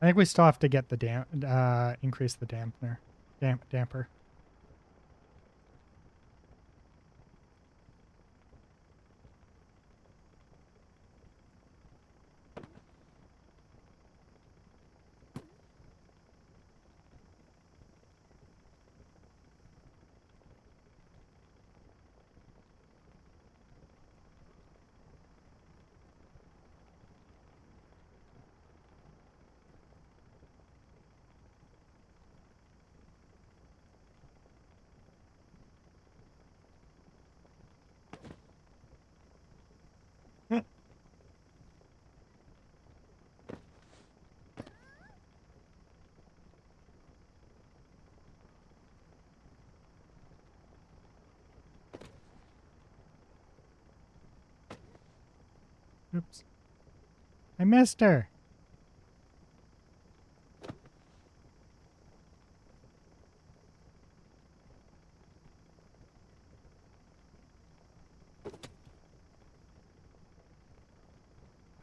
I think we still have to get the increase the damper. Oops. I missed her.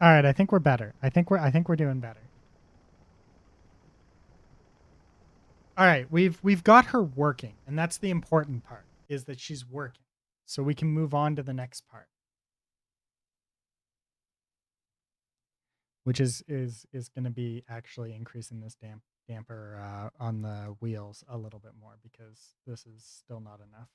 All right, I think we're better. I think we're doing better. All right, we've got her working, and that's the important part, is that she's working. So we can move on to the next part. Which is going to be actually increasing this damper on the wheels a little bit more, because this is still not enough.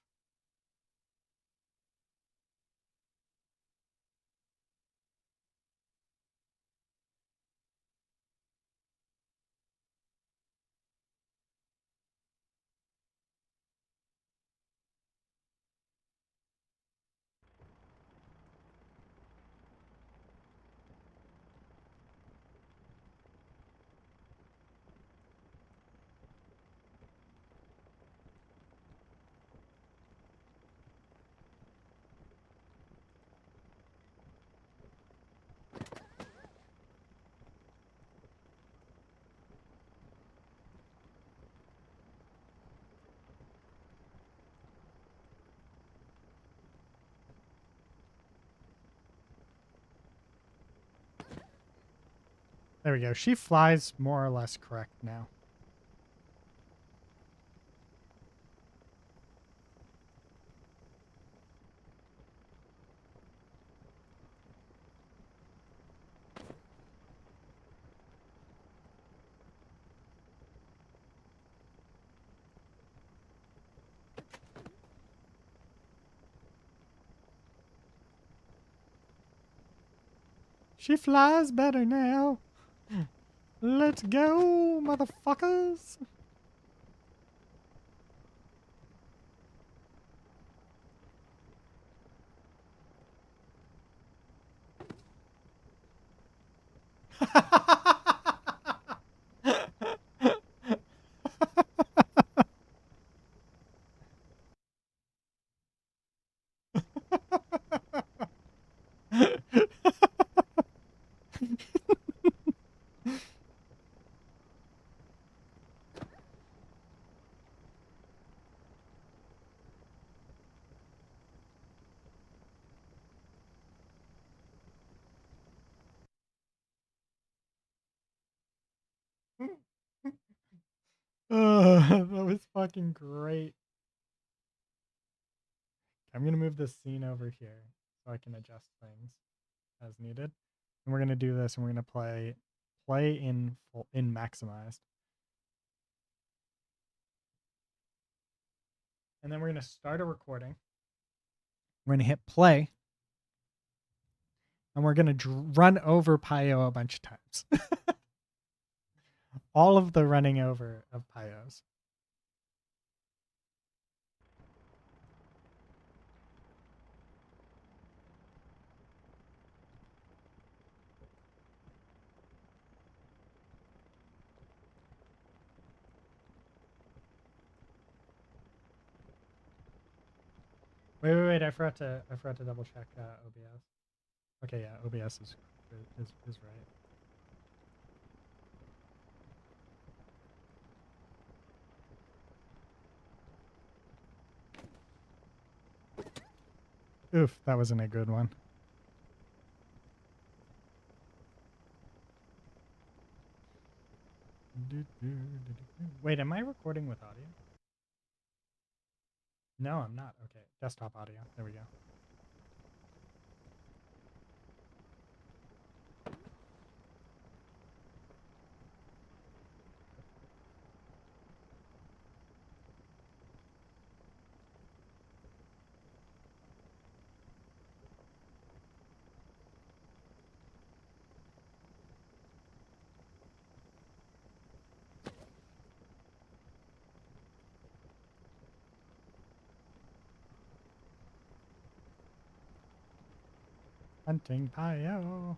There we go. She flies more or less correct now. She flies better now. Let's go, motherfuckers. That was fucking great. I'm going to move this scene over here so I can adjust things as needed. And we're going to do this, and we're going to play in maximized. And then we're going to start a recording. We're going to hit play. And we're going to run over Pio a bunch of times. All of the running over of Pios. Wait! I forgot to double check OBS. Okay, yeah, OBS is right. Oof, that wasn't a good one. Wait, am I recording with audio? No, I'm not. Okay, desktop audio. There we go. Hunting Pio.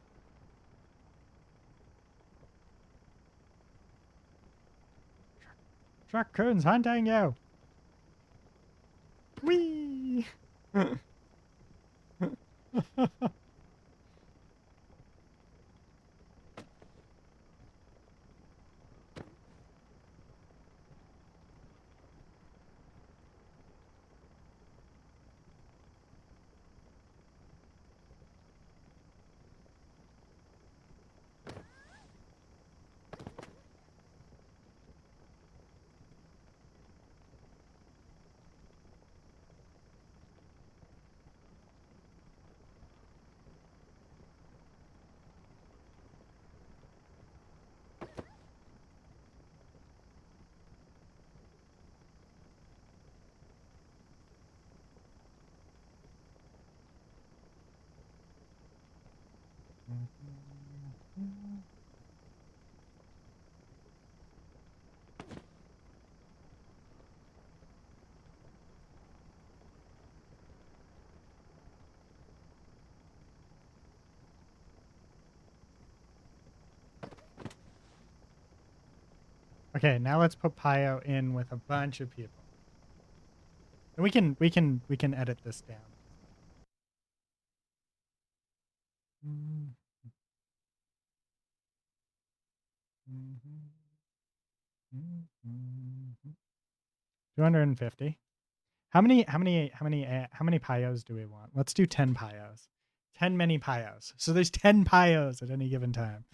Truck-Kun's hunting you. Whee! Okay, now let's put Pio in with a bunch of people. And we can edit this down. Mm-hmm. 250. How many Pios do we want? Let's do 10 Pios. 10 many Pios. So there's 10 Pios at any given time.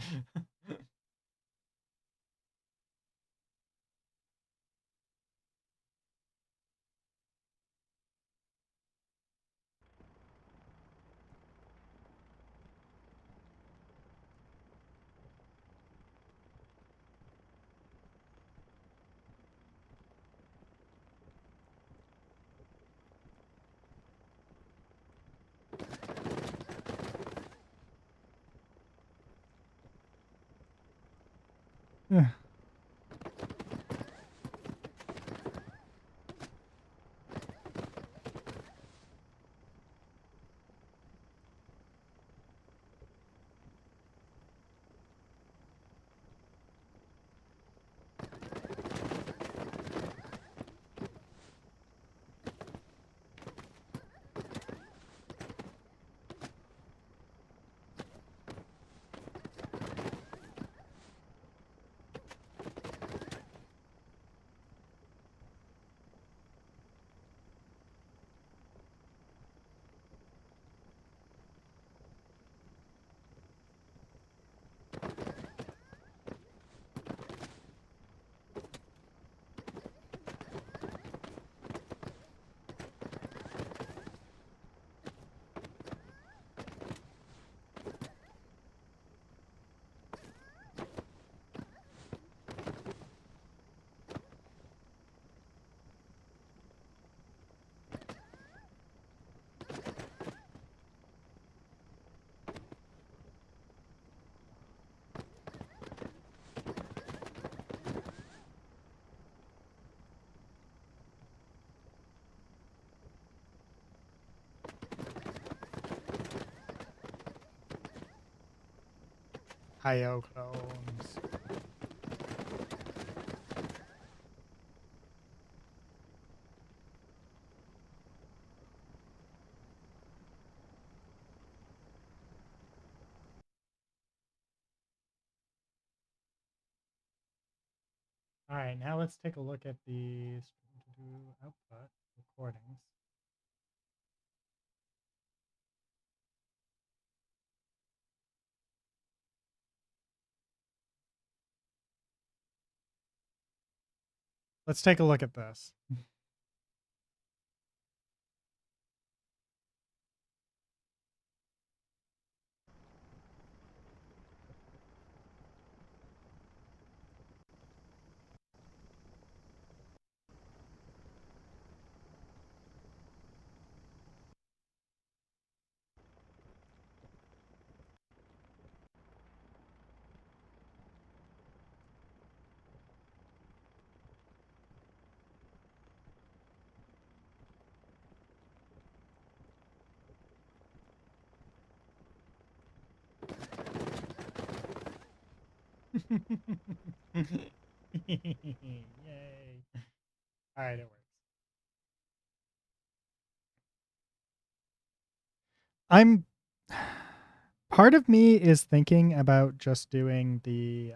Pio clones. All right, now let's take a look at the output recordings. Let's take a look at this. Yay. All right, it works. I'm part of me is thinking about just doing the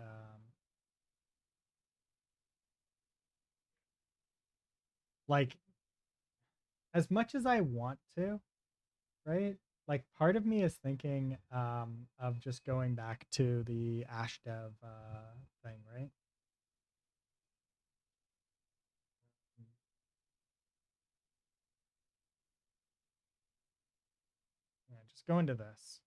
like as much as I want to, right? Like part of me is thinking of just going back to the Ash Dev thing, right? Yeah, just go into this.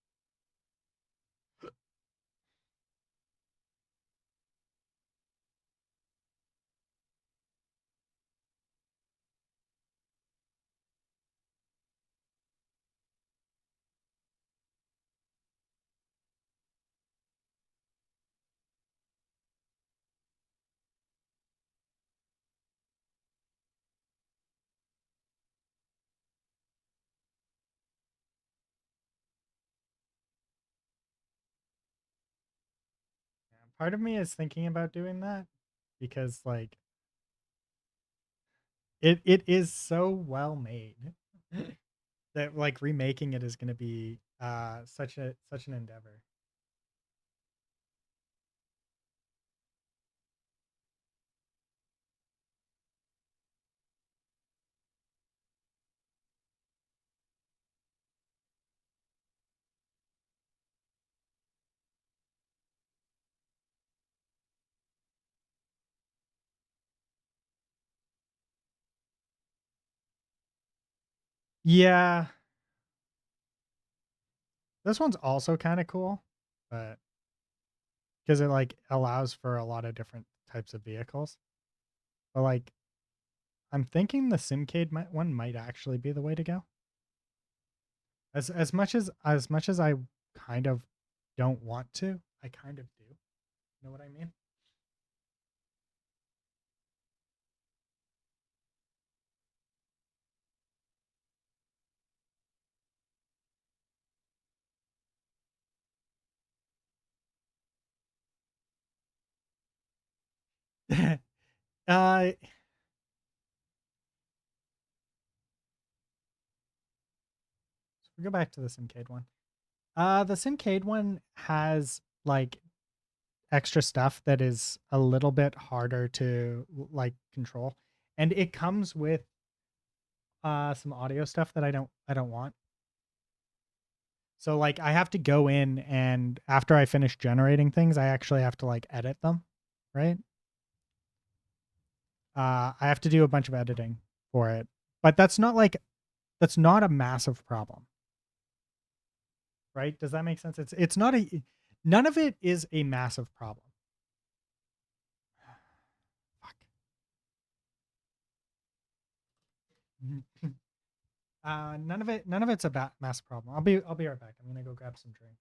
Yeah, part of me is thinking about doing that because like it is so well made that like remaking it is going to be such an endeavor. Yeah, this one's also kind of cool, but because it like allows for a lot of different types of vehicles. But like I'm thinking the one might actually be the way to go. As much as I kind of don't want to, I kind of do. You know what I mean? uh we go back to the Simcade one. The Simcade one has like extra stuff that is a little bit harder to like control, and it comes with some audio stuff that I don't want. So like I have to go in, and after I finish generating things, I actually have to like edit them, right? I have to do a bunch of editing for it, but that's not a massive problem, right? Does that make sense? It's not a none of it is a massive problem. Fuck. None of it's a massive problem. I'll be right back. I'm gonna go grab some drink.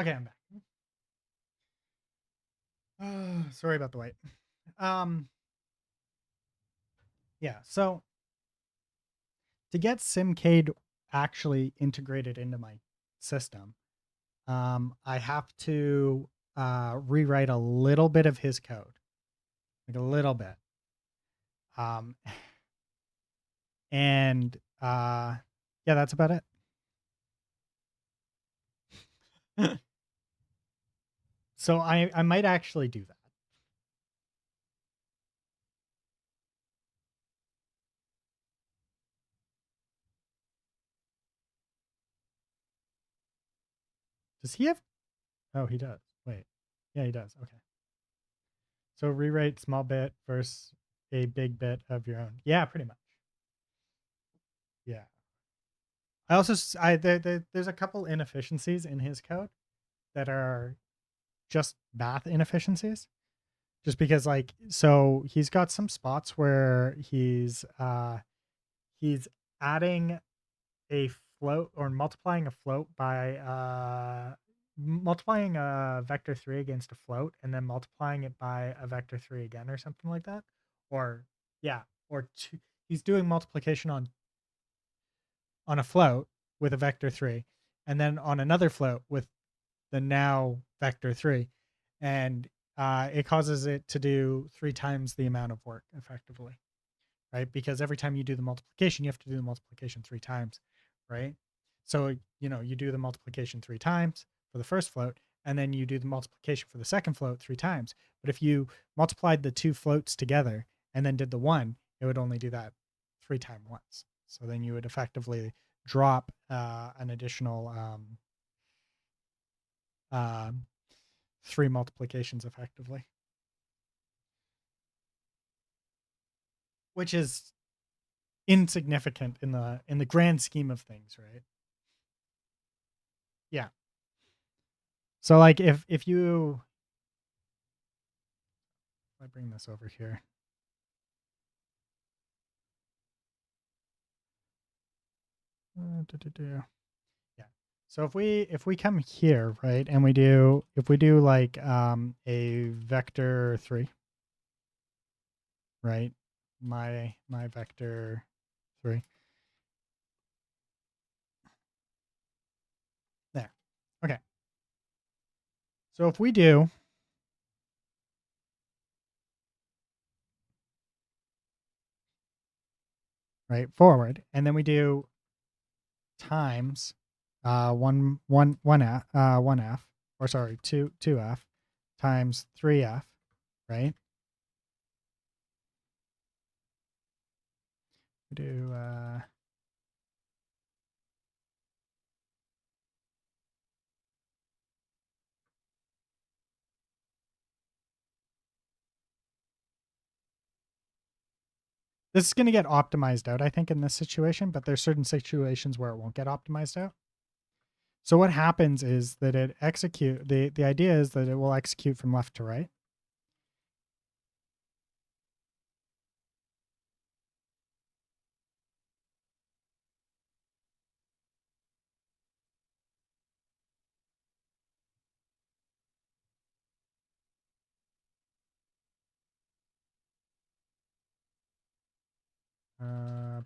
Okay, I'm back. Sorry about the wait. Um, yeah. So to get SimCade actually integrated into my system, I have to rewrite a little bit of his code, like a little bit. Um, and yeah, that's about it. So I might actually do that. Does he have? Oh, he does. Wait. Yeah, he does. Okay. So rewrite small bit versus a big bit of your own. Yeah, pretty much. Yeah. I also there's a couple inefficiencies in his code that are just math inefficiencies. Just because like so he's got some spots where he's adding a float or multiplying a float by multiplying a vector 3 against a float and then multiplying it by a vector 3 again or something like that. Or yeah, or two, he's doing multiplication on a float with a vector 3 and then on another float with the now vector 3 and it causes it to do 3 times the amount of work effectively, right? Because every time you do the multiplication, you have to do the multiplication 3 times, right? So, you do the multiplication 3 times for the first float, and then you do the multiplication for the second float 3 times. But if you multiplied the two floats together and then did the one, it would only do that 3 times once. So then you would effectively drop an additional uh, 3 multiplications effectively, which is insignificant in the grand scheme of things, right? Yeah. So like if you I bring this over here. Yeah. So if we come here, right, and if we do like a vector 3, right? My vector 3. There. Okay. So if we do right forward and then we do times one f or sorry, two f times 3f, right? We do this is going to get optimized out, I think, in this situation, but there's certain situations where it won't get optimized out. So what happens is that the idea is that it will execute from left to right.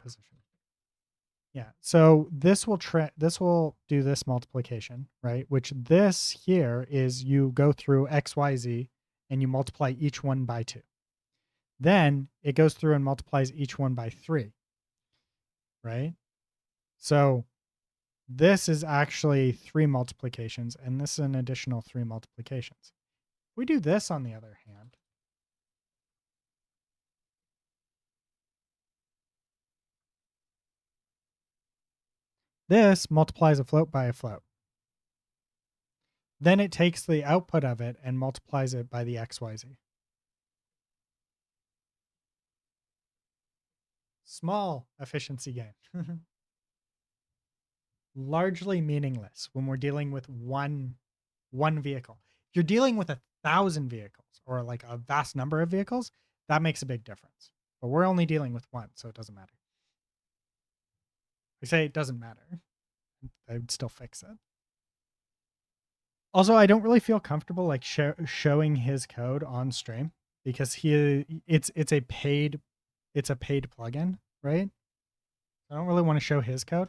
Position. Yeah. So this will do this multiplication, right? Which this here is you go through XYZ and you multiply each one by 2. Then it goes through and multiplies each one by 3, right? So this is actually 3 multiplications, and this is an additional 3 multiplications. We do this on the other hand. This multiplies a float by a float. Then it takes the output of it and multiplies it by the XYZ. Small efficiency gain. Largely meaningless when we're dealing with one vehicle. If you're dealing with 1,000 vehicles or like a vast number of vehicles, that makes a big difference. But we're only dealing with one, so it doesn't matter. I say it doesn't matter. I would still fix it. Also, I don't really feel comfortable like showing his code on stream because it's a paid plugin, right? I don't really want to show his code,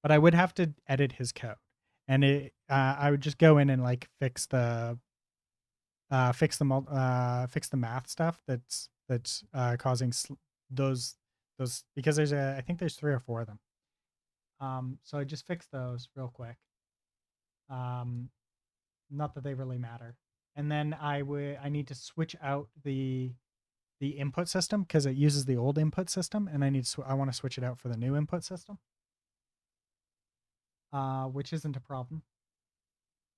but I would have to edit his code, and I would just go in and like fix the math stuff that's causing those because I think there's 3 or 4 of them. So I just fixed those real quick. Um, not that they really matter. And then I need to switch out the input system because it uses the old input system, and I want to switch it out for the new input system, which isn't a problem.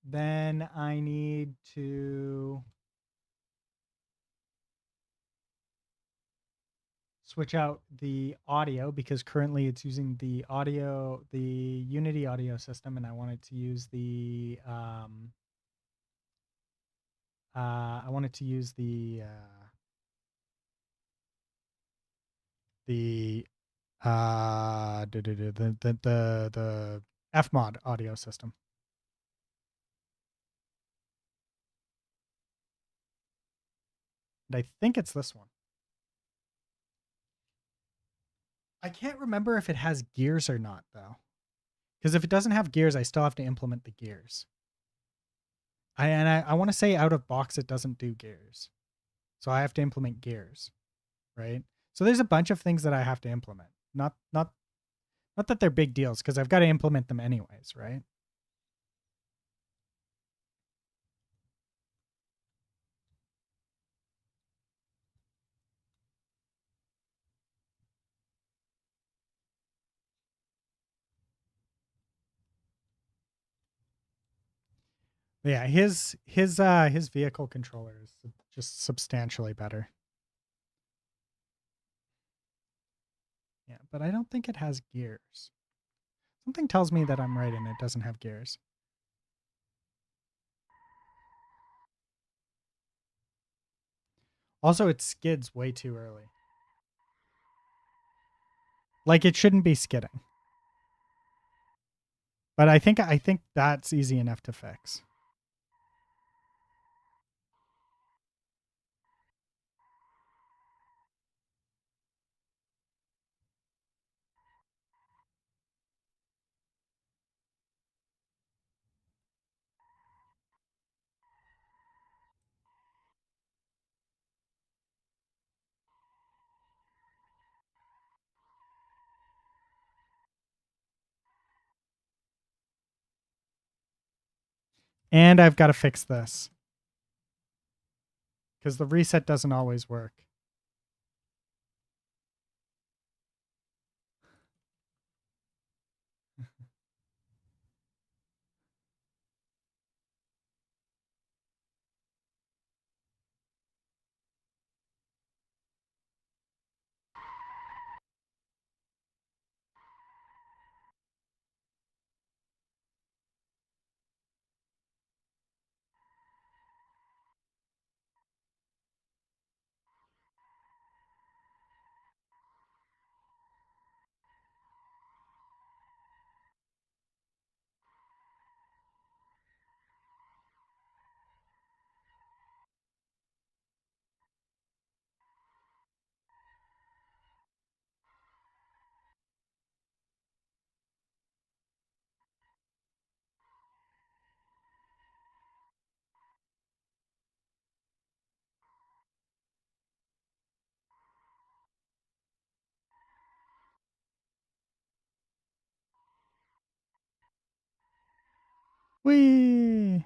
Then I need to switch out the audio because currently it's using the Unity audio system, and I wanted to use I wanted to use the the Fmod audio system. And I think it's this one. I can't remember if it has gears or not though. Because if it doesn't have gears, I still have to implement the gears. I want to say out of box it doesn't do gears. So I have to implement gears, right? So there's a bunch of things that I have to implement. Not that they're big deals because I've got to implement them anyways, right? But yeah, his vehicle controller is just substantially better. Yeah, but I don't think it has gears. Something tells me that I'm right and it doesn't have gears. Also, it skids way too early. Like it shouldn't be skidding. But I think that's easy enough to fix. And I've got to fix this because the reset doesn't always work. Whee!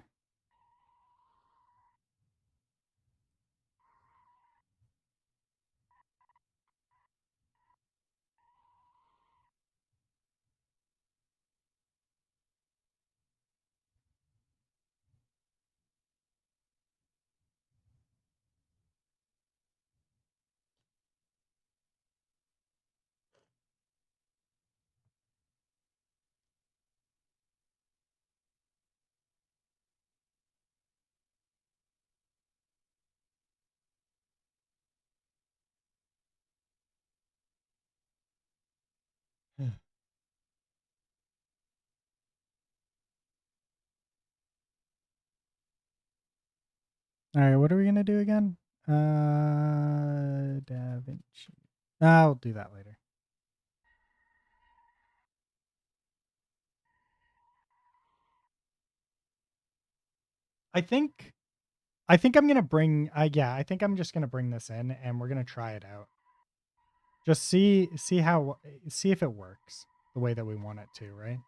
All right, what are we gonna do again? Da Vinci. I'll do that later. I think I'm gonna bring. Yeah, I think I'm just gonna bring this in, and we're gonna try it out. Just see if it works the way that we want it to, right?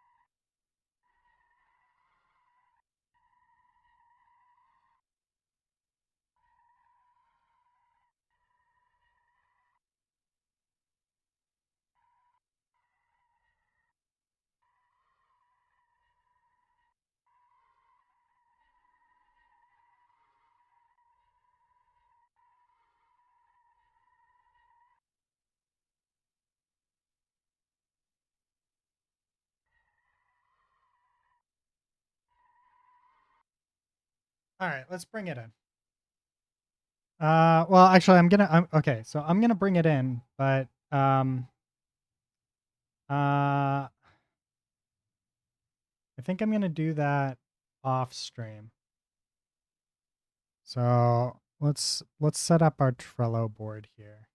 All right, let's bring it in. Well, actually, okay. So I'm gonna bring it in, but I think I'm gonna do that off stream. So let's set up our Trello board here.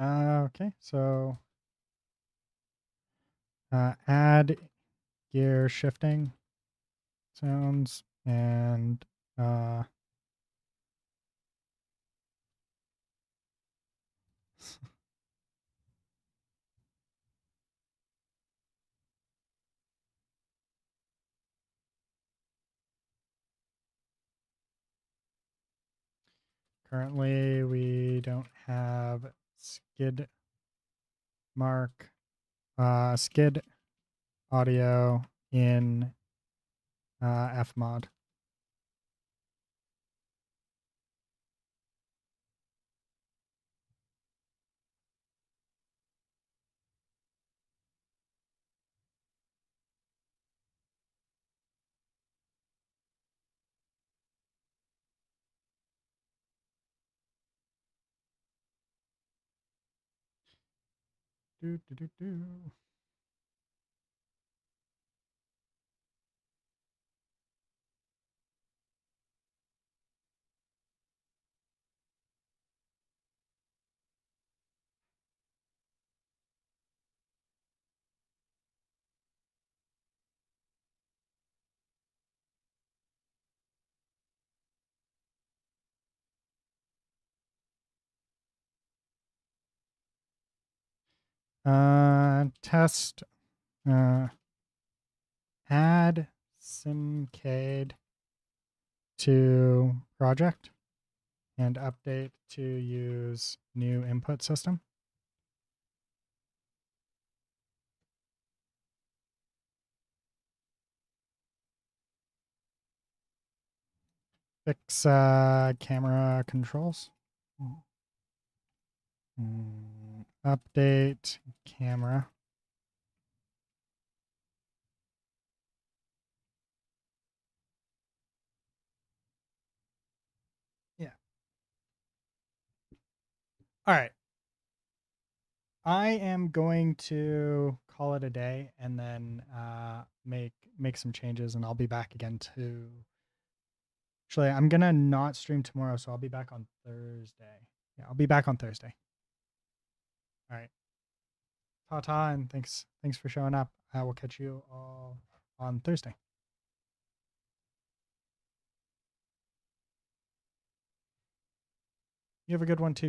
Okay, so add gear shifting sounds and currently we don't have skid mark skid audio in fmod. Do, do, do, do. Test add simcade to project and update to use new input system. Fix camera controls. Update camera. Yeah. All right. I am going to call it a day and then make some changes, and I'll be back again to. Actually, I'm gonna not stream tomorrow, so I'll be back on Thursday. Yeah, I'll be back on Thursday. All right. Ta ta, and thanks for showing up. I will catch you all on Thursday. You have a good one too.